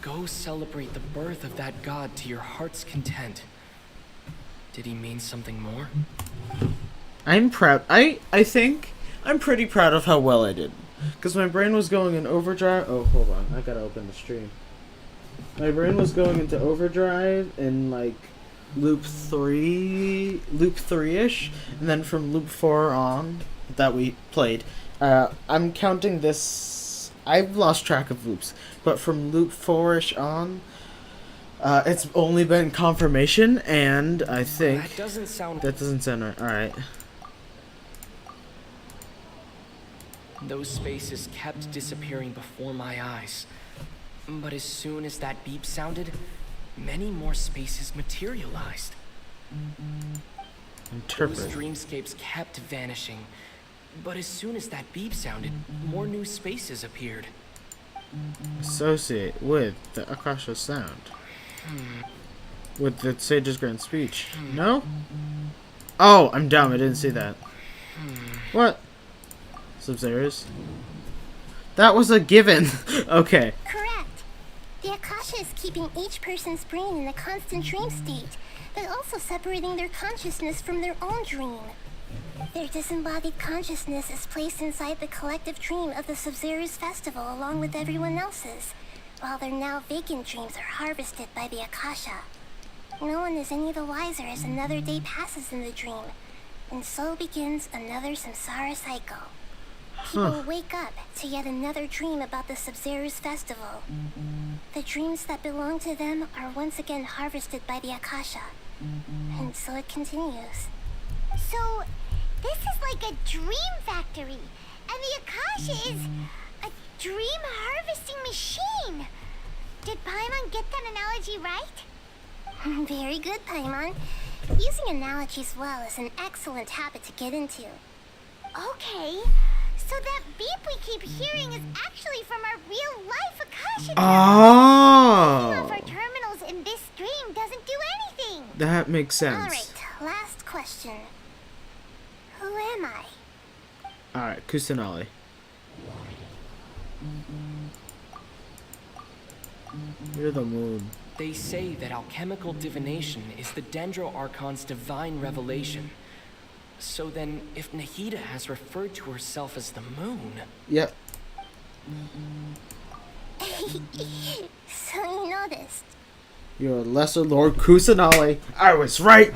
"Go celebrate the birth of that god to your heart's content." Did he mean something more? I'm proud. I think I'm pretty proud of how well I did. Because my brain was going in overdrive. Oh, hold on. I gotta open the stream. My brain was going into overdrive in like loop 3-ish. And then from loop 4 on that we played. I'm counting this. I've lost track of loops. But from loop 4-ish on, it's only been confirmation. And I think... That doesn't sound right. Alright. Those spaces kept disappearing before my eyes. But as soon as that beep sounded, many more spaces materialized. Interpret. Those dreamscapes kept vanishing. But as soon as that beep sounded, more new spaces appeared. Associate with the Akasha sound. With the sage's grand speech. No? Oh, I'm dumb. I didn't see that. What? Sub-Zeros? That was a given. Okay. Correct. The Akasha is keeping each person's brain in a constant dream state, but also separating their consciousness from their own dream. Their disembodied consciousness is placed inside the collective dream of the Sub-Zero's festival along with everyone else's, while their now vacant dreams are harvested by the Akasha. No one is any the wiser as another day passes in the dream, and so begins another samsara cycle. People wake up to yet another dream about the Sub-Zero's festival. The dreams that belong to them are once again harvested by the Akasha. And so it continues. So, this is like a dream factory, and the Akasha is a dream harvesting machine. Did Paimon get that analogy right? Very good, Paimon. Using analogies well is an excellent habit to get into. Okay, so that beep we keep hearing is actually from our real-life Akasha. Oh! Turning off our terminals in this dream doesn't do anything. That makes sense. Alright, last question. Who am I? Alright, Kusanali. You're the moon. They say that alchemical divination is the Dendro Archon's divine revelation. So then, if Nahida has referred to herself as the moon... Yep. So you noticed. You're a lesser Lord Kusanali. I was right!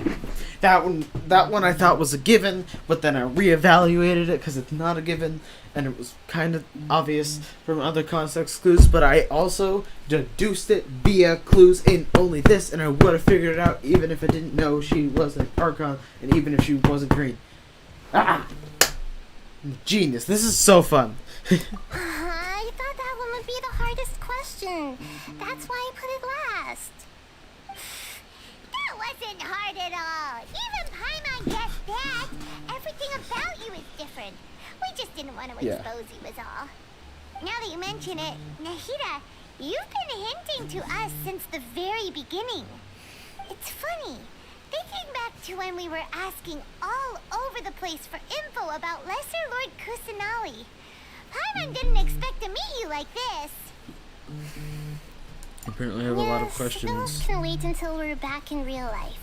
That one I thought was a given, but then I reevaluated it because it's not a given, and it was kind of obvious from other context clues, but I also deduced it via clues in only this, and I would have figured it out even if I didn't know she was an Archon, and even if she wasn't green. Ah! Genius. This is so fun. I thought that one would be the hardest question. That's why I put it last. That wasn't hard at all. Even Paimon guessed that. Everything about you is different. We just didn't want to expose you was all. Now that you mention it, Nahida, you've been hinting to us since the very beginning. It's funny. Thinking back to when we were asking all over the place for info about Lesser Lord Kusanali. Paimon didn't expect to meet you like this. Apparently I have a lot of questions. Those can wait until we're back in real life.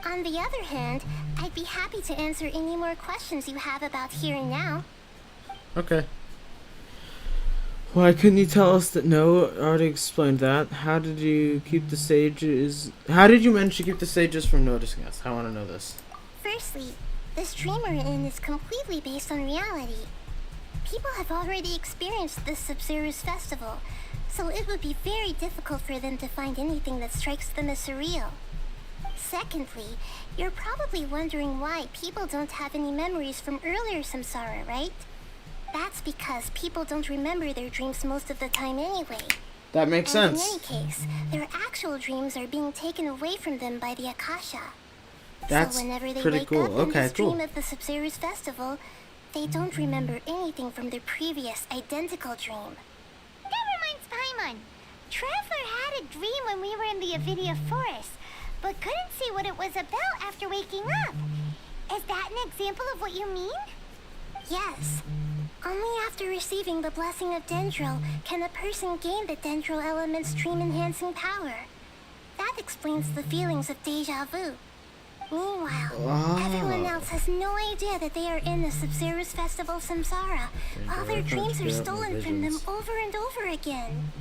On the other hand, I'd be happy to answer any more questions you have about here and now. Okay. Why couldn't you tell us that? No, I already explained that. How did you keep the sages? How did you manage to keep the sages from noticing us? I want to know this. Firstly, this dream we're in is completely based on reality. People have already experienced this Sub-Zero's festival, so it would be very difficult for them to find anything that strikes them as surreal. Secondly, you're probably wondering why people don't have any memories from earlier samsara, right? That's because people don't remember their dreams most of the time anyway. That makes sense. In any case, their actual dreams are being taken away from them by the Akasha. That's so whenever they pretty wake cool. up and Okay, just cool. dream of the Sub-Zero's festival, they don't remember anything from their previous identical dream. That reminds Paimon. Traveler had a dream when we were in the Avidia Forest, but couldn't see what it was about after waking up. Is that an example of what you mean? Yes. Only after receiving the blessing of Dendro can a person gain the Dendro element's dream-enhancing power. That explains the feelings of deja vu. Meanwhile, everyone else has no idea that they are in the Sub-Zero's festival samsara, while their dreams are stolen from them over and over again.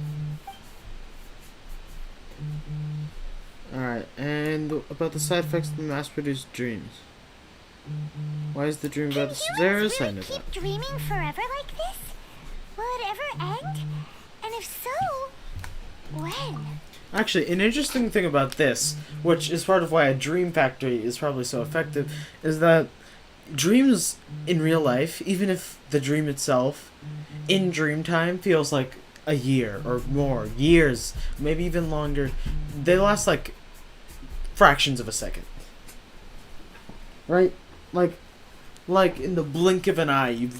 Alright, and about the side effects of the mass-produced dreams. Why is the dream about the Sub-Zero's? I know that. Keep dreaming forever like this? Will it ever end? And if so, when? Actually, an interesting thing about this, which is part of why a dream factory is probably so effective, is that dreams in real life, even if the dream itself, in dream time, feels like a year or more, years, maybe even longer, they last like fractions of a second. Right? Like in the blink of an eye, you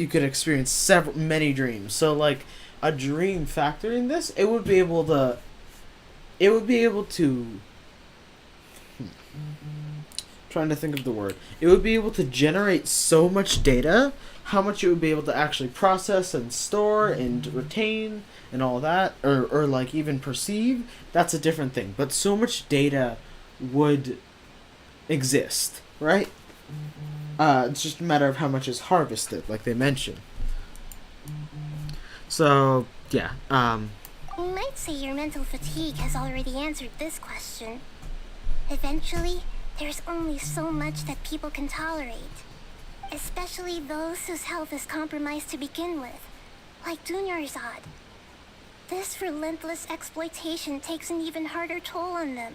could experience many dreams. So like a dream factor in this, it would be able to trying to think of the word. It would be able to generate so much data, how much it would be able to actually process and store and retain and all that, or like even perceive, that's a different thing. But so much data would exist, right? It's just a matter of how much is harvested, like they mentioned. So, yeah. You might say your mental fatigue has already answered this question. Eventually, there's only so much that people can tolerate. Especially those whose health is compromised to begin with, like Dunyarzad. This relentless exploitation takes an even harder toll on them.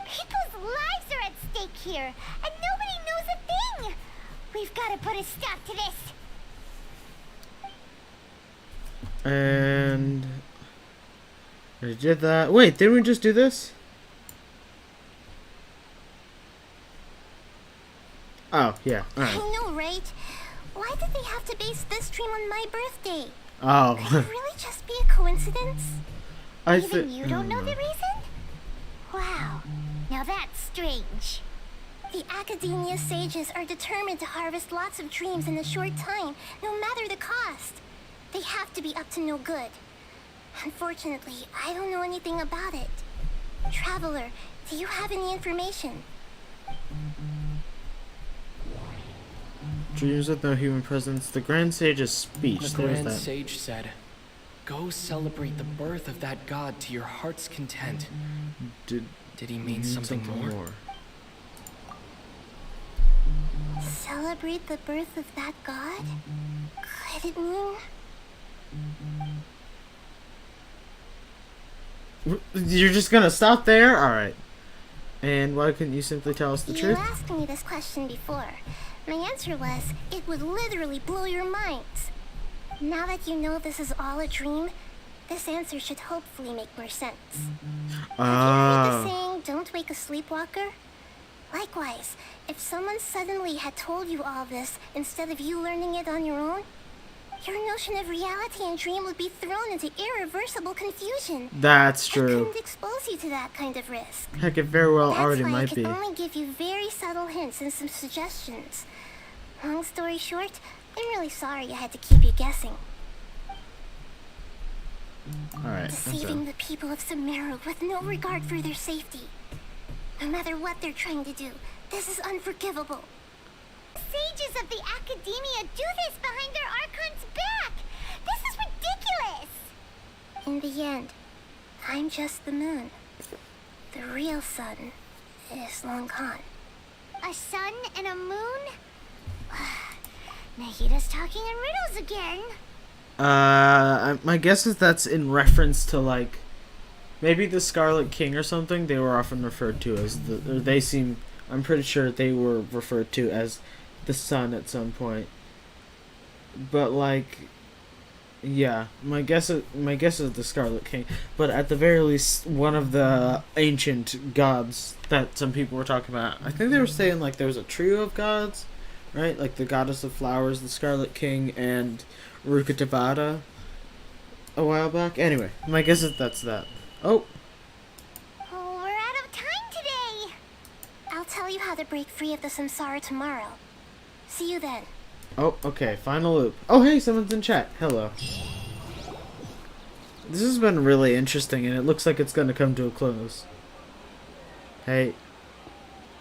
People's lives are at stake here, and nobody knows a thing! We've got to put a stop to this! And I did that. Wait, didn't we just do this? Oh, yeah. Alright. I know, right? Why did they have to base this dream on my birthday? Oh. Could it really just be a coincidence? Even you don't know the reason? Wow, now that's strange. The Academia sages are determined to harvest lots of dreams in a short time, no matter the cost. They have to be up to no good. Unfortunately, I don't know anything about it. Traveler, do you have any information? Dreams with no human presence. The Grand Sage's speech. The Grand Sage said, "Go celebrate the birth of that god to your heart's content." Did he mean something more? Celebrate the birth of that god? Could it mean... You're just gonna stop there? Alright. And why couldn't you simply tell us the truth? You asked me this question before. My answer was, it would literally blow your minds. Now that you know this is all a dream, this answer should hopefully make more sense. Have you heard the saying, don't wake a sleepwalker? Likewise, if someone suddenly had told you all this instead of you learning it on your own, your notion of reality and dream would be thrown into irreversible confusion. That's true. I couldn't expose you to that kind of risk. Heck, it very well That's already why might be. I can only give you very subtle hints and some suggestions. Long story short, I'm really sorry you had to keep you guessing. Alright. Deceiving the people of Sumeru with no regard for their safety. No matter what they're trying to do, this is unforgivable. The sages of the Academia do this behind their Archon's back! This is ridiculous! In the end, I'm just the moon. The real sun is long gone. A sun and a moon? Nahida's talking in riddles again. My guess is that's in reference to, like, maybe the Scarlet King or something. They were often referred to as I'm pretty sure they were referred to as the sun at some point. But, like, yeah, my guess is the Scarlet King. But at the very least, one of the ancient gods that some people were talking about. I think they were saying, like, there was a trio of gods, right? Like the goddess of flowers, the Scarlet King, and Rukkhadevata a while back. Anyway, my guess is that's that. Oh, we're out of time today. I'll tell you how to break free of the samsara tomorrow. See you then. Oh, okay, final loop. Oh, hey, someone's in chat. Hello. This has been really interesting, and it looks like it's going to come to a close. Hey.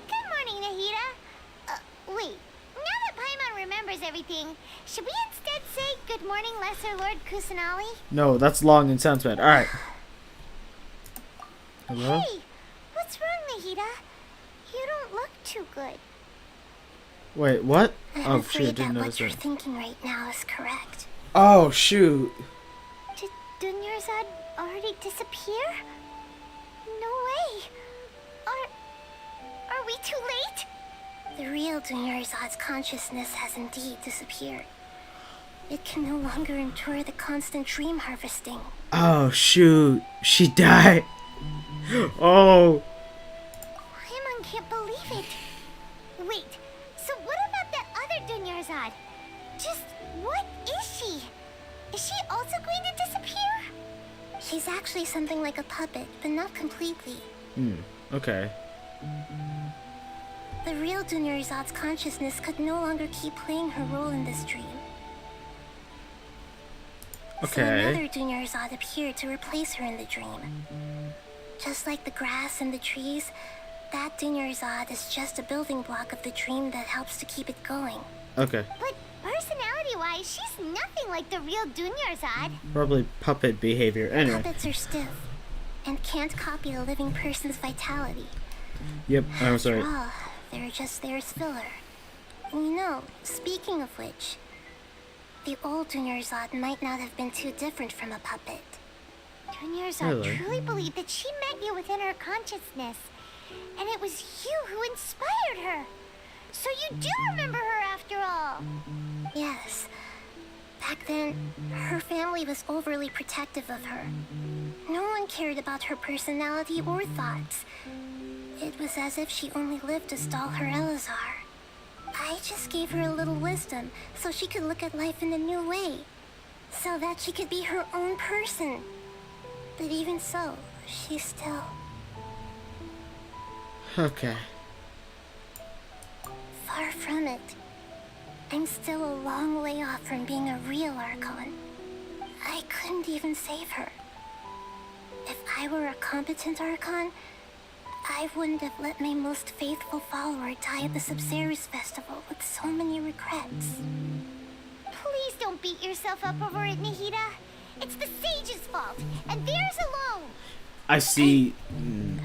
Good morning, Nahida. Wait, now that Paimon remembers everything, should we instead say good morning, Lesser Lord Kusanali? No, that's long and sounds bad. Alright. Hello? Hey, what's wrong, Nahida? You don't look too good. Wait, what? I'm Oh, afraid shoot, didn't that notice what you're that. thinking right now is correct. Oh, shoot. Did Dunyarzad already disappear? No way. Are we too late? The real Dunyarzad's consciousness has indeed disappeared. It can no longer endure the constant dream harvesting. Oh, shoot. She died. Oh. Paimon can't believe it. Wait, so what about that other Dunyarzad? Just what is she? Is she also going to disappear? She's actually something like a puppet, but not completely. Okay. The real Dunyarzad's consciousness could no longer keep playing her role in this dream. So Okay. another Dunyarzad appeared to replace her in the dream. Just like the grass and the trees, that Dunyarzad is just a building block of the dream that helps to keep it going. Okay. But personality-wise, she's nothing like the real Dunyarzad. Probably puppet behavior. Anyway. Puppets are stiff and can't copy a living person's vitality. Yep, I was right. After all, they're just there as filler. You know, speaking of which, the old Dunyarzad might not have been too different from a puppet. Dunyarzad truly believed that she met you within her consciousness, and it was you who inspired her. So you do remember her after all. Yes. Back then, her family was overly protective of her. No one cared about her personality or thoughts. It was as if she only lived to stall her Elazar. I just gave her a little wisdom so she could look at life in a new way. So that she could be her own person. But even so, she's still... Okay. Far from it. I'm still a long way off from being a real Archon. I couldn't even save her. If I were a competent Archon, I wouldn't have let my most faithful follower die at the Sabzeruz festival with so many regrets. Please don't beat yourself up over it, Nahida. It's the sage's fault, and theirs alone. I see. I'm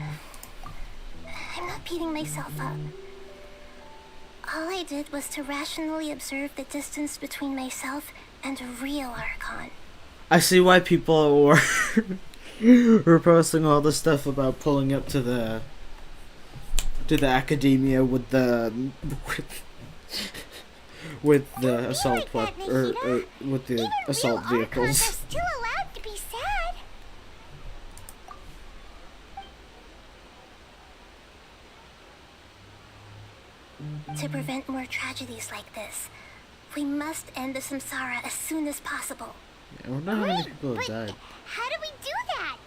not beating myself up. All I did was to rationally observe the distance between myself and a real Archon. I see why people were posting all this stuff about pulling up to the academia with the assault weapon or with the assault vehicles. Archons are still allowed to be sad. To prevent more tragedies like this, we must end the samsara as soon as possible. Yeah, I wonder how many people have died. How do we do that?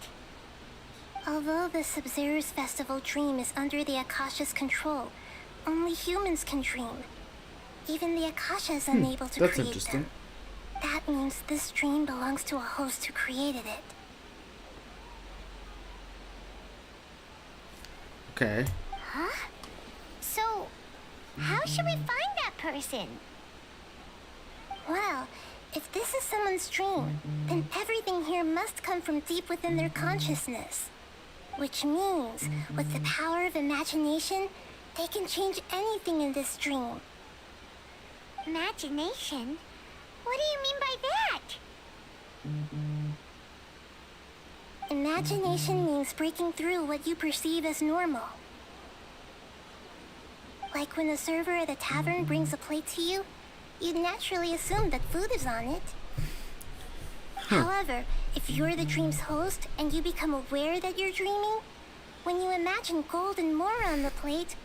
Although the Sabzeruz festival dream is under the Akasha's control, only humans can dream. Even the Akasha is unable to That's create interesting. them. That means this dream belongs to a host who created it. Okay. Huh? So, how should we find that person? Well, if this is someone's dream, then everything here must come from deep within their consciousness. Which means, with the power of imagination, they can change anything in this dream. Imagination? What do you mean by that? Imagination means breaking through what you perceive as normal. Like when a server at a tavern brings a plate to you, you'd naturally assume that food is on it. However, if you're the dream's host and you become aware that you're dreaming, when you imagine gold and more on the plate,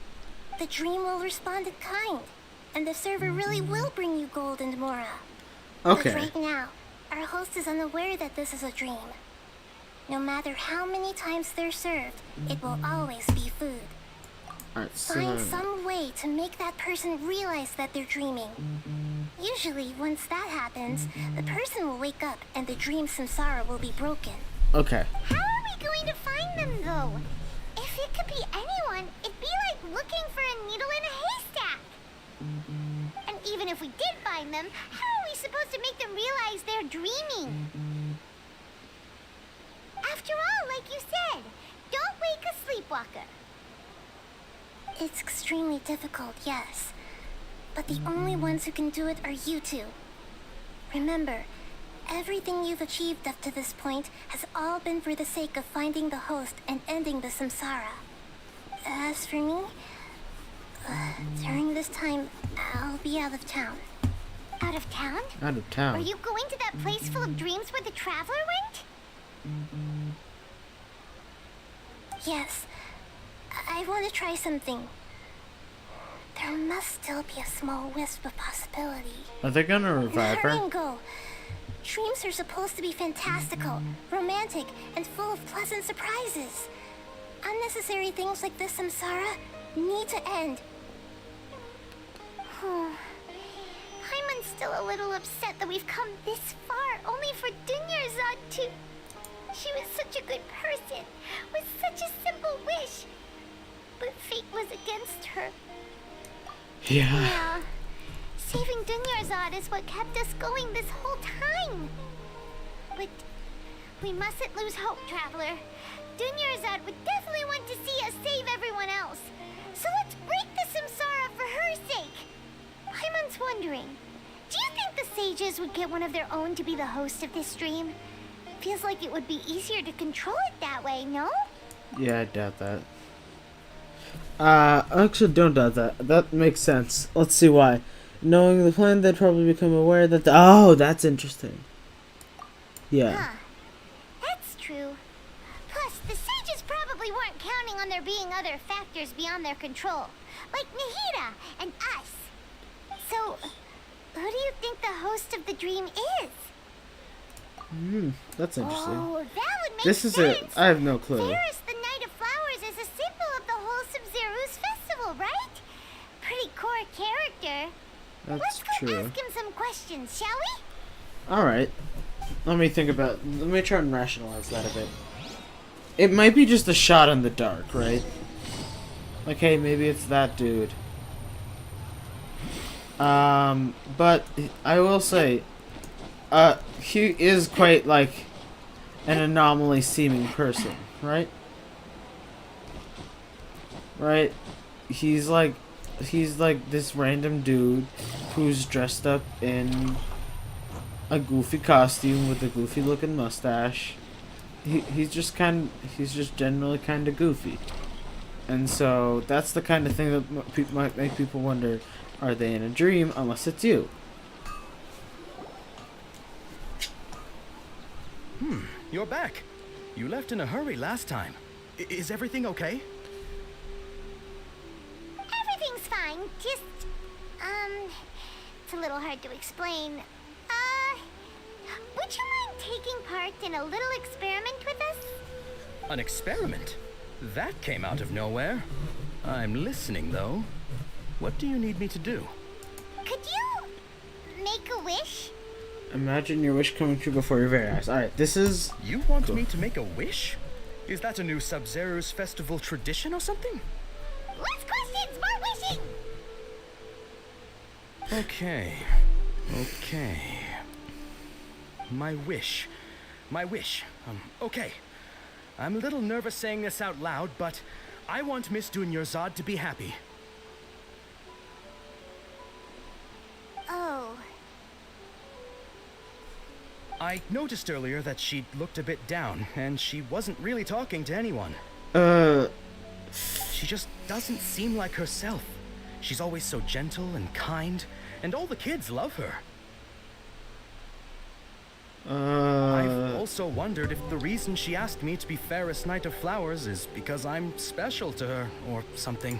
the dream will respond in kind, and the server really will bring you gold and mora. Okay. But right now, our host is unaware that this is a dream. No matter how many times they're served, it will always be food. Alright, so Find some way to make that person realize that they're dreaming. Usually, once that happens, the person will wake up and the dream samsara will be broken. okay. How are we going to find them, though? If it could be anyone, it'd be like looking for a needle in a haystack. And even if we did find them, how are we supposed to make them realize they're dreaming? After all, like you said, don't wake a sleepwalker. It's extremely difficult, yes. But the only ones who can do it are you two. Remember, everything you've achieved up to this point has all been for the sake of finding the host and ending the samsara. As for me, during this time, I'll be out of town. Out of town? Out of town. Are you going to that place full of dreams where the traveler went? Yes, I want to try something. There must still be a small wisp of possibility. Are they gonna revive Hurry her? and go. Dreams are supposed to be fantastical, romantic, and full of pleasant surprises. Unnecessary things like this samsara need to end. Paimon's still a little upset that we've come this far only for Dunyarzad to... She was such a good person, with such a simple wish. But fate was against her. Yeah. Saving Dunyarzad is what kept us going this whole time. But we mustn't lose hope, Traveler. Dunyarzad would definitely want to see us save everyone else. So let's break the samsara for her sake. wondering. Do you think the sages would get one of their own to be the host of this dream? Feels like it would be easier to control it that way, no? Yeah, I doubt that. Actually, don't doubt that. That makes sense. Let's see why. Knowing the plan, they'd probably become aware that oh, that's interesting. Yeah. Huh. That's true. Plus, the sages probably weren't counting on there being other factors beyond their control, like Nahida and us. So, who do you think the host of the dream is? That's interesting. Oh, that would make This sense. is it. I have no clue. Ferris, the Knight of Flowers, is a symbol of the whole Sub-Zero's festival, right? Pretty core character. That's Let's go true. ask him some questions, shall we? Alright. Let me try and rationalize that a bit. It might be just a shot in the dark, right? Like, hey, maybe it's that dude. But I will say, he is quite, like, an anomaly seeming person, right? Right? He's like this random dude who's dressed up in a goofy costume with a goofy looking mustache. He's just generally kind of goofy. And so that's the kind of thing that might make people wonder, are they in a dream unless it's you? You're back. You left in a hurry last time. Is everything okay? Everything's fine. Just, it's a little hard to explain. Would you mind taking part in a little experiment with us? An experiment? That came out of nowhere. I'm listening, though. What do you need me to do? Could you make a wish? Imagine your wish coming true before your very eyes. Alright, this is... You want me to make a wish? Is that a new Sub-Zero's festival tradition or something? Less questions, more wishing! Okay. My wish. Okay. I'm a little nervous saying this out loud, but I want Miss Dunyarzad to be happy. Oh. I noticed earlier that she looked a bit down, and she wasn't really talking to anyone. She just doesn't seem like herself. She's always so gentle and kind, and all the kids love her. I've also wondered if the reason she asked me to be Fairest Knight of Flowers is because I'm special to her, or something.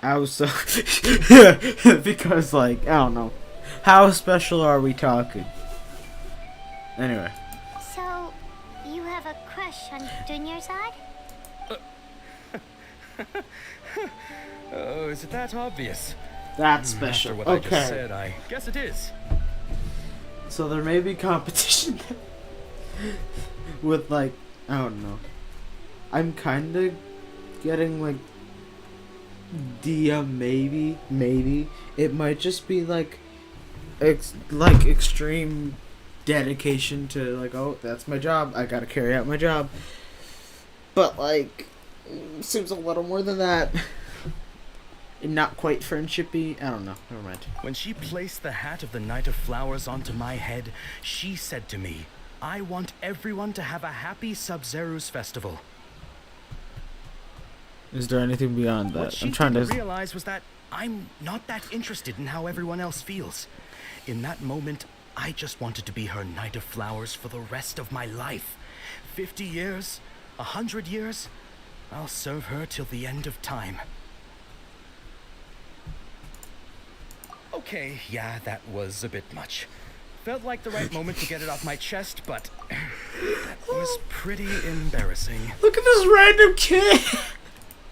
I was so... because, like, I don't know. How special are we talking? Anyway. So, you have a crush on Dunyarzad? Oh, is it that obvious? That's special. After what I just said, I guess it is. So there may be competition with, like, I don't know. I'm kind of getting, like, maybe it might just be like extreme dedication to, like, oh, that's my job, I gotta carry out my job, but like seems a little more than that. Not quite friendshipy. I don't know, never mind. When she placed the hat of the Knight of Flowers onto my head, she said to me, I want everyone to have a happy Sub-Zero's festival. Is there anything beyond that? What she didn't realize was that I'm not that interested in how everyone else feels. In that moment, I just wanted to be her Knight of Flowers for the rest of my life. 50 years, 100 years, I'll serve her till the end of time. Okay, yeah, that was a bit much. Felt like the right moment to get it off my chest, but that was pretty embarrassing. Look at this random kid!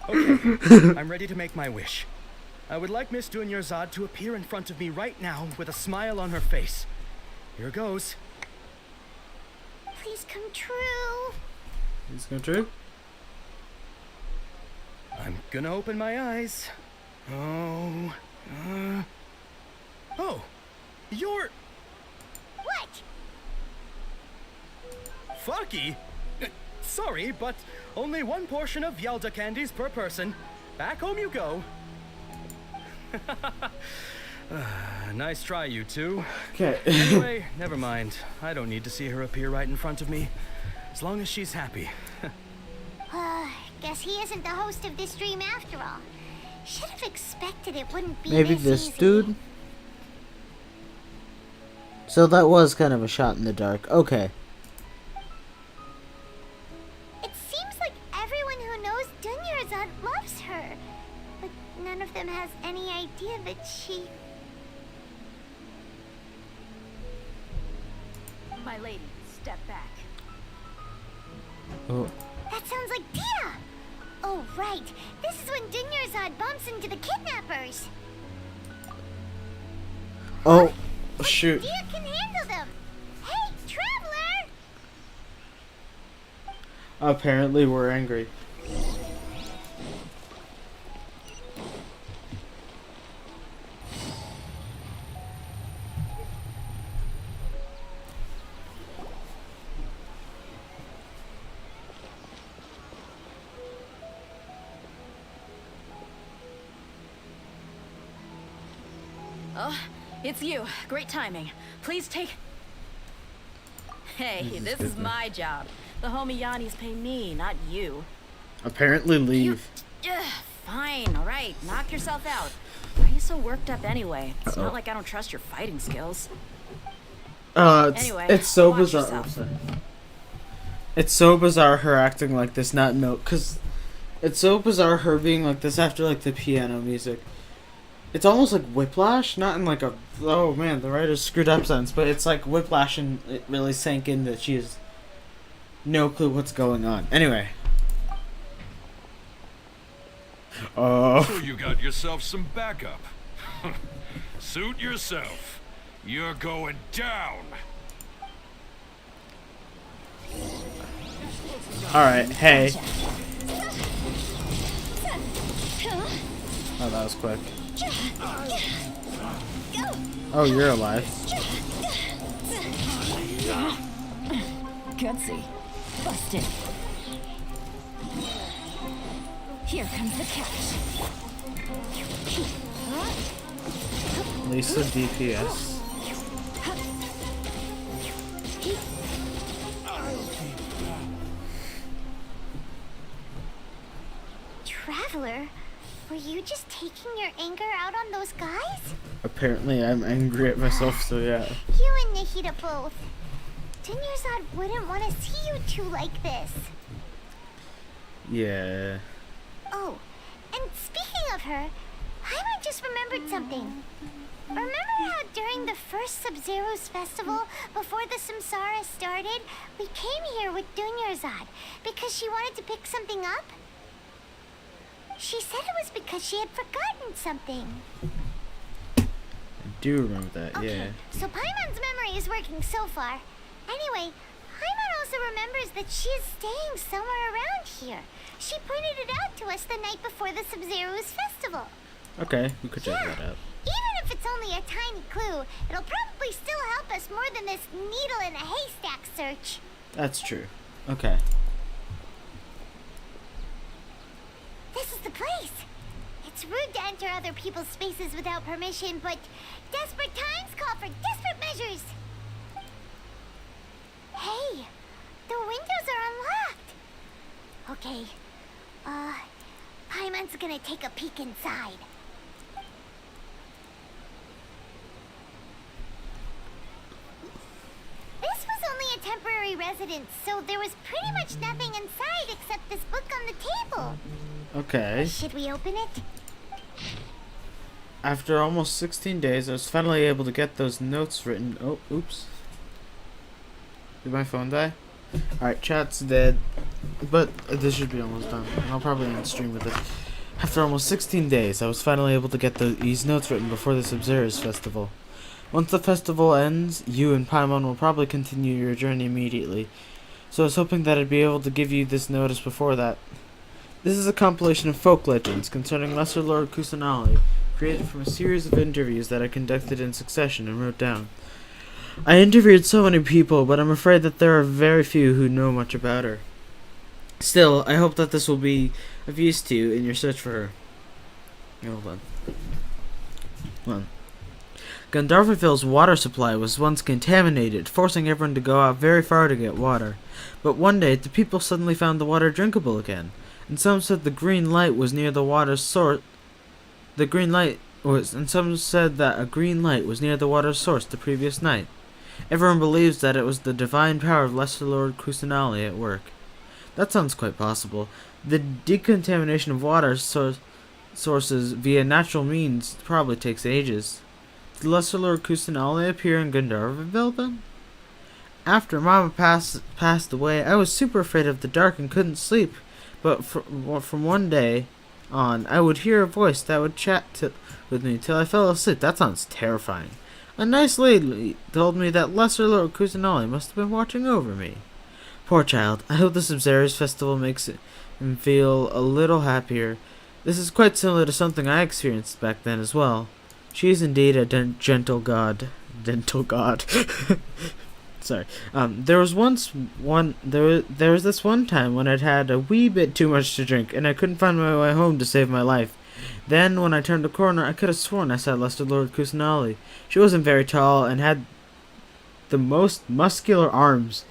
Okay, I'm ready to make my wish. I would like Miss Dunyarzad to appear in front of me right now with a smile on her face. Here goes. Please come true. Please come true? I'm gonna open my eyes. Oh, you're... What? Fucky? Sorry, but only one portion of Yalda candies per person. Back home you go. Nice try, you two. Okay. Anyway, never mind. I don't need to see her appear right in front of me. As long as she's happy. Guess he isn't the host of this dream after all. Should have expected it wouldn't be Maybe this dude? So that was kind of a shot in the dark. Okay. It seems like everyone who knows Dunyarzad loves her. But none of them has any idea that she... My lady, step back. Oh. That sounds like Dia! Oh, right. This is when Dunyarzad bumps into the kidnappers. Oh, shoot. Dia can handle them. Hey, Traveler! Apparently we're angry. Oh, it's you. Great timing. Please take... Hey, this is my job. The homie Yanni's pay me, not you. Apparently leave. Fine, alright. Knock yourself out. Why are you so worked up anyway? It's not like I don't trust your fighting skills. Anyway, it's so watch bizarre. yourself. It's so bizarre her acting like this, not cause it's so bizarre her being like this after like the piano music. It's almost like Whiplash, not in like a oh man the writer's screwed up sense, but it's like Whiplash and it really sank in that she has no clue what's going on. Anyway. Oh. So you got yourself some backup. Suit yourself. You're going down. Alright, hey. Oh, that was quick. Oh, you're alive. Gutsy. Busted. Here comes the cash. Lisa DPS. Traveler, were you just taking your anger out on those guys? Apparently I'm angry at myself, so yeah. You and Nahida both. Dunyarzad wouldn't want to see you two like this. Yeah. Oh, and speaking of her, Paimon just remembered something. Remember how during the first Sub-Zero's festival, before the Samsara started, we came here with Dunyarzad because she wanted to pick something up? She said it was because she had forgotten something. I do remember that, Okay, yeah. so Paimon's memory is working so far. Anyway, Paimon also remembers that she is staying somewhere around here. She pointed it out to us the night before the Sub-Zero's festival. Okay, we could check that out. Even if it's only a tiny clue, it'll probably still help us more than this needle in a haystack search. That's true. Okay. This is the place. It's rude to enter other people's spaces without permission, but desperate times call for desperate measures. Hey, the windows are unlocked. Okay, Paimon's gonna take a peek inside. This was only a temporary residence, so there was pretty much nothing inside except this book on the table. Okay. Should we open it? After almost 16 days, I was finally able to get those notes written. Oh, oops. Did my phone die? Alright, chat's dead. But this should be almost done. I'll probably end stream with it. After almost 16 days, I was finally able to get these notes written before the Sub-Zero's festival. Once the festival ends, you and Paimon will probably continue your journey immediately. So I was hoping that I'd be able to give you this notice before that. This is a compilation of folk legends concerning Lesser Lord Kusanali, created from a series of interviews that I conducted in succession and wrote down. I interviewed so many people, but I'm afraid that there are very few who know much about her. Still, I hope that this will be of use to you in your search for her. Hold on. Well, Gandharvaville's water supply was once contaminated, forcing everyone to go out very far to get water. But one day, the people suddenly found the water drinkable again, and some said the green light was near the water's source. And some said that a green light was near the water's source the previous night. Everyone believes that it was the divine power of Lesser Lord Kusanali at work. That sounds quite possible. The decontamination of water sources via natural means probably takes ages. Did Lesser Lord Kusanali appear in Gandharvaville then? After Mama passed away, I was super afraid of the dark and couldn't sleep. But from one day on, I would hear a voice that would chat with me till I fell asleep. That sounds terrifying. A nice lady told me that Lesser Lord Kusanali must have been watching over me. Poor child. I hope the Sabzeruz festival makes him feel a little happier. This is quite similar to something I experienced back then as well. She is indeed a gentle god. Dental god. Sorry. There was this one time when I'd had a wee bit too much to drink, and I couldn't find my way home to save my life. Then, when I turned a corner, I could have sworn I saw Lesser Lord Kusanali. She wasn't very tall, and had the most muscular arms,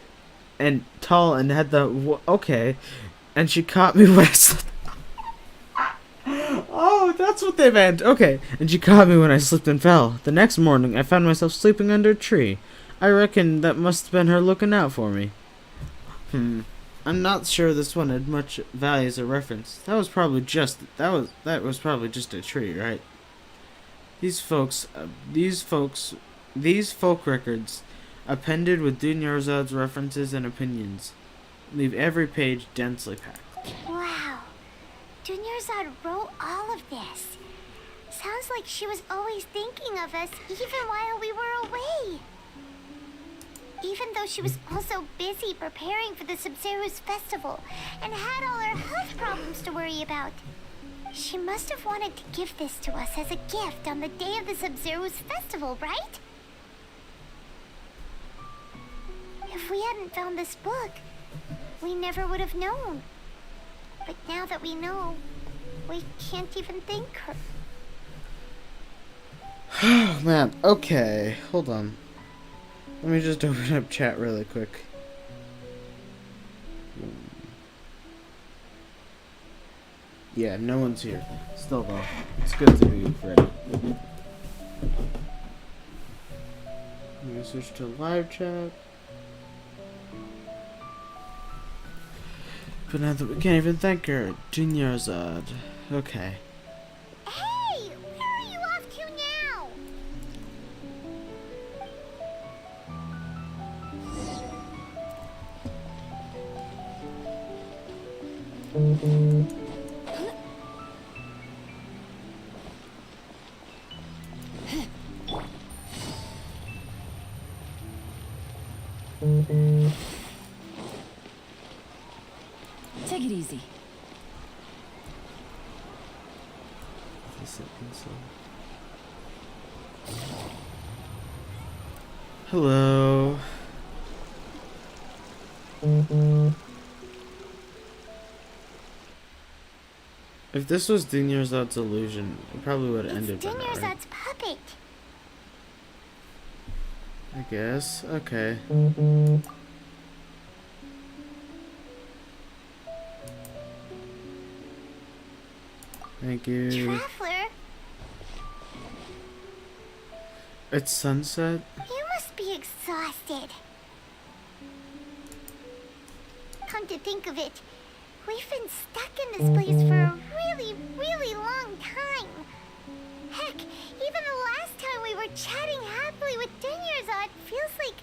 and tall, and had the okay, and she caught me when I slipped. Oh, that's what they meant. Okay, and she caught me when I slipped and fell. The next morning, I found myself sleeping under a tree. I reckon that must have been her looking out for me. I'm not sure this one had much value as a reference. That was probably just a tree, right? These folk records, appended with Dunyarzad's references and opinions, leave every page densely packed. Wow. Dunyarzad wrote all of this. Sounds like she was always thinking of us even while we were away. Even though she was also busy preparing for the Sabzeruz festival and had all her health problems to worry about. She must have wanted to give this to us as a gift on the day of the Sabzeruz festival, right? If we hadn't found this book, we never would have known. But now that we know, we can't even thank her. Oh, man. Okay. Hold on. Let me just open up chat really quick. Yeah, no one's here. Still though, it's good to be ready. I'm gonna switch to live chat. But now that we can't even thank her, Dunyarzad. Okay. Hey, where are you off to now? Take it easy. Hello. If this was Dunyarzad's illusion, it probably would have ended by now, right? Dunyarzad's puppet. I guess. Okay. Thank you. Traveler, It's sunset? you must be exhausted. Come to think of it, we've been stuck in this place for a really, really long time. Heck, even the last time we were chatting happily with Dunyarzad feels like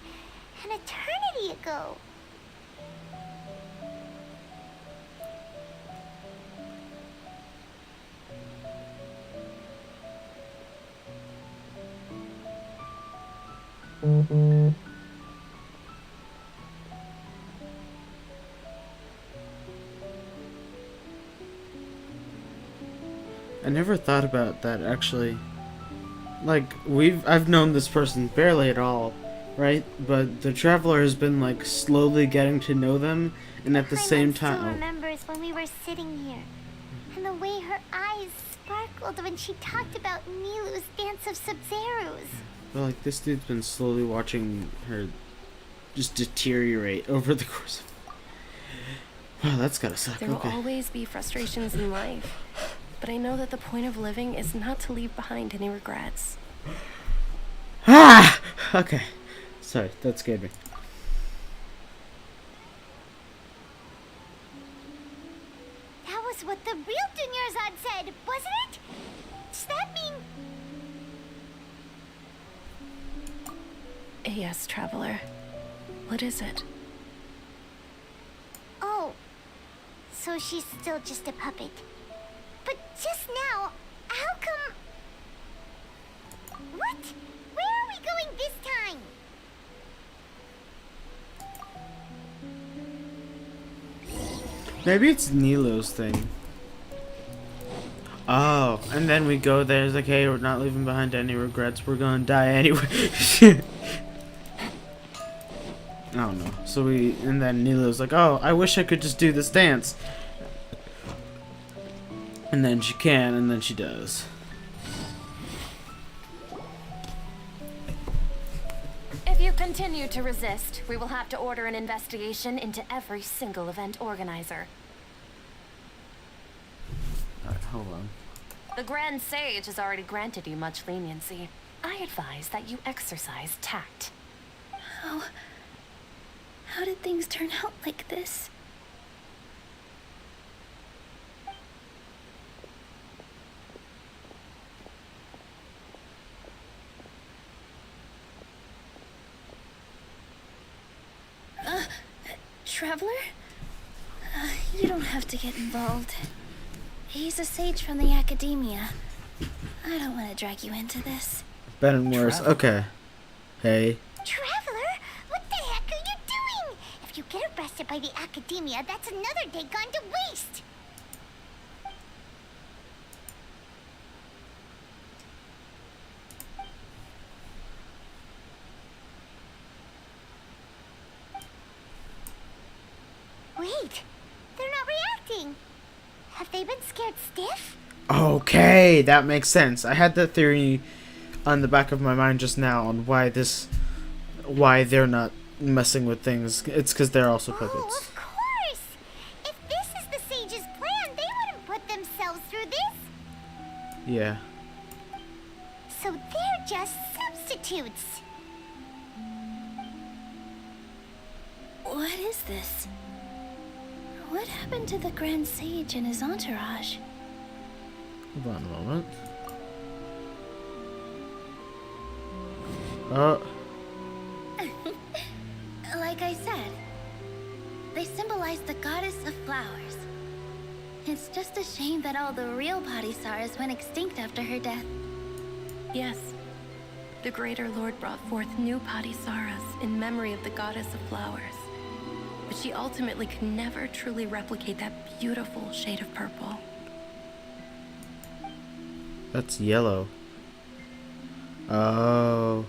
an eternity ago. I never thought about that actually. Like, I've known this person barely at all, right? But the traveler has been like slowly getting to know them, and at the same Still time, remembers when we were sitting here, and the way her eyes sparkle chuckled when she talked about Nilu's dance of Sub-Zeros. But like this dude's been slowly watching her just deteriorate over the course of. Wow, that's gotta suck. There will always be frustrations in life, but I know that the point of living is not to leave behind any regrets. Ah! Okay. Sorry, that scared me. That was what the real Dunyarzad said, wasn't it? Does that mean... Yes, Traveler. What is it? Oh, so she's still just a puppet. But just now, how come... What? Where are we going this time? Maybe it's Nilo's thing. Oh, and then we go there. It's like, hey, we're not leaving behind any regrets. We're gonna die anyway. I don't know. So and then Nilo's like, oh, I wish I could just do this dance. And then she can, and then she does. If you continue to resist, we will have to order an investigation into every single event organizer. Alright, hold on. The Grand Sage has already granted you much leniency. I advise that you exercise tact. How did things turn out like this? Traveler? You don't have to get involved. He's a sage from the academia. I don't want to drag you into this. Better and worse. Okay. Hey. Traveler, what the heck are you doing? If you get arrested by the academia, that's another day gone to waste. Wait, they're not reacting. Have they been scared stiff? Okay, that makes sense. I had that theory on the back of my mind just now on why they're not messing with things. It's because they're also puppets. Oh, of course! If this is the sage's plan, they wouldn't put themselves through this. Yeah. So they're just substitutes. What is this? What happened to the Grand Sage and his entourage? Hold on a moment. Like I said, they symbolize the goddess of flowers. It's just a shame that all the real Padisaras went extinct after her death. Yes. The Greater Lord brought forth new Padisaras in memory of the goddess of flowers. But she ultimately could never truly replicate that beautiful shade of purple. That's yellow. Oh.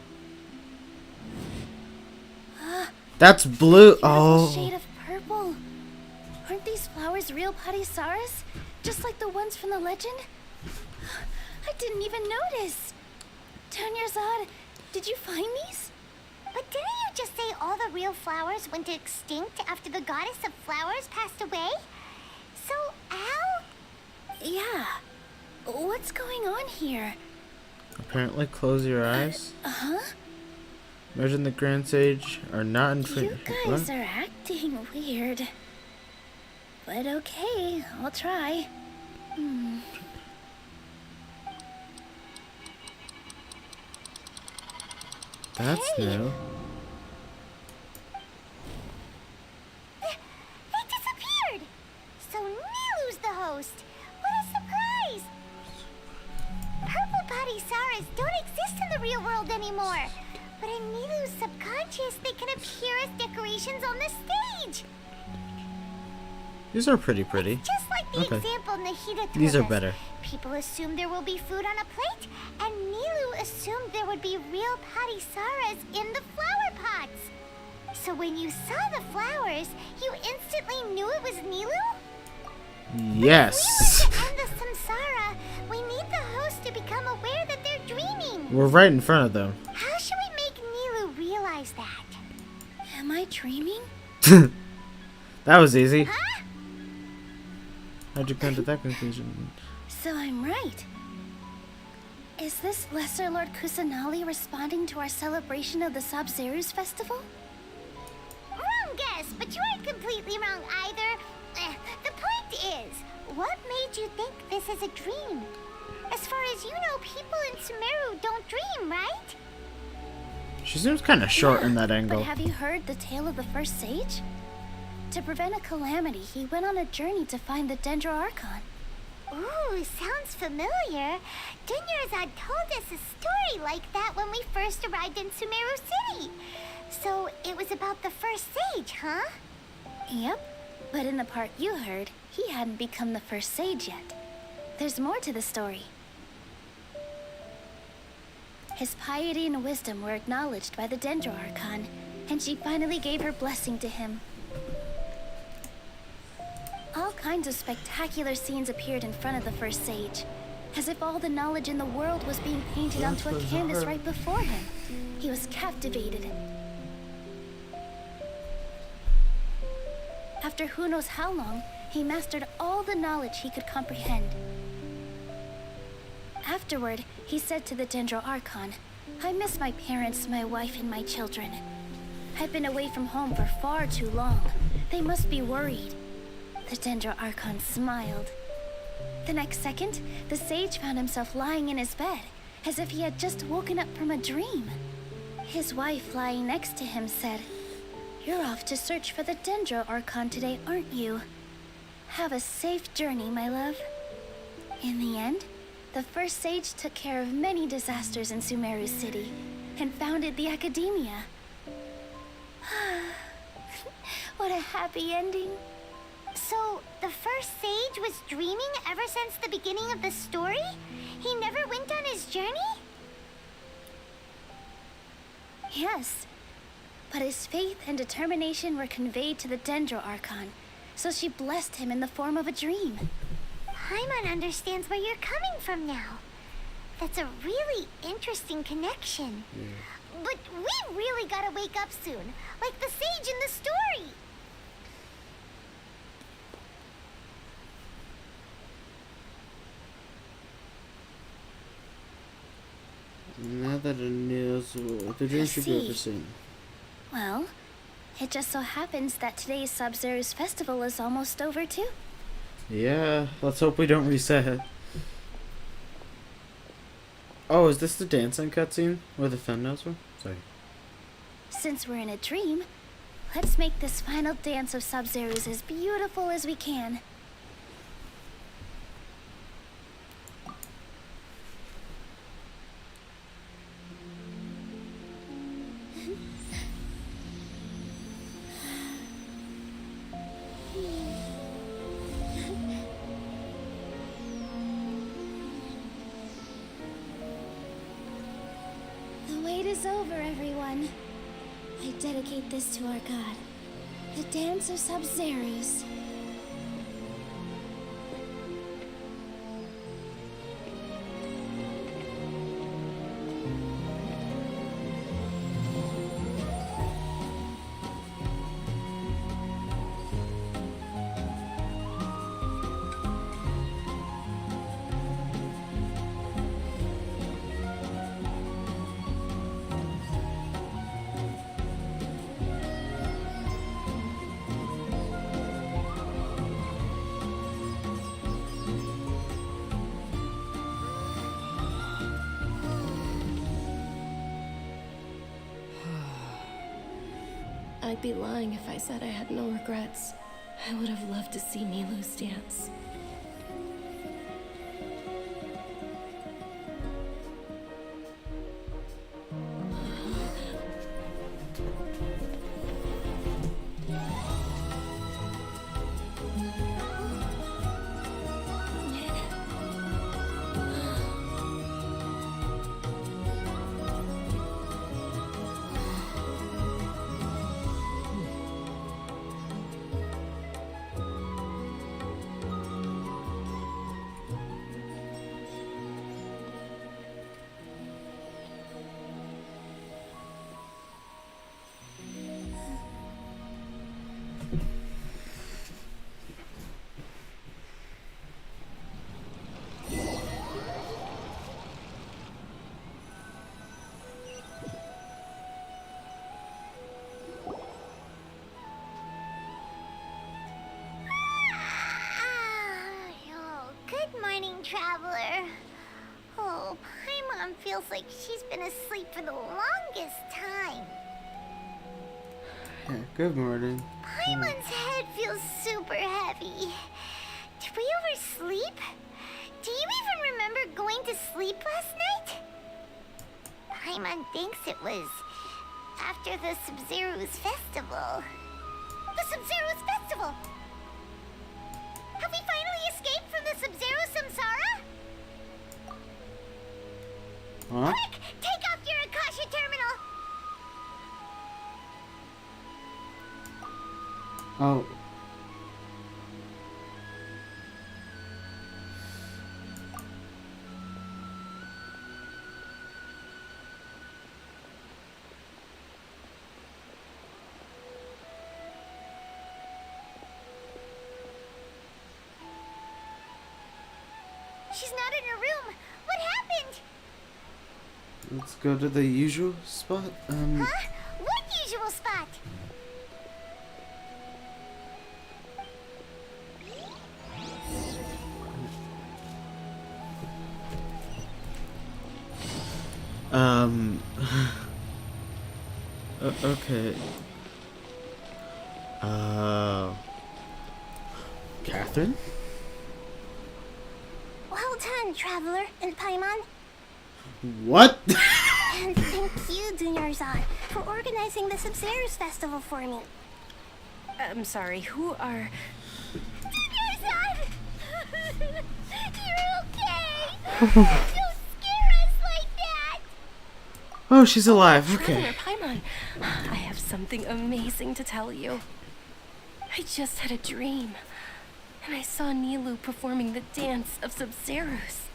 That's blue. Oh. Shade of purple. Aren't these flowers real Padisaras? Just like the ones from the legend? I didn't even notice. Dunyarzad, did you find these? But didn't you just say all the real flowers went extinct after the goddess of flowers passed away? So how? Yeah. What's going on here? Apparently, close your eyes. Huh? Imagine the Grand Sage are not in You guys are acting weird. But okay, I'll try. That's new. They disappeared! So Nilu's the host. What a surprise! Purple Padisaras don't exist in the real world anymore. But in Nilu's subconscious, they can appear as decorations on the stage. These are pretty. Just like the example Nahida told These are us. better. People assumed there will be food on a plate, and Nilu assumed there would be real Padisaras in the flower pots. So when you saw the flowers, you instantly knew it was Nilu? Yes. To end the samsara, we need the to become aware that they're dreaming. We're right in front of them. How should we make Nilu realize that? Am I dreaming? That was easy. Huh? How'd you come to that conclusion? So I'm right. Is this Lesser Lord Kusanali responding to our celebration of the Sub-Zeru's festival? Wrong guess, but you aren't completely wrong either. The point is, what made you think this is a dream? As far as you know, people in Sumeru don't dream, right? She seems kind of short in that angle. But have you heard the tale of the first sage? To prevent a calamity, he went on a journey to find the Dendro Archon. Ooh, sounds familiar. Dunyarzad told us a story like that when we first arrived in Sumeru City. So it was about the first sage, huh? Yep, but in the part you heard, he hadn't become the first sage yet. There's more to the story. His piety and wisdom were acknowledged by the Dendro Archon, and she finally gave her blessing to him. All kinds of spectacular scenes appeared in front of the first sage, as if all the knowledge in the world was being painted onto a canvas right before him. He was captivated. After who knows how long, he mastered all the knowledge he could comprehend. Afterward, he said to the Dendro Archon, "I miss my parents, my wife, and my children. I've been away from home for far too long. They must be worried." The Dendro Archon smiled. The next second, the sage found himself lying in his bed, as if he had just woken up from a dream. His wife, lying next to him, said, "You're off to search for the Dendro Archon today, aren't you? Have a safe journey, my love." In the end, the first sage took care of many disasters in Sumeru City, and founded the Academia. What a happy ending. So, the first sage was dreaming ever since the beginning of the story? He never went on his journey? Yes, but his faith and determination were conveyed to the Dendro Archon, so she blessed him in the form of a dream. Paimon understands where you're coming from now. That's a really interesting connection. But we really gotta wake up soon, like the sage in the story. Now that it knows the dream should be over soon. Well, it just so happens that today's Sub-Zeru's festival is almost over too. Yeah, let's hope we don't reset. Oh, is this the dancing cutscene where the thumbnails were? Sorry. Since we're in a dream, let's make this final dance of Sub-Zeru's as beautiful as we can. Is over, everyone. I dedicate this to our god, the dance of Sub-Zeru's. I'd be lying if I said I had no regrets. I would have loved to see Nilu's dance. feels like she's been asleep for the longest time. Yeah, good morning. Paimon's head feels super heavy. Did we oversleep? Do you even remember going to sleep last night? Paimon thinks it was after the Sub-Zero's festival. The Sub-Zero's festival! Have we finally escaped from the Sub-Zero samsara? Huh? Quick! Take off your Akasha terminal! Oh. She's not in her room. What happened? Let's go to the usual spot. Huh? What usual spot? Okay. Catherine? Well done, Traveler and Paimon. What? And thank you, Dunyarzad, for organizing the Sub-Zero's festival for me. I'm sorry, who are... Dunyarzad! You're okay! Don't scare us like that! Oh, she's alive. Traveler Okay. Paimon, I have something amazing to tell you. I just had a dream, and I saw Nilu performing the dance of Sub-Zeros.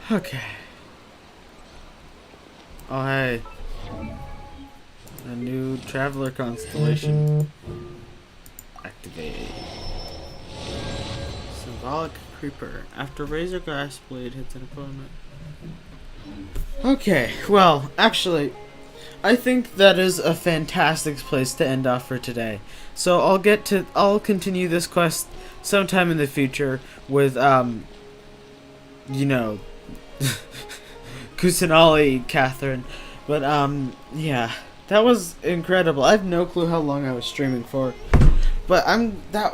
Okay. Oh, hey. A new traveler constellation. Activate. Symbolic creeper. After Razor Glass Blade hits an opponent. Okay, well, actually, I think that is a fantastic place to end off for today. So I'll continue this quest sometime in the future with, you know, Kusanali, Catherine. But, yeah, that was incredible. I have no clue how long I was streaming for. But that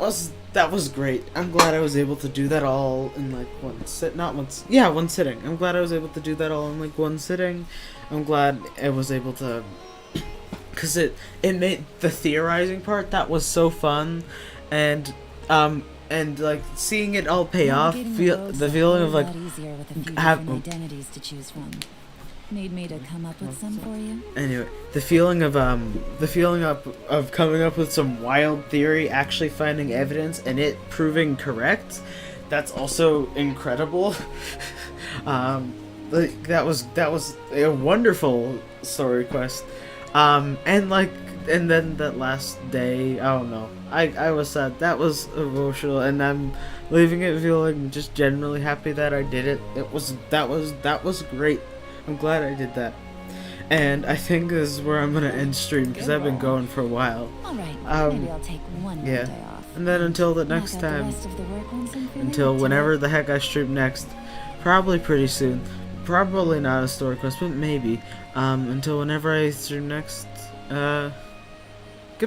was great. I'm glad I was able to do that all in like one sitting. I'm glad I was able to do that all in like one sitting. I'm glad I was able to, cause it made the theorizing part that was so fun, and like seeing it all pay off. The feeling of like identities to choose from. Need me to come up with some for you? Anyway, the feeling of coming up with some wild theory, actually finding evidence, and it proving correct, that's also incredible. Like that was a wonderful story quest. And then that last day, I don't know. I was sad. That was emotional, and I'm leaving it feeling just generally happy that I did it. That was great. I'm glad I did that. And I think this is where I'm gonna end stream because I've been going for a while. Alright, maybe I'll take one more day off. And then until the next time, until whenever the heck I stream next, probably pretty soon. Probably not a story quest, but maybe. Until whenever I stream next,